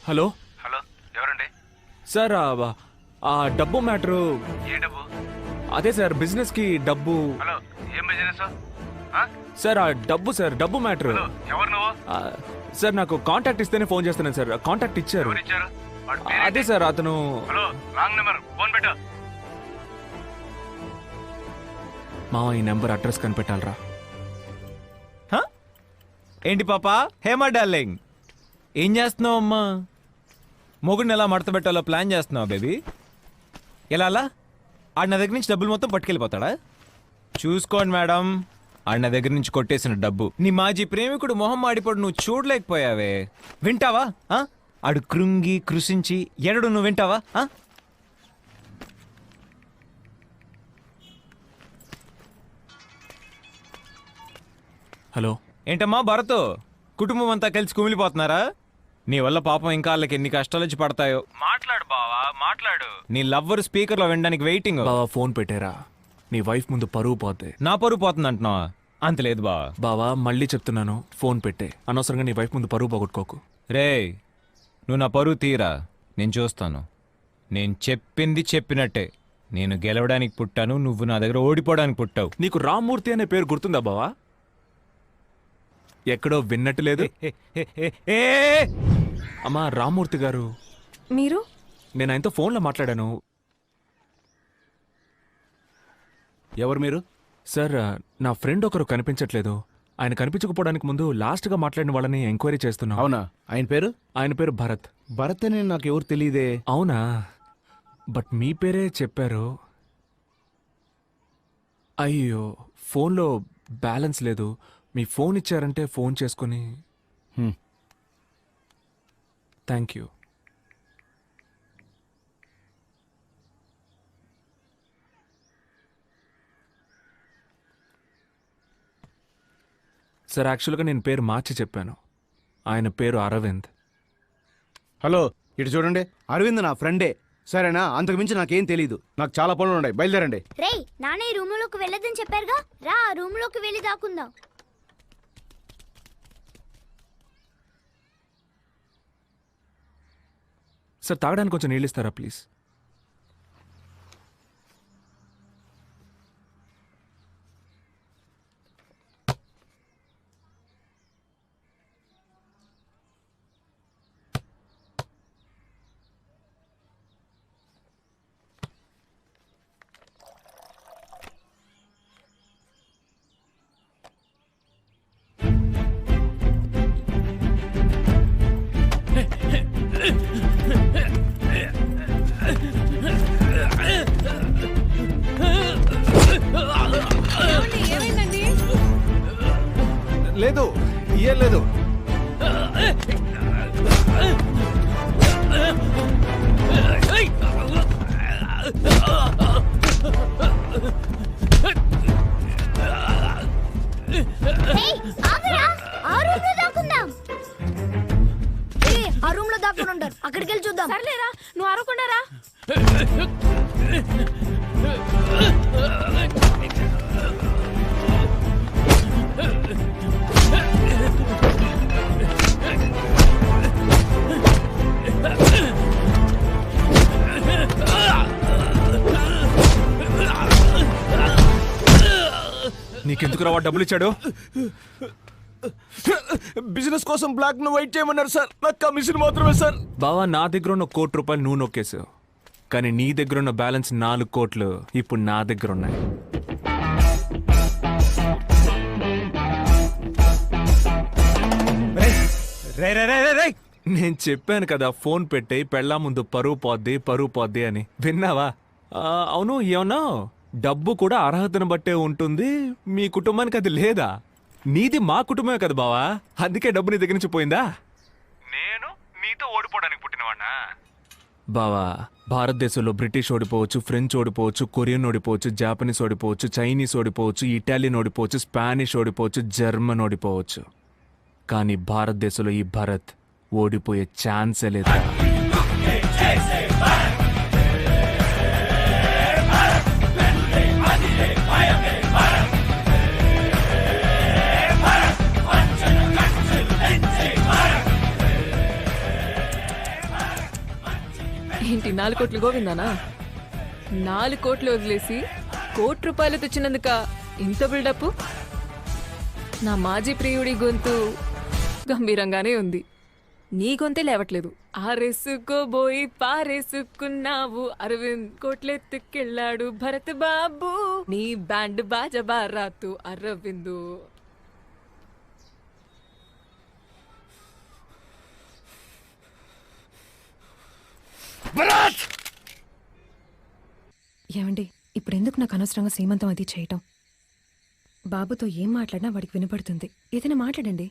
హలో హలో, ఎవరండి? సార్ ఆ డబ్బు మ్యాటరు. ఏ డబ్బు? అదే సార్, బిజినెస్ కి డబ్బు. హలో, ఏం బిజినెస్? సార్ ఆ డబ్బు సార్, డబ్బు మ్యాటర్. ఎవరు నువ్వు? సార్ నాకు కాంటాక్ట్ ఇస్తేనే ఫోన్ చేస్తున్నాను సార్. కాంటాక్ట్ ఇచ్చారు. ఇచ్చారు? అదే సార్ అతను. హలో, రాంగ్ నెంబర్, ఫోన్ పెట్టు. మామ ఈ నెంబర్ అడ్రస్ కనిపెట్టాలరా. ఏంటి పాపా? హేమా డార్లింగ్, ఏం చేస్తున్నావు అమ్మా? మొగుడిని ఎలా మడత పెట్టాలో ప్లాన్ చేస్తున్నావు బేబీ? ఎలా అలా? ఆడ నా దగ్గర నుంచి డబ్బులు మొత్తం పట్టుకెళ్ళిపోతాడా? చూసుకోండి మేడం, ఆడ నా దగ్గర నుంచి కొట్టేసిన డబ్బు నీ మాజీ ప్రేమికుడు మొహం మాడిపోడు నువ్వు చూడలేకపోయావే. వింటావా? ఆడు కృంగి కృషించి ఎరడు, నువ్వు వింటావా? హలో, ఏంటమ్మా భరత్, కుటుంబం అంతా కలిసి కుమిలిపోతున్నారా? నీ వల్ల పాపం ఇంకా వాళ్ళకి ఎన్ని కష్టాలు వచ్చి పడతాయో. మాట్లాడు బావా, మాట్లాడు. నీ లవ్వర్ స్పీకర్ లో వినడానికి వెయిటింగ్. బావా ఫోన్ పెట్టారా, నీ వైఫ్ ముందు పరువు పోతే. నా పరువు పోతుంది అంటున్నావా? అంత లేదు బావా. బావా మళ్ళీ చెప్తున్నాను, ఫోన్ పెట్టే. అనవసరంగా నీ వైఫ్ ముందు పరువు పోగొట్టుకోకు. రే, నువ్వు నా పరువు తీరా, నేను చూస్తాను. నేను చెప్పింది చెప్పినట్టే. నేను గెలవడానికి పుట్టాను, నువ్వు నా దగ్గర ఓడిపోవడానికి పుట్టావు. నీకు రామ్మూర్తి అనే పేరు గుర్తుందా బావా? ఎక్కడో విన్నట్టు లేదు. అమ్మా రామ్మూర్తి గారు. మీరు? నేను ఆయనతో ఫోన్లో మాట్లాడాను. ఎవరు మీరు? సార్ నా ఫ్రెండ్ ఒకరు కనిపించట్లేదు. ఆయన కనిపించకపోవడానికి ముందు లాస్ట్గా మాట్లాడిన వాళ్ళని ఎంక్వైరీ చేస్తున్నాం. అవునా? ఆయన పేరు? ఆయన పేరు భరత్. భరత్ అని నాకు ఎవరు తెలియదే. అవునా? బట్ మీ పేరే చెప్పారు. అయ్యో, ఫోన్లో బ్యాలెన్స్ లేదు. మీ ఫోన్ ఇచ్చారంటే ఫోన్ చేసుకుని. Thank you. సార్ యాక్చువల్గా నేను పేరు మార్చి చెప్పాను. ఆయన పేరు అరవింద్. హలో, ఇటు చూడండి. అరవింద్ నా ఫ్రెండే, సరేనా? అంతకు మించి నాకేం తెలీదు. నాకు చాలా పనులు ఉన్నాయి, బయలుదేరండి. రే, నాన్న ఈ రూమ్ లోకి వెళ్ళదని చెప్పారుగా, రా రూమ్ లోకి వెళ్ళి దాక్కుందాం. సార్ తాగడానికి కొంచెం నీళ్ళు ఇస్తారా ప్లీజ్? లేదు, ఇయ్యం లేదు. ఆ రూమ్ లో దాక్కుని ఉంటారు, అక్కడికి వెళ్ళి చూద్దాం. సర్లేరా, నువ్వు అరవకుండారా. నీకెందుకు రావా డబ్బులు ఇచ్చాడు? బిజినెస్ కోసం బ్లాక్ ను వైట్ చేయమన్నారు సార్. నాకు కమిషన్ మాత్రమే సార్. బావా, నా దగ్గర ఉన్న ₹1,00,00,000 నువ్వు నొక్కేసావు, కానీ నీ దగ్గర ఉన్న బ్యాలెన్స్ 4 కోట్లు ఇప్పుడు నా దగ్గర ఉన్నాయి. నేను చెప్పాను కదా, ఫోన్ పెట్టే పెళ్ళా ముందు పరువు పోద్ది అని. విన్నావా? అవును, ఏమన్నా డబ్బు కూడా అర్హతను బట్టే ఉంటుంది. మీ కుటుంబానికి అది లేదా? నీది మా కుటుంబమే కదా బావా, అందుకే డబ్బు నీ దగ్గర నుంచి పోయిందా? నేను నీతో ఓడిపోవడానికి పుట్టినవాడినా? బావా, భారతదేశంలో బ్రిటిష్ ఓడిపోవచ్చు, ఫ్రెంచ్ ఓడిపోవచ్చు, కొరియన్ ఓడిపోవచ్చు, జాపనీస్ ఓడిపోవచ్చు, చైనీస్ ఓడిపోవచ్చు, ఇటాలియన్ ఓడిపోవచ్చు, స్పానిష్ ఓడిపోవచ్చు, జర్మన్ ఓడిపోవచ్చు, కానీ భారతదేశంలో ఈ భరత్ ఓడిపోయే ఛాన్సే లేదు. ఏంటి 4 కోట్లు గోవిందానా? 4 కోట్లు వదిలేసి ₹1,00,00,000 తెచ్చినందుక ఇంత బిల్డప్? నా మాజీ ప్రియుడి గొంతు గంభీరంగానే ఉంది, నీ గొంతే లేవట్లేదు. ఆరేసుకోబోయి పారేసుకున్నావు, అరవింద్ కోట్లెత్తుకెళ్ళాడు భరత్ బాబు, నీ బ్యాండ్ బాజా బారాతు అరవిందు. ఏమండి, ఇప్పుడెందుకు నాకు అనవసరంగా సీమంతం అది చేయటం? బాబుతో ఏం మాట్లాడినా వాడికి వినపడుతుంది. ఏదైనా మాట్లాడండి.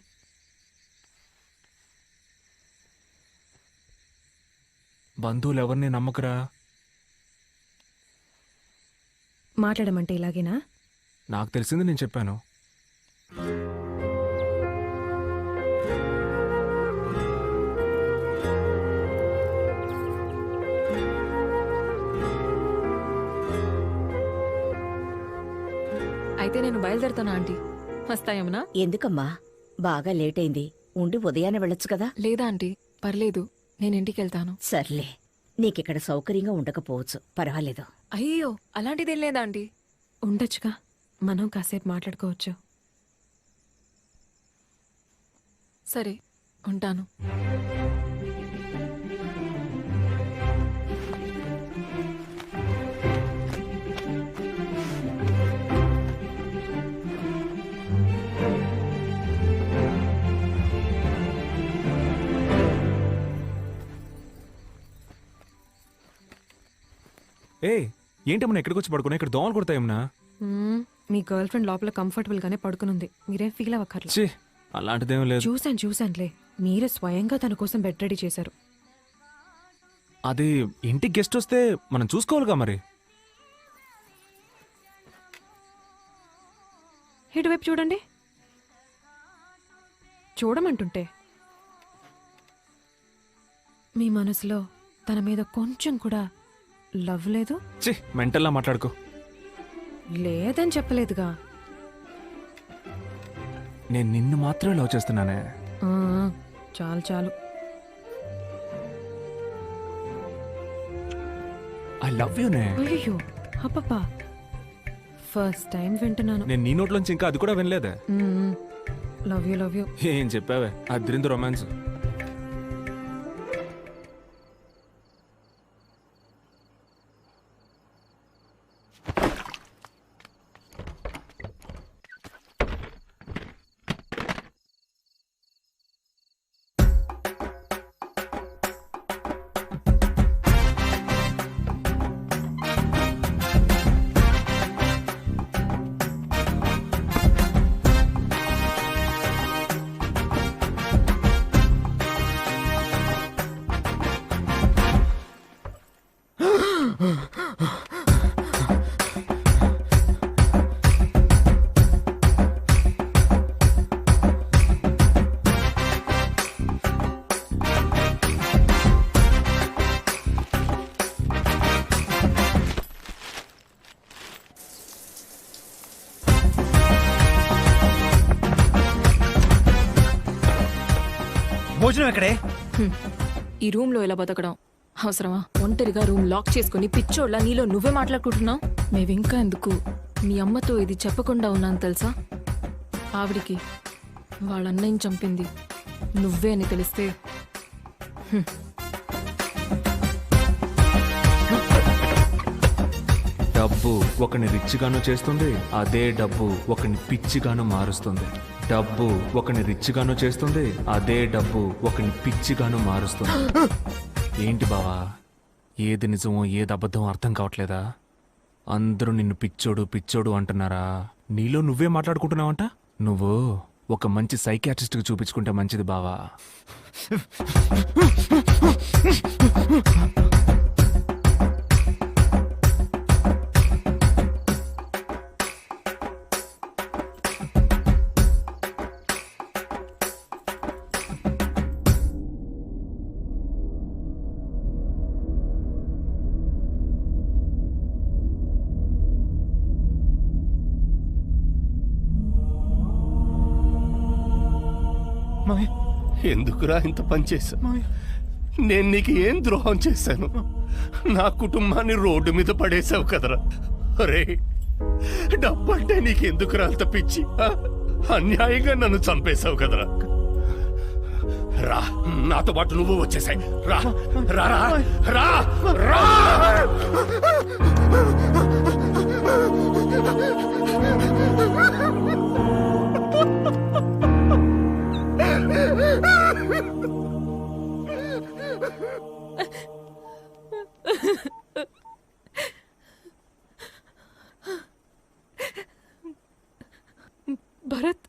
బంధువులు ఎవరిని నమ్మకరా? మాట్లాడమంటే ఇలాగేనా? నాకు తెలిసింది నేను చెప్పాను. అయితే నేను బయలుదేరుతానా ఆంటీ? వస్తాయమ్మనా? ఎందుకమ్మా, బాగా లేట్ అయింది, ఉండి ఉదయాన్నే వెళ్ళొచ్చు కదా. లేదా ఆంటీ, పర్లేదు, నేను ఇంటికి వెళ్తాను. సర్లే, నీకిక్కడ సౌకర్యంగా ఉండకపోవచ్చు, పర్వాలేదు. అయ్యో, అలాంటిదేం లేదా ఆంటీ. ఉండొచ్చుగా, మనం కాసేపు మాట్లాడుకోవచ్చు. సరే, ఉంటాను. ఏ ఏంటమ్మా ఇక్కడికి వచ్చి పడుకున్నా? ఇక్కడ దోమలు కొడతాయమ్మా. మీ గర్ల్ ఫ్రెండ్ లోపల కంఫర్టబుల్ గానే పడుకునుంది, మీరేం ఫీల్ అవ్వక్కర్లేదు. అలాంటిదేం లేదు. చూసానులే, మీరే స్వయంగా తన కోసం బెడ్ రెడీ చేశారు. అది ఇంటికి గెస్ట్ వస్తే మనం చూసుకోవాలిగా మరి. ఇటువైపు చూడండి. చూడమంటుంటే మీ మనసులో తన మీద కొంచెం కూడా లవ్ లేదు? మెంటల్లా మాట్లాడుకో. లేదని చెప్పలేదుగా. నేను నిన్ను మాత్రమే లవ్ చేస్తున్నానే. చాలు. ఐ లవ్ యూ నే. అయ్యో అప్పప్పా, ఫస్ట్ టైం వింటున్నాను. నేను నీ నోట్లోంచి ఇంకా అది కూడా వినలేదే. Love you. ఏం చెప్పావే, అద్రింది రొమాన్స్. భోజనం ఎక్కడే? ఈ రూమ్ లో ఎలా బతకడం అవసరమా? ఒంటరిగా రూమ్ లాక్ చేసుకుని పిచ్చోళ్ళ నీలో నువ్వే మాట్లాడుకుంటున్నావు. మేవింకా ఎందుకు మీ అమ్మతో ఇది చెప్పకుండా ఉన్నాను తెలుసా? ఆవిడికి వాళ్ళ అన్నయ్యని చంపింది నువ్వే అని తెలిస్తే డబ్బు ఒకని రిచ్గాను చేస్తుంది, అదే డబ్బు ఒకని పిచ్చిగాను మారుస్తుంది. డబ్బు ఒకని రిచ్గాను చేస్తుంది, అదే డబ్బు ఒకని పిచ్చిగాను మారుస్తుంది. ఏంటి బావా, ఏది నిజమో ఏది అబద్ధం అర్థం కావట్లేదా? అందరూ నిన్ను పిచ్చోడు పిచ్చోడు అంటున్నారా? నీలో నువ్వే మాట్లాడుకుంటున్నావంట. నువ్వు ఒక మంచి సైకియాట్రిస్ట్కి చూపించుకుంటే మంచిది బావా. ఎందుకురా ఇంత పని చేశా? నేను నీకు ఏం ద్రోహం చేశాను? నా కుటుంబాన్ని రోడ్డు మీద పడేశావు కదరా. అరే, డబ్బంటే నీకెందుకురా అంత పిచ్చి? అన్యాయంగా నన్ను చంపేశావు కదరా. రా, నాతో పాటు నువ్వు వచ్చేసాయి. రా రా రా రా. భరత్,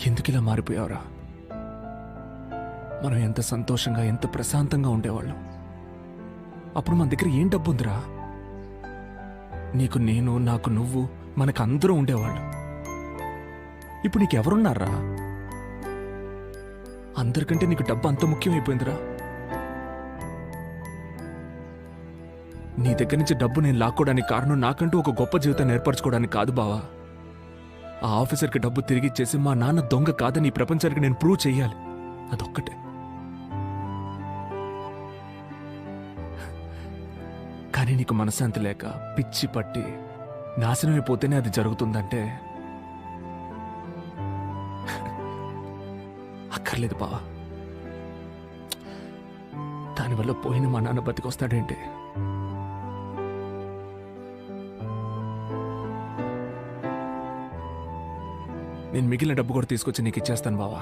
ఎందుకు ఇలా మారిపోయావురా? మనం ఎంత సంతోషంగా ఎంత ప్రశాంతంగా ఉండేవాళ్ళం. అప్పుడు మన దగ్గర ఏం డబ్బు ఉందిరా? నీకు నేను, నాకు నువ్వు, మనకు అందరూ ఉండేవాళ్ళు. ఇప్పుడు నీకెవరున్నారా? అందరికంటే నీకు డబ్బు అంత ముఖ్యమైపోయిందిరా. నీ దగ్గర నుంచి డబ్బు నేను లాక్కోవడానికి కారణం నాకంటూ ఒక గొప్ప జీవితాన్ని ఏర్పరచుకోవడానికి కాదు బావా. ఆ ఆఫీసర్కి డబ్బు తిరిగి ఇచ్చేసి మా నాన్న దొంగ కాదని ఈ ప్రపంచానికి నేను ప్రూవ్ చెయ్యాలి. అదొక్కటే. కానీ నీకు మనశ్శాంతి లేక పిచ్చి పట్టి నాశనమైపోతేనే అది జరుగుతుందంటే అక్కర్లేదు బావా. దానివల్ల పోయిన మా నాన్న బతికొస్తాడేంటి? నేను మిగిలిన డబ్బు కూడా తీసుకొచ్చి నీకు ఇచ్చేస్తాను బావా.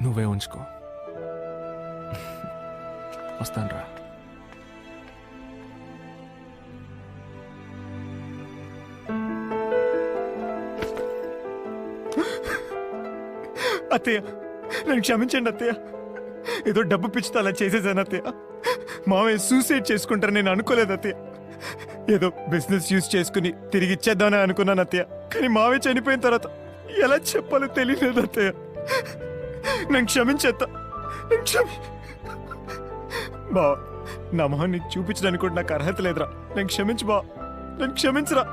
నువ్వే ఉంచుకో. వస్తాను రా. అత్తయ్య, నన్ను క్షమించండి అత్తయ్య. ఏదో డబ్బు పిచ్చితో అలా చేసేసాను అత్తయ్య. మావయ్య సూసైడ్ చేసుకుంటారు నేను అనుకోలేదు అత్తయ్య. ఏదో బిజినెస్ యూజ్ చేసుకుని తిరిగి ఇచ్చేద్దామని అనుకున్నాను అత్తయ్య. కానీ మావయ్య చనిపోయిన తర్వాత ఎలా చెప్పాలో తెలియలేదు అత్తయ్య. నన్ను క్షమించేత్తా. బావా, నా మొహం నీకు చూపించడానికి కూడా నాకు అర్హత లేదురా. నన్ను క్షమించు బావా, నన్ను క్షమించరా.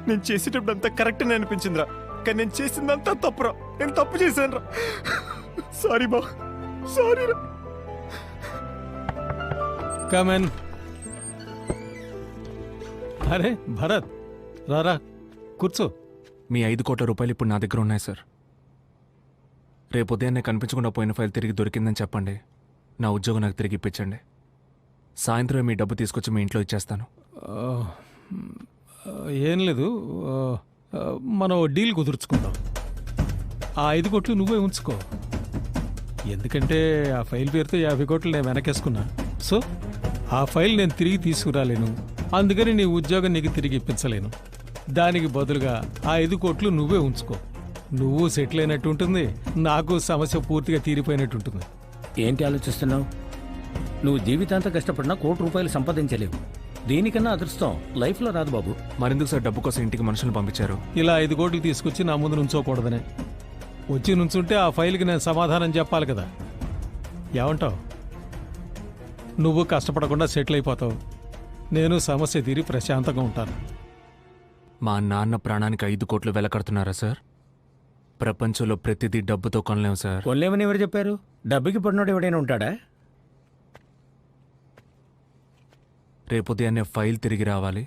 నేను చేసేటప్పుడు అంతా కరెక్ట్ అని అనిపించిందిరా, కానీ నేను చేసిందంతా తప్పురా. నేను తప్పు చేశాను రా. సారీ బా, సారీ రా. కమన్. అరే భరత్, రారా కూర్చో. మీ 5 కోట్ల రూపాయలు ఇప్పుడు నా దగ్గర ఉన్నాయి సార్. రేపు ఉదయాన్నే కనిపించకుండా పోయిన ఫైల్ తిరిగి దొరికిందని చెప్పండి. నా ఉద్యోగం నాకు తిరిగి ఇప్పించండి. సాయంత్రం మీ డబ్బు తీసుకొచ్చి మీ ఇంట్లో ఇచ్చేస్తాను. ఏం లేదు, మనం డీల్ కుదుర్చుకుందాం. ఆ 5 కోట్లు నువ్వే ఉంచుకో. ఎందుకంటే ఆ ఫైల్ పేరుతో 50 కోట్లు నేను వెనకేసుకున్నా. సో ఆ ఫైల్ నేను తిరిగి తీసుకురాలేను. అందుకని నీ ఉద్యోగం నీకు తిరిగి ఇప్పించలేను. దానికి బదులుగా ఆ 5 కోట్లు నువ్వే ఉంచుకో. నువ్వు సెటిల్ అయినట్టు ఉంటుంది, నాకు సమస్య పూర్తిగా తీరిపోయినట్టు ఉంటుంది. ఏంటి ఆలోచిస్తున్నావు? నువ్వు జీవితాంతం కష్టపడినా ₹1 సంపాదించలేవు. దీనికన్నా అదృష్టం లైఫ్లో రాదు బాబు. మరెందుకు సార్ డబ్బు కోసం ఇంటికి మనుషులను పంపించారు? ఇలా 5 కోట్లు తీసుకొచ్చి నా ముందు ఉంచోకూడదనే. వచ్చి నుంచుంటే ఆ ఫైల్కి నేను సమాధానం చెప్పాలి కదా. ఏమంటావు? నువ్వు కష్టపడకుండా సెటిల్ అయిపోతావు, నేను సమస్య తీరి ప్రశాంతంగా ఉంటాను. మా నాన్న ప్రాణానికి 5 కోట్లు వెలకడుతున్నారా సార్? ప్రపంచంలో ప్రతిదీ డబ్బుతో కొనలేము సార్. కొనలేమని ఎవరు చెప్పారు? డబ్బుకి పడినోడు ఎవడైనా ఉంటాడా? రేపు ఉదయాన్నే ఫైల్ తిరిగి రావాలి,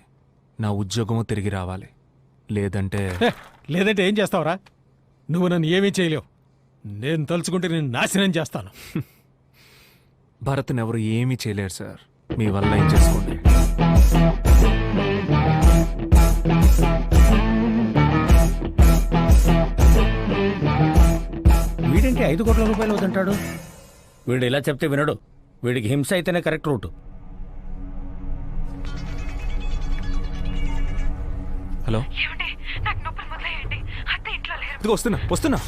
నా ఉద్యోగము తిరిగి రావాలి. లేదంటే లేదంటే ఏం చేస్తావురా? నువ్వు నన్ను ఏమీ చేయలేవు. నేను తలుచుకుంటే నేను నాశనం చేస్తాను. భరత్ని ఎవరు ఏమీ చేయలేరు సార్. మీ వల్ల ఏం చేసుకోండి. వీడింటి 5 కోట్ల రూపాయలు వద్దంటాడు. వీడు ఇలా చెప్తే వినడు. వీడికి హింస అయితేనే కరెక్ట్ రూటు. హలో, ఇదిగో వస్తున్నా.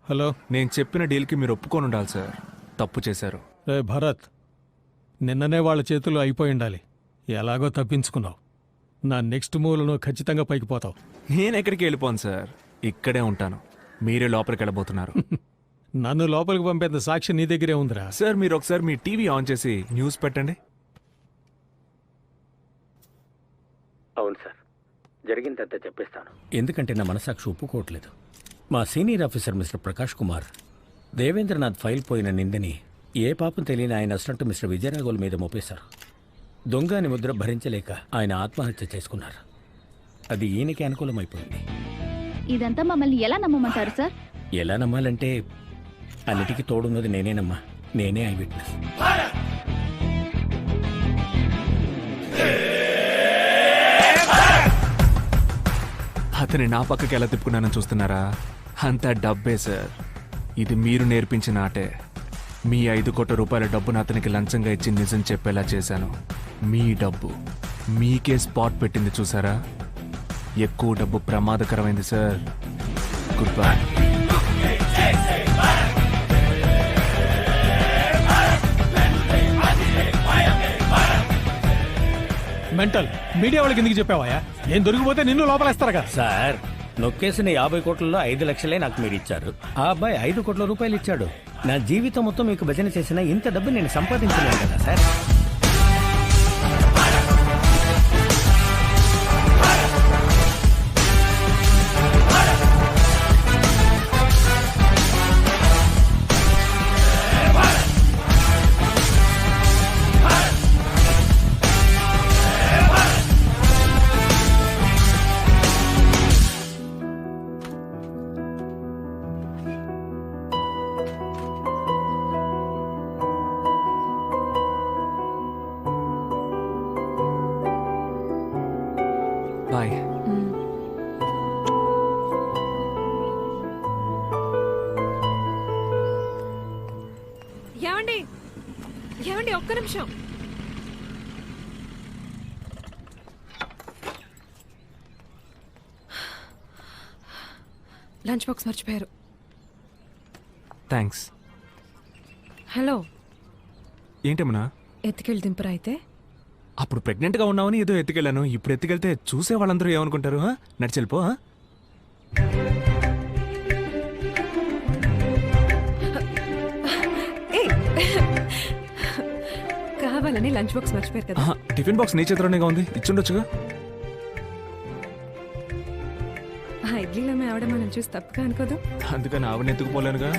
హలో, నేను చెప్పిన డీల్కి మీరు ఒప్పుకొని ఉండాలి సార్. తప్పు చేశారు. రే భరత్, నిన్ననే వాళ్ళ చేతుల్లో అయిపోయి ఉండాలి. ఎలాగో తప్పించుకున్నావు. నా నెక్స్ట్ మూవ్లో నువ్వు ఖచ్చితంగా పైకి పోతావు. నేను ఎక్కడికి వెళ్ళిపోను సార్, ఇక్కడే ఉంటాను. మీరే లోపలికి వెళ్ళబోతున్నారు. నన్ను లోపలికి పంపేంత సాక్షి నీ దగ్గరే ఉందిరా. సార్ మీరు ఒకసారి మీ టీవీ ఆన్ చేసి న్యూస్ పెట్టండి. అవును సార్, జరిగిందంతా చెప్పేస్తాను. ఎందుకంటే నా మనసాక్షి ఒప్పుకోవట్లేదు. మా senior officer mister Prakash Kumar Devendranath file పోయిన నిందని ఏ పాపం తెలియని ఆయన అసిస్టెంట్ మిస్టర్ విజయరాఘవుల మీద మోపేశారు. దొంగ అని ముద్ర భరించలేక ఆయన ఆత్మహత్య చేసుకున్నారు. అది ఈయనకి అనుకూలమైపోయింది. ఇదంతా మమ్మల్ని ఎలా నమ్మమంటారు సార్? ఎలా నమ్మాలంటే అన్నిటికీ తోడున్నది నేనేనమ్మా. నేనే ఐ విట్నెస్. అతని నా పక్కకి ఎలా తిప్పుకున్నానని చూస్తున్నారా? అంతా డబ్బే సార్. ఇది మీరు నేర్పించిన ఆటే. మీ 5 కోట్ల రూపాయల డబ్బును అతనికి లంచంగా ఇచ్చి నిజం చెప్పేలా చేశాను. మీ డబ్బు మీకే స్పాట్ పెట్టింది చూసారా? ఎక్కువ డబ్బు ప్రమాదకరమైంది sir. Good bye. Mental media వాళ్ళకి ఎందుకు చెప్పావా? నేను దొరికిపోతే నిన్ను లోపలేస్తారుగా. సార్, నొక్కేసిన 50 కోట్లలో 5 లక్షలే నాకు మీరు ఇచ్చారు. ఆ అబ్బాయి 5 కోట్ల రూపాయలు ఇచ్చాడు. నా జీవితం మొత్తం మీకు భజన చేసిన ఇంత డబ్బు నేను సంపాదించలేను కదా సార్. బాయ్. ఏమండి ఏమండి, ఒక్క నిమిషం. లంచ్ బాక్స్ మర్చిపోయారు. థ్యాంక్స్. హలో, ఏంటమ్మా? ఎత్తుకెళ్ళి దింపరా అయితే? అప్పుడు ప్రెగ్నెంట్గా ఉన్నావని ఏదో ఎత్తుకెళ్ళాను. ఇప్పుడు ఎత్తుకెళ్తే చూసే వాళ్ళందరూ ఏమనుకుంటారు? నడిచెళ్ళిపో. కావాలని లంచ్ బాక్స్ మర్చిపోయారు కదా. టిఫిన్ బాక్స్ నీ చేతిలోనేగా ఉంది, ఇచ్చుండొచ్చుగా. ఆ ఇడ్లీలో మీ ఆవిడ మనం చూసి తప్పుగా అనుకోదు. అందుకని ఆవిడని ఎత్తుకుపోలేనుగా.